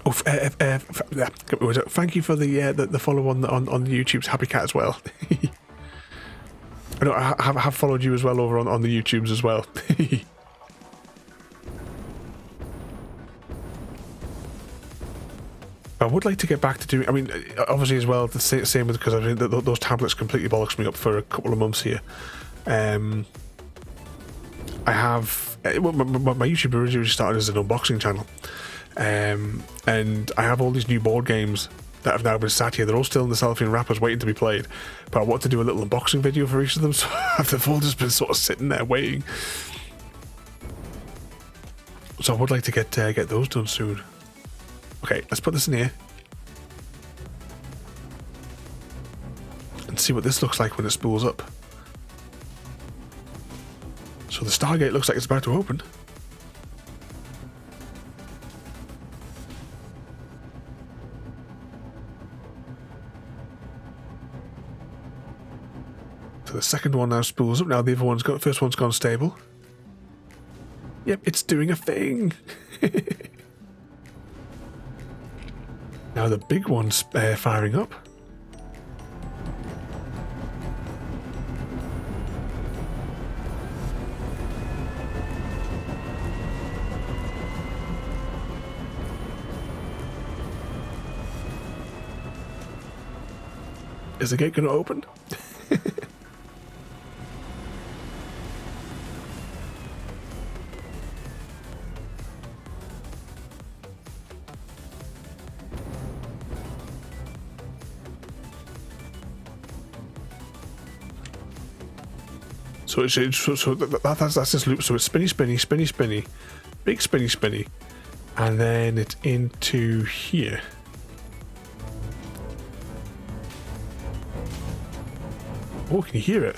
Oh, thank you for the follow on the YouTube's Happy Cat as well. I know I have followed you as well over on the YouTubes as well. I would like to get back to doing. I mean, obviously as well the same because I mean those tablets completely bollocks me up for a couple of months here. I have my YouTube originally started as an unboxing channel. And I have all these new board games that have now been sat here. They're all still in the cellophane wrappers waiting to be played. But I want to do a little unboxing video for each of them, so they've all just been sort of sitting there waiting. So I would like to get those done soon. Okay, let's put this in here. And see what this looks like when it spools up. So the Stargate looks like it's about to open. So the second one now spools up. Now the other one's got, first one's gone stable. Yep, it's doing a thing. Now the big one's firing up. Is the gate going to open? That's this loop. So it's spinny, spinny, spinny, spinny, big spinny, spinny, and then it's into here. Oh, can you hear it?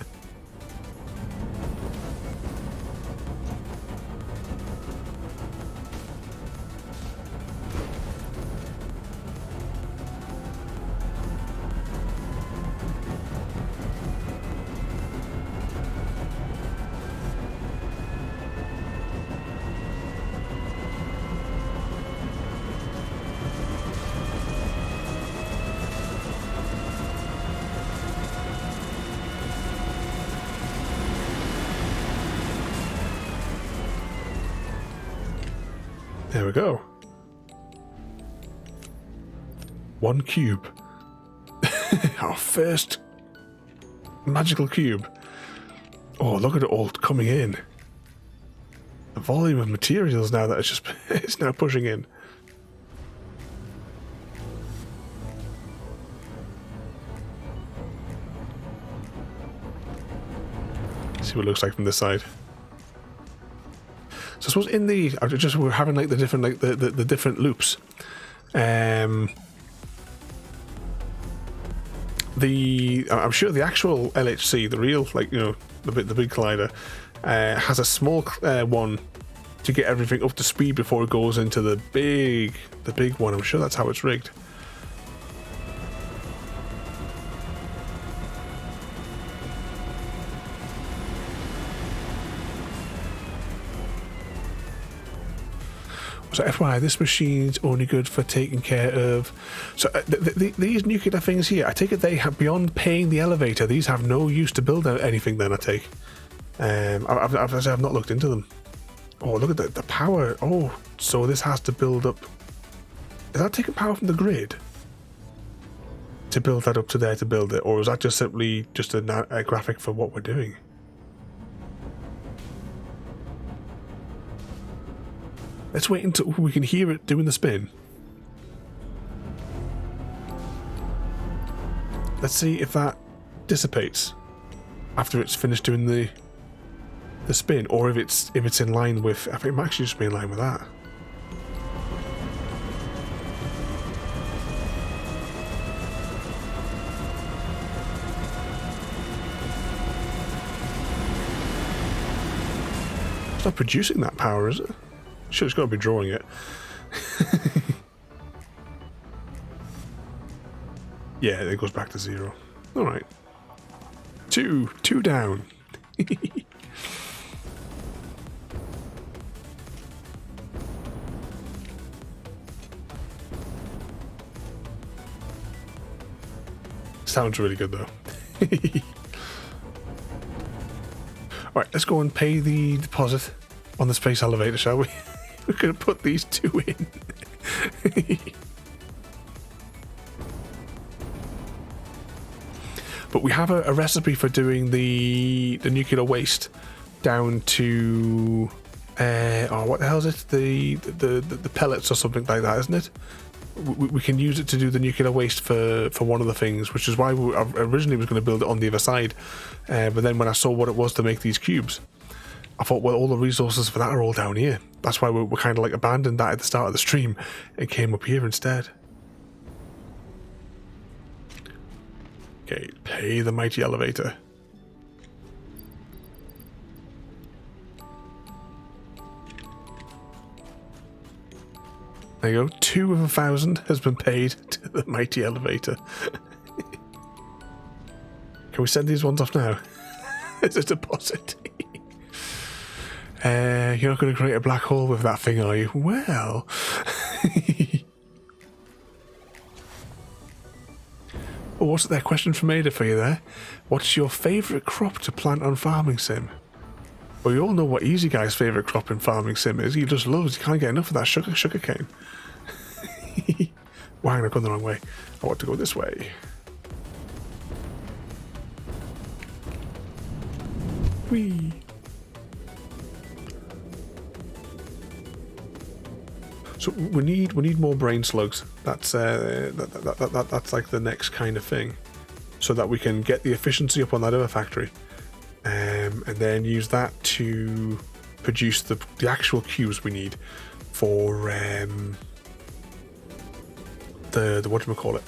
There we go. One cube. Our first magical cube. Oh, look at it all coming in. The volume of materials now that it's now pushing in. See what it looks like from this side. So I suppose in the we're having like the different the different loops. I'm sure the actual LHC, the real the big collider, has a small one to get everything up to speed before it goes into the big one. I'm sure that's how it's rigged. So FYI, this machine's only good for taking care of... So these nuclear things here, I take it they have, beyond paying the elevator, these have no use to build anything then, I take. I've not looked into them. Oh, look at the power. Oh, so this has to build up... Is that taking power from the grid? To build that up to there to build it? Or is that just simply just a graphic for what we're doing? Let's wait until we can hear it doing the spin. Let's see if that dissipates after it's finished doing the spin, or if it's in line with... I think it might actually just be in line with that. It's not producing that power, is it? Sure, it's got to be drawing it. Yeah, it goes back to 0. Alright. Two down. Sounds really good though. Alright, let's go and pay the deposit on the space elevator, shall we? We're going to put these two in. But we have a recipe for doing the nuclear waste down to... what the hell is it? The pellets or something like that, isn't it? We can use it to do the nuclear waste for one of the things, which is why I originally was going to build it on the other side. But then when I saw what it was to make these cubes, I thought, well, all the resources for that are all down here. That's why we kind of like abandoned that at the start of the stream and came up here instead. Okay, pay the mighty elevator. There you go. 2 of 1,000 has been paid to the mighty elevator. Can we send these ones off now? It's a deposit. You're not going to create a black hole with that thing, are you? Well... Oh, what's that question from Ada for you there? What's your favourite crop to plant on Farming Sim? Well, you all know what Easy Guy's favourite crop in Farming Sim is. He just loves, he can't get enough of that sugar cane. Wow, I've gone the wrong way. I want to go this way. Whee! So we need more brain slugs. That's that's like the next kind of thing, so that we can get the efficiency up on that other factory, and then use that to produce the actual cubes we need for the whatchamacallit.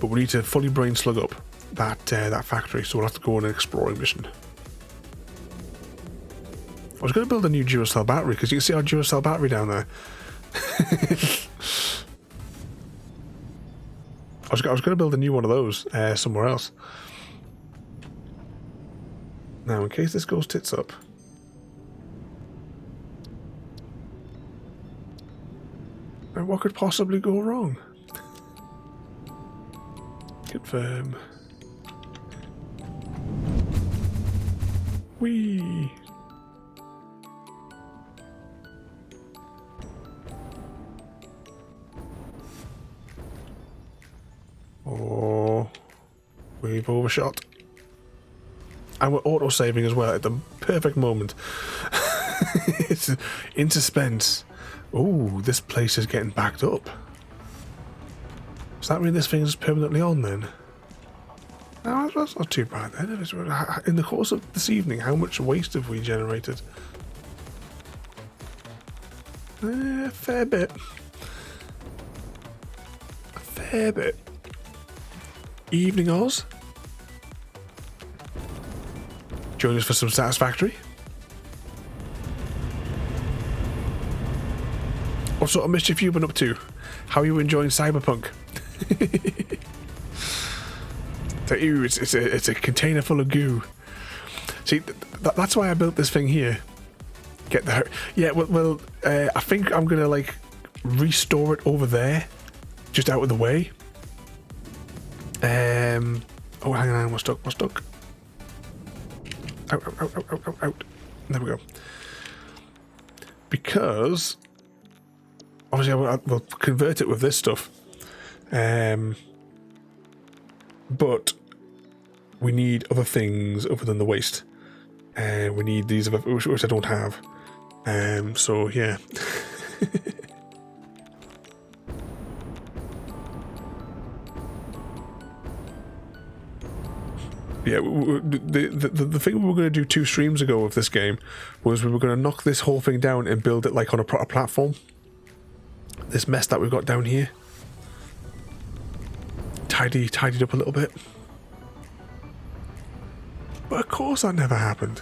But we need to fully brain slug up that factory, so we'll have to go on an exploring mission. I was going to build a new Duracell battery, because you can see our Duracell battery down there. I was going to build a new one of those somewhere else. Now, in case this goes tits up. And what could possibly go wrong? Confirm. Whee! Oh, we've overshot. And we're auto-saving as well at the perfect moment. It's in suspense. Oh, this place is getting backed up. Does that mean this thing is permanently on then? No, that's not too bad then. In the course of this evening, how much waste have we generated? A fair bit. A fair bit. Evening Oz. Join us for some Satisfactory. What sort of mischief you been up to? How are you enjoying Cyberpunk? It's a container full of goo. See, that's why I built this thing here. Get the yeah. Well, I think I'm gonna like restore it over there, just out of the way. Oh, hang on, we're stuck. Out. There we go. Because obviously we'll convert it with this stuff. But we need other things other than the waste. We need these other, which I don't have. So yeah. Yeah, the thing we were going to do 2 streams ago of this game was we were going to knock this whole thing down and build it like on a proper platform. This mess that we've got down here. Tidied up a little bit. But of course that never happened.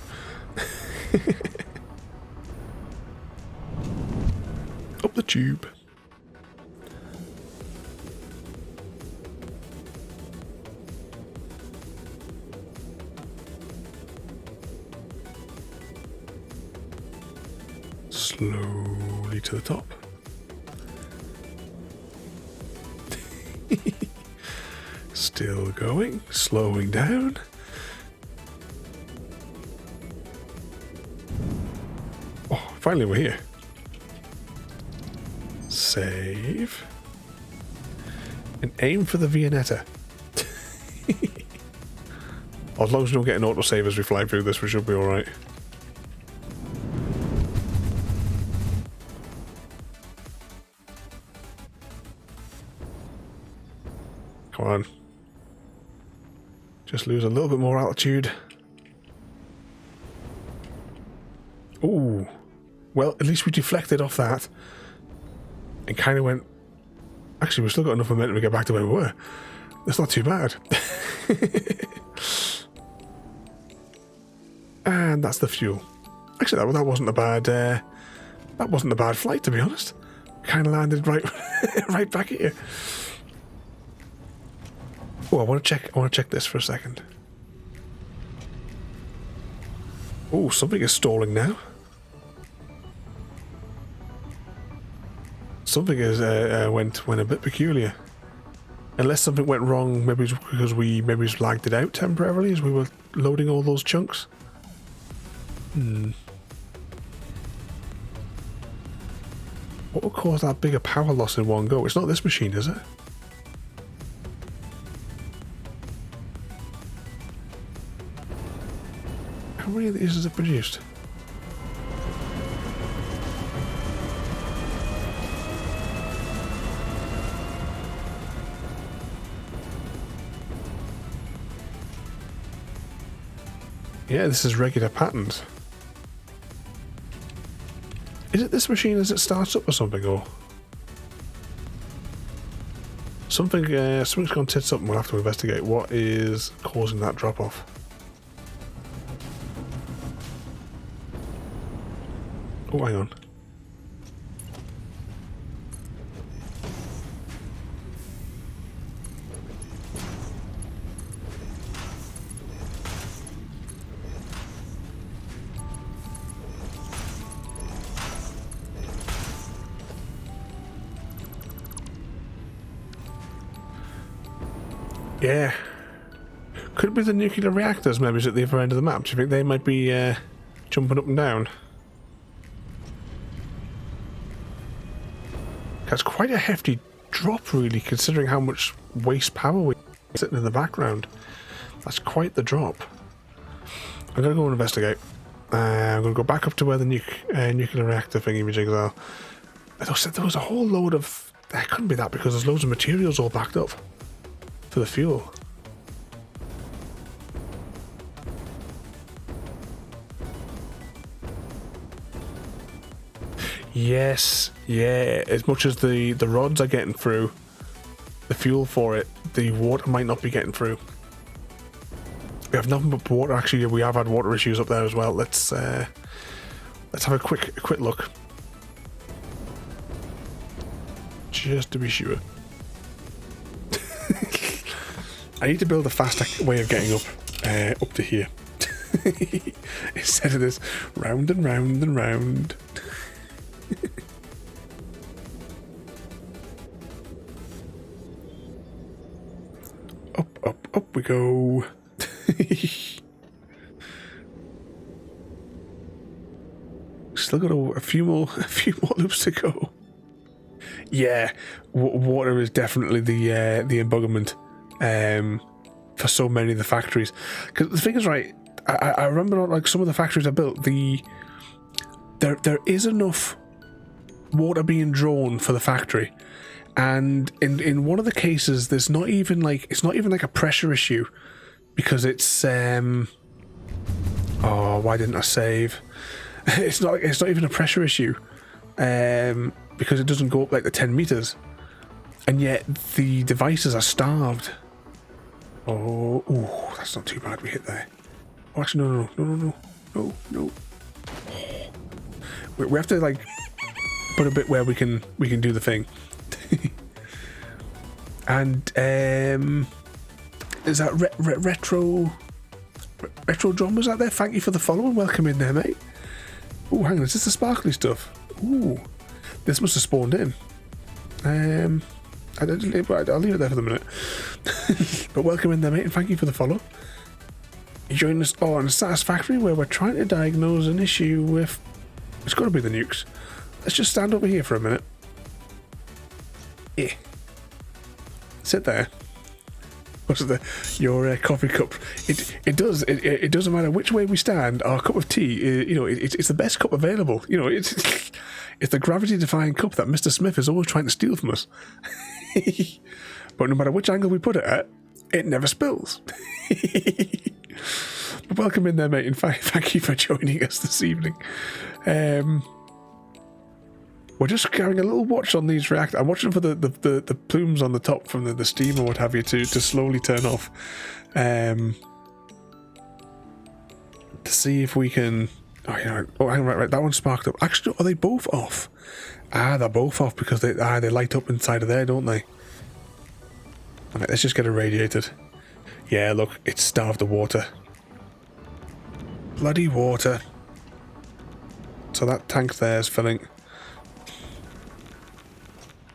Up the tube. Slowly to the top. Still going, slowing down. Oh, finally we're here. Save. And aim for the Viennetta. As long as we don't get an autosave as we fly through this, we should be alright. Come on. Just lose a little bit more altitude. Ooh. Well, at least we deflected off that. And kind of went... Actually, we've still got enough momentum to get back to where we were. That's not too bad. And that's the fuel. Actually, that wasn't a bad... that wasn't a bad flight, to be honest. Kind of landed right, right back here. Oh, I want to check this for a second. Oh, something is stalling now. Something is went a bit peculiar. Unless something went wrong, maybe it's because we lagged it out temporarily as we were loading all those chunks. What would cause that bigger power loss in one go? It's not this machine, is it? How many of these has it produced? Yeah, this is regular patterns. Is it this machine as it starts up or something, or something? Something's gone tits up, and we'll have to investigate what is causing that drop off. Oh, hang on. Yeah. Could it be the nuclear reactors maybe at the other end of the map? Do you think they might be jumping up and down? That's quite a hefty drop, really, considering how much waste power we're sitting in the background. That's quite the drop. I'm going to go and investigate. I'm going to go back up to where the nuclear reactor thingy-majigs are. There was a whole load of... That couldn't be that because there's loads of materials all backed up for the fuel. Yes, yeah, as much as the rods are getting through, the fuel for it, the water might not be getting through. We have nothing but water. Actually, we have had water issues up there as well. Let's have a quick look. Just to be sure. I need to build a faster way of getting up to here. Instead of this round and round and round. Up we go. Still got a few more loops to go. Yeah, water is definitely the embuggerment for so many of the factories. Because the thing is, right, I remember like some of the factories I built, there is enough water being drawn for the factory, and in one of the cases there's not even like a pressure issue because it's oh, why didn't I save? It's not even a pressure issue because it doesn't go up like the 10 meters, and yet the devices are starved. Oh, ooh, that's not too bad. We hit there. Oh, actually, no. We have to like put a bit where we can do the thing. And is that retro drummers out there? Thank you for the follow and welcome in there, mate. Oh, hang on, is this the sparkly stuff? Ooh, this must have spawned in. I'll leave it there for the minute. But welcome in there, mate, and thank you for the follow. You join us on Satisfactory, where we're trying to diagnose an issue with... It's got to be the nukes. Let's just stand over here for a minute. Yeah. Sit there. What's it there? Your coffee cup. It doesn't matter which way we stand. Our cup of tea, it's the best cup available. It's the gravity-defying cup that Mr. Smith is always trying to steal from us. But no matter which angle we put it at, it never spills. But welcome in there, mate, and thank you for joining us this evening. We're just having a little watch on these reactors. I'm watching for the plumes on the top from the steam or what have you to slowly turn off. To see if we can... Oh, hang on, right, that one sparked up. Actually, are they both off? They're both off because they light up inside of there, don't they? Alright, let's just get it radiated. Yeah, look, it's starved of water. Bloody water. So that tank there is filling.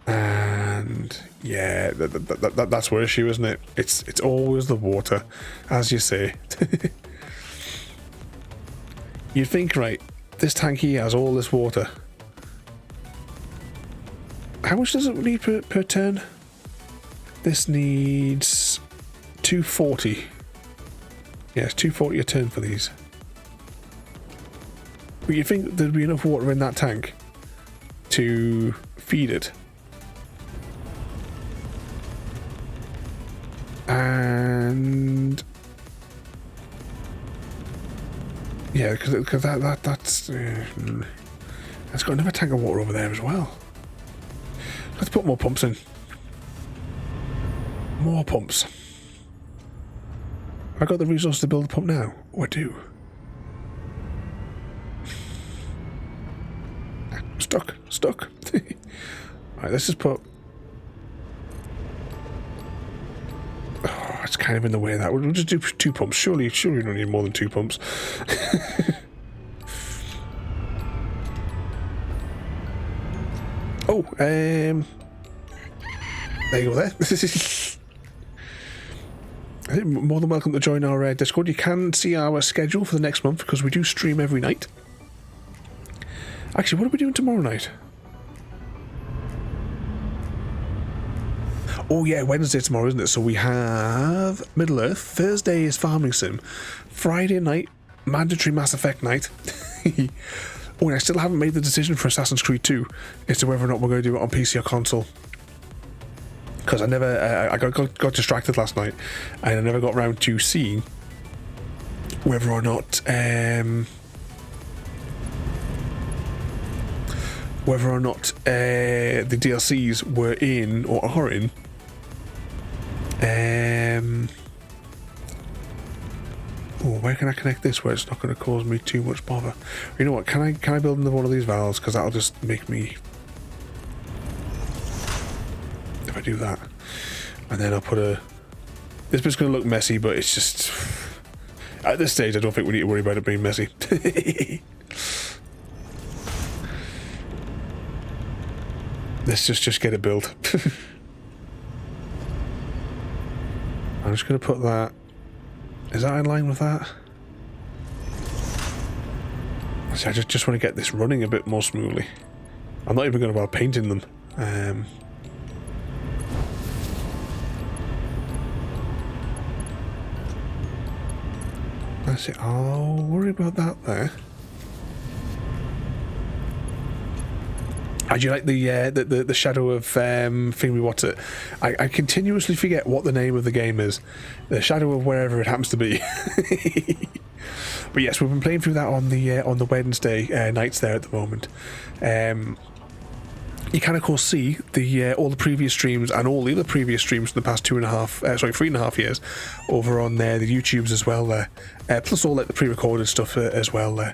And yeah, that's our issue, isn't it? It's always the water, as you say. You'd think, right, this tank here has all this water. How much does it need per turn? This needs 240. Yes, 240 a turn for these. But you'd think there'd be enough water in that tank to feed it. And yeah, because that's got another tank of water over there as well. Let's put more pumps in. More pumps. Have I got the resources to build a pump now? Oh, I do. Stuck. Right, let's just put. Oh, it's kind of in the way of that. We'll just do 2 pumps. Surely we don't need more than 2 pumps. Oh, there you go there. I think more than welcome to join our Discord. You can see our schedule for the next month because we do stream every night. Actually, what are we doing tomorrow night? Oh yeah, Wednesday tomorrow, isn't it? So we have Middle Earth. Thursday is Farming Sim. Friday night, mandatory Mass Effect night. Oh, and I still haven't made the decision for Assassin's Creed 2 as to whether or not we're going to do it on PC or console. Because I got distracted last night, and I never got around to seeing whether or not the DLCs were in or are in. Oh, where can I connect this where it's not going to cause me too much bother? You know what? Can I build another one of these valves? Because that'll just make me. If I do that, and then I'll put a. This bit's going to look messy, but it's just. At this stage, I don't think we need to worry about it being messy. Let's just get it built. I'm just going to put that. Is that in line with that? See, I just want to get this running a bit more smoothly. I'm not even going to bother painting them. That's it. I'll worry about that there. How do you like the shadow of thingy? What's it? I continuously forget what the name of the game is. The shadow of wherever it happens to be. But yes, we've been playing through that on the Wednesday nights there at the moment. You can of course see all the previous streams and all the other previous streams from the past 3.5 years over on the YouTubes as well there. Plus all the pre-recorded stuff as well there.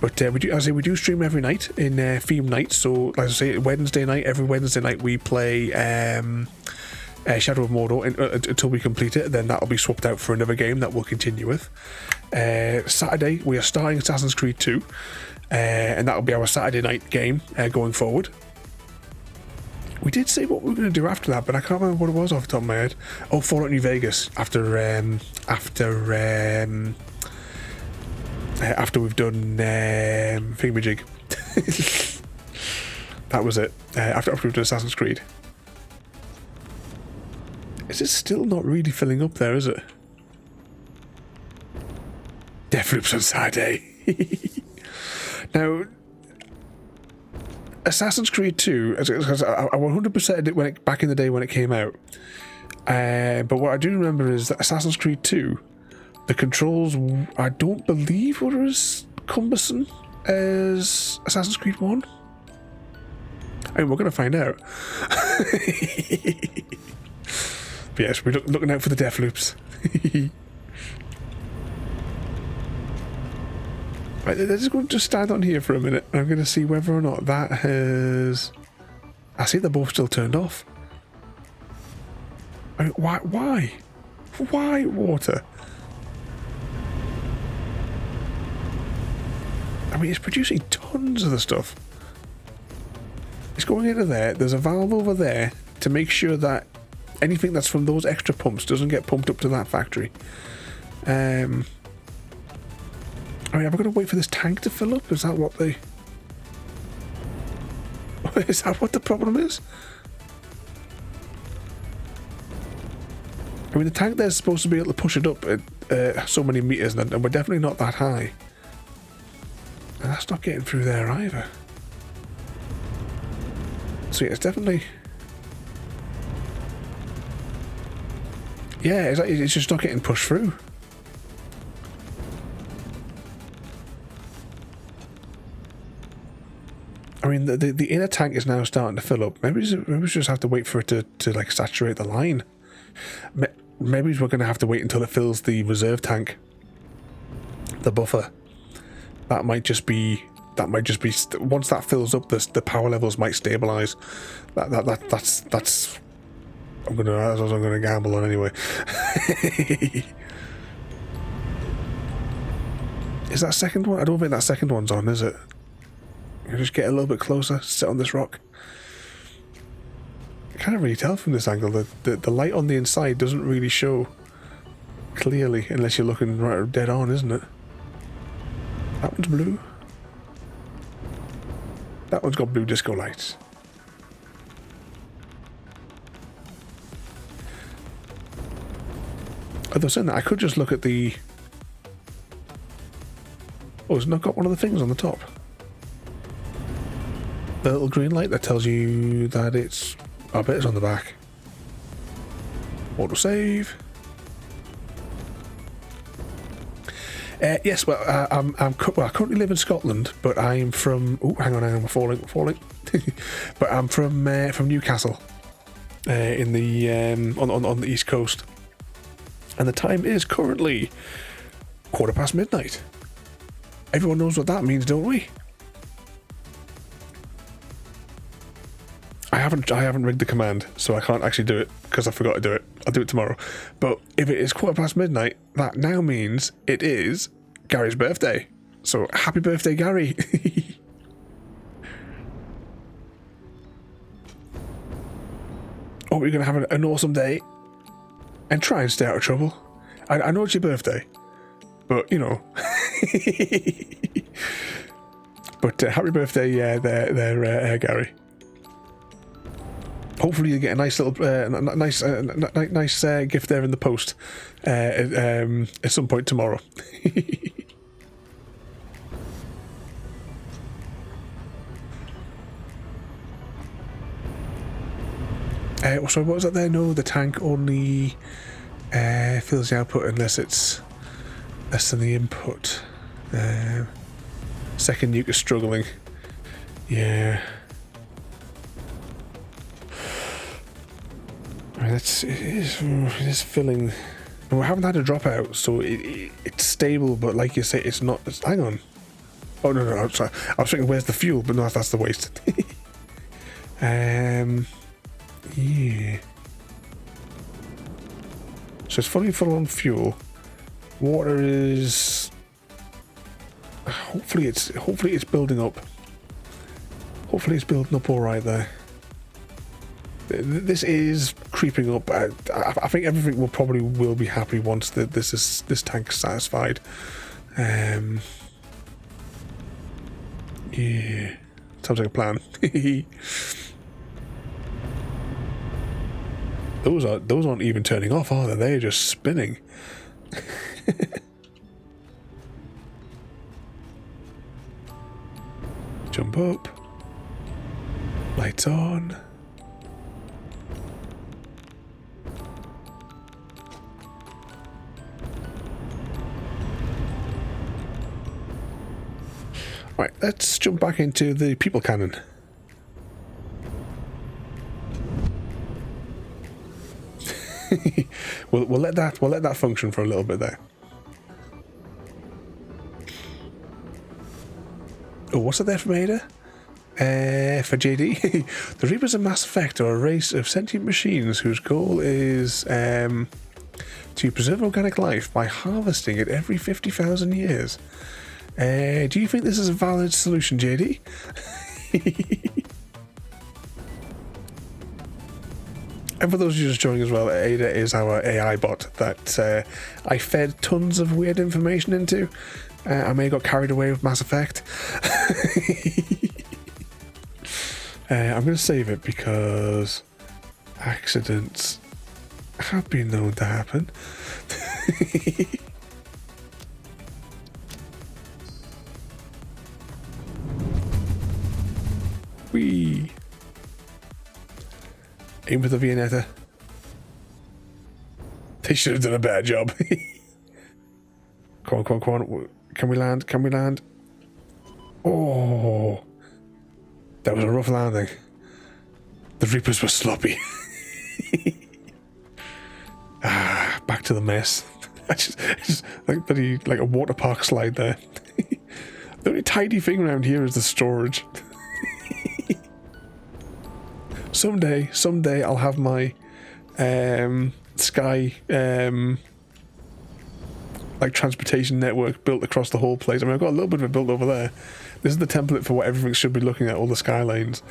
But we do stream every night in theme nights. So like I say, every Wednesday night we play Shadow of Mordor until we complete it. Then that'll be swapped out for another game that we'll continue with. Saturday we are starting Assassin's Creed 2, and that'll be our Saturday night game going forward. We did say what we were going to do after that, but I can't remember what it was off the top of my head. Oh, Fallout New Vegas after we've done Thingamajig. That was it. After we've done Assassin's Creed. Is it still not really filling up there, is it? Deathloops on Saturday. Now, Assassin's Creed 2, because I 100%ed it back in the day when it came out. But what I do remember is that Assassin's Creed 2, the controls, I don't believe were as cumbersome as Assassin's Creed 1. I mean, we're going to find out. But yes, we're looking out for the Deathloops. Right, let's just stand on here for a minute. I'm going to see whether or not that has... I see they're both still turned off. I mean, why? Why water? mean, it's producing tons of the stuff. It's going into there. There's a valve over there to make sure that anything that's from those extra pumps doesn't get pumped up to that factory. I mean, am I going to wait for this tank to fill up? Is that what the... Is that what the problem is? I mean, the tank there's supposed to be able to push it up at so many meters, and we're definitely not that high. And that's not getting through there either. So yeah, it's definitely... Yeah, it's just not getting pushed through. I mean, the inner tank is now starting to fill up. Maybe we just have to wait for it to like saturate the line. Maybe we're going to have to wait until it fills the reserve tank, the buffer. That might just be once that fills up, the power levels might stabilize. That's I'm gonna gamble on anyway. Is that second one? I don't think that second one's on, is it? You just get a little bit closer, sit on this rock. I can't really tell from this angle that the light on the inside doesn't really show clearly unless you're looking right dead on, isn't it? That one's blue. That one's got blue disco lights. Although saying that, I could just look at the... Oh, it's not got one of the things on the top. The little green light that tells you that it's... I bet it's on the back. Autosave. Yes, well, I currently live in Scotland, but I'm from... Oh, hang on, I'm falling. But I'm from Newcastle, in the on the east coast, and the time is currently midnight. Everyone knows what that means, don't we? I haven't rigged the command, so I can't actually do it because I forgot to do it. I'll do it tomorrow. But if it is midnight, that now means it is Gary's birthday. So happy birthday, Gary! Oh, we're gonna have an awesome day and try and stay out of trouble. I know it's your birthday, but you know. But happy birthday, Gary. Hopefully you get a nice little, nice gift there in the post at some point tomorrow. So what was that there? No, the tank only fills the output unless it's less than the input. Second nuke is struggling. Yeah. I mean, it is filling. We haven't had a dropout, so it's stable. But like you say, it's not. Hang on. Oh no, I'm sorry. I was thinking, where's the fuel? But no, that's the waste. Yeah. So it's fully full on fuel. Water is. Hopefully it's building up. Hopefully it's building up all right there. This is creeping up. I think everything will be happy once this tank is satisfied. Yeah, sounds like a plan. Those aren't even turning off, are they? They're just spinning. Jump up. Lights on. Right, let's jump back into the people cannon. we'll let that function for a little bit there. Oh, what's it there from Ada? For JD, the Reapers of Mass Effect are a race of sentient machines whose goal is to preserve organic life by harvesting it every 50,000 years. Do you think this is a valid solution, JD? And for those of you just joining as well, Ada is our AI bot that I fed tons of weird information into. I may have got carried away with Mass Effect. I'm going to save it because accidents have been known to happen. Whee! Aim for the Viennetta. They should have done a better job. Come on, come on, come on. Can we land? Can we land? Oh, that was a rough landing. The Reapers were sloppy. Back to the mess. just like a water park slide there. The only tidy thing around here is the storage. Someday I'll have my sky like transportation network built across the whole place. I mean, I've got a little bit of it built over there. This is the template for what everything should be looking at, all the skylines.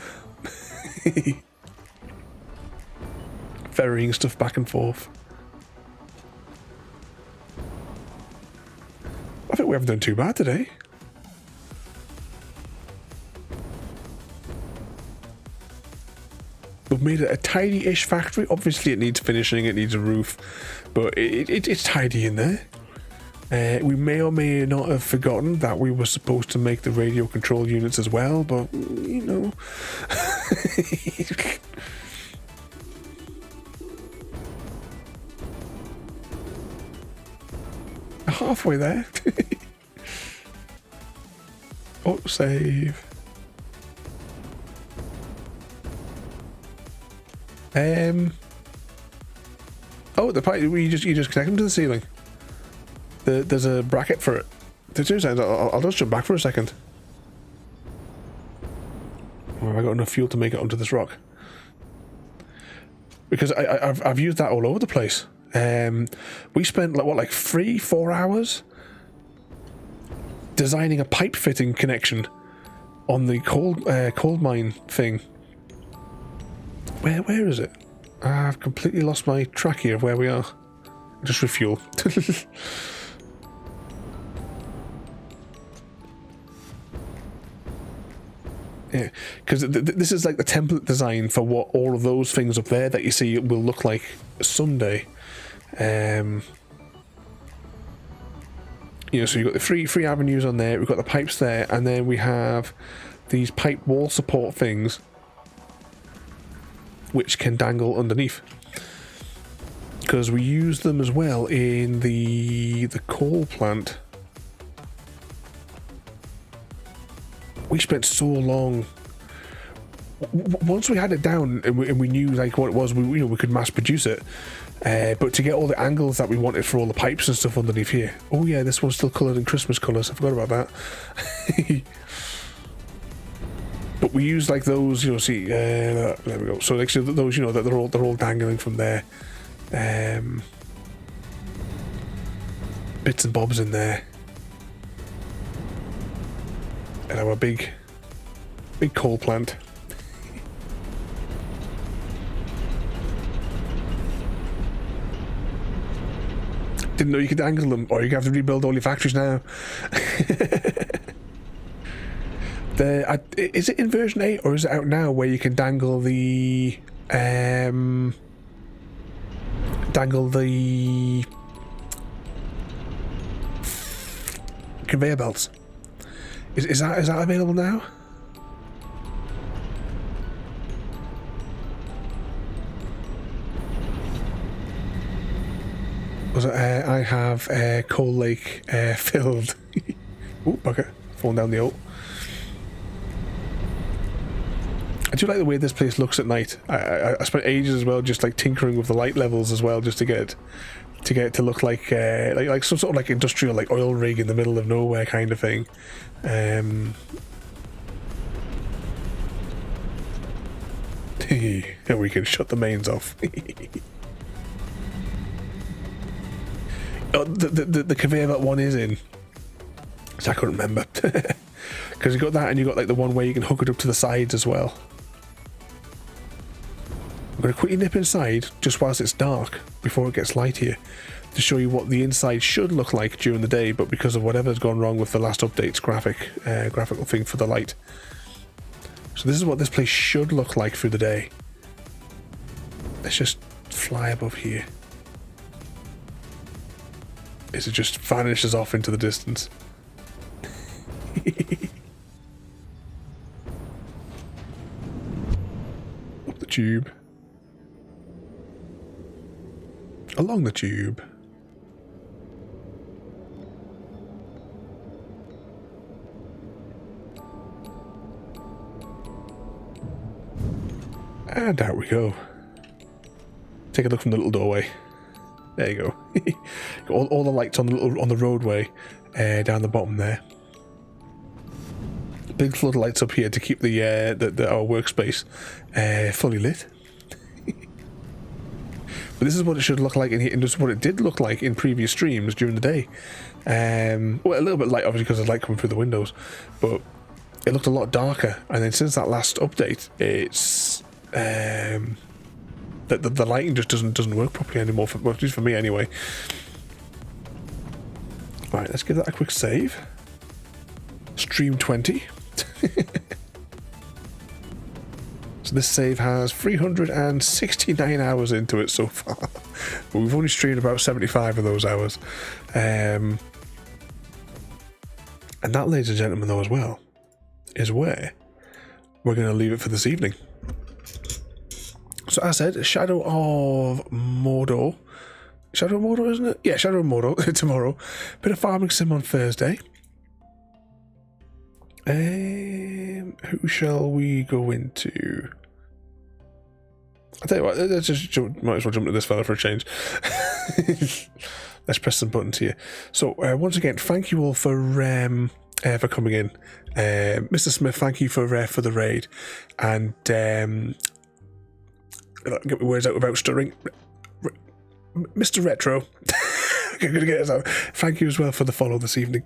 Ferrying stuff back and forth. I think we haven't done too bad today. We've made it a tidy-ish factory. Obviously it needs finishing, it needs a roof, but it's tidy in there. We may or may not have forgotten that we were supposed to make the radio control units as well, but, you know. Halfway there. Oh, save. Oh, the pipe. You just connect them to the ceiling. There's a bracket for it. The 2 seconds. I'll just jump back for a second. Or have I got enough fuel to make it onto this rock? Because I've used that all over the place. We spent like 3-4 hours designing a pipe fitting connection on the coal mine thing. Where is it? I've completely lost my track here of where we are. Just refuel. Yeah, because this is like the template design for what all of those things up there that you see will look like someday. You know, so you've got the three avenues on there, we've got the pipes there, and then we have these pipe wall support things which can dangle underneath. Because we use them as well in the coal plant. We spent so long. Once we had it down and we knew like what it was, we could mass produce it. But to get all the angles that we wanted for all the pipes and stuff underneath here. Oh yeah, this one's still coloured in Christmas colours. I forgot about that. But we use like those, you know. See, there we go. So like so those, you know, that they're all dangling from there. Bits and bobs in there. And our big coal plant. Didn't know you could angle them, or you have to rebuild all your factories now. Is it in version 8 or is it out now where you can dangle the conveyor belts? Is that available now? I have Coal Lake filled. Ooh, bucket. Falling down the ult. I do like the way this place looks at night. I spent ages as well just like tinkering with the light levels as well, just to get it to look like some sort of like industrial like oil rig in the middle of nowhere kind of thing. And we can shut the mains off. Oh, the conveyor belt one is in. So I couldn't remember. Because you got that, and you got like the one where you can hook it up to the sides as well. I'm going to quickly nip inside just whilst it's dark before it gets light here to show you what the inside should look like during the day, but because of whatever's gone wrong with the last update's graphical thing for the light. So this is what this place should look like through the day. Let's just fly above here. As it just vanishes off into the distance. Up the tube. Along the tube. And out we go. Take a look from the little doorway. There you go. all the lights on the roadway down the bottom there. Big floodlights up here to keep our workspace fully lit. But this is what it should look like in here, and this is what it did look like in previous streams during the day. Well, a little bit light, obviously, because there's light coming through the windows, but it looked a lot darker. And then since that last update, it's the lighting just doesn't work properly anymore, at least for me anyway. Right, let's give that a quick save. Stream 20. So this save has 369 hours into it so far. But we've only streamed about 75 of those hours. And that, ladies and gentlemen, though, as well, is where we're going to leave it for this evening. So as I said, Shadow of Mordor. Shadow of Mordor, isn't it? Yeah, Shadow of Mordor tomorrow. Bit of farming sim on Thursday. Who shall we go into? I'll tell you what, let's just might as well jump to this fella for a change. Let's press some buttons here. So once again, thank you all for coming in. Mr. Smith, thank you for the raid. And get my words out without stuttering. Mr. Retro. I'm gonna get this out. Thank you as well for the follow this evening.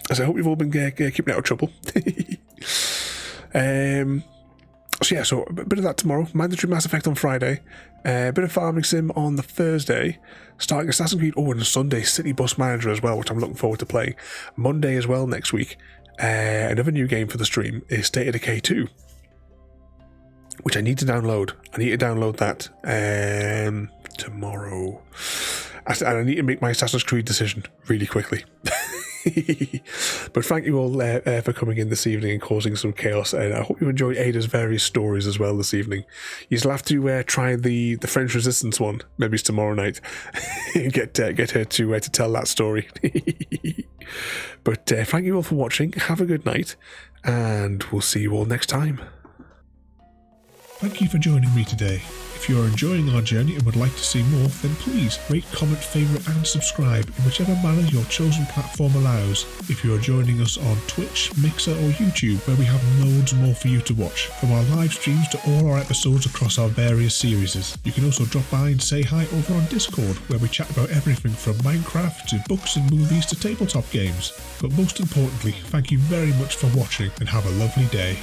As I hope you've all been keeping out of trouble. So yeah, so a bit of that tomorrow. Mandatory Mass Effect on Friday. A bit of farming sim on the Thursday. Starting Assassin's Creed. Oh, and Sunday, City Bus Manager as well, which I'm looking forward to playing. Monday as well next week. Another new game for the stream is State of Decay 2. Which I need to download. I need to download that tomorrow. And I need to make my Assassin's Creed decision really quickly. But thank you all for coming in this evening and causing some chaos, and I hope you enjoyed Ada's various stories as well this evening. You still have to try the French Resistance one, maybe it's tomorrow night, and get her to tell that story. But thank you all for watching, have a good night, and we'll see you all next time. Thank you for joining me today. If you are enjoying our journey and would like to see more, then please rate, comment, favourite and subscribe in whichever manner your chosen platform allows. If you are joining us on Twitch, Mixer or YouTube, where we have loads more for you to watch, from our live streams to all our episodes across our various series. You can also drop by and say hi over on Discord, where we chat about everything from Minecraft to books and movies to tabletop games. But most importantly, thank you very much for watching and have a lovely day.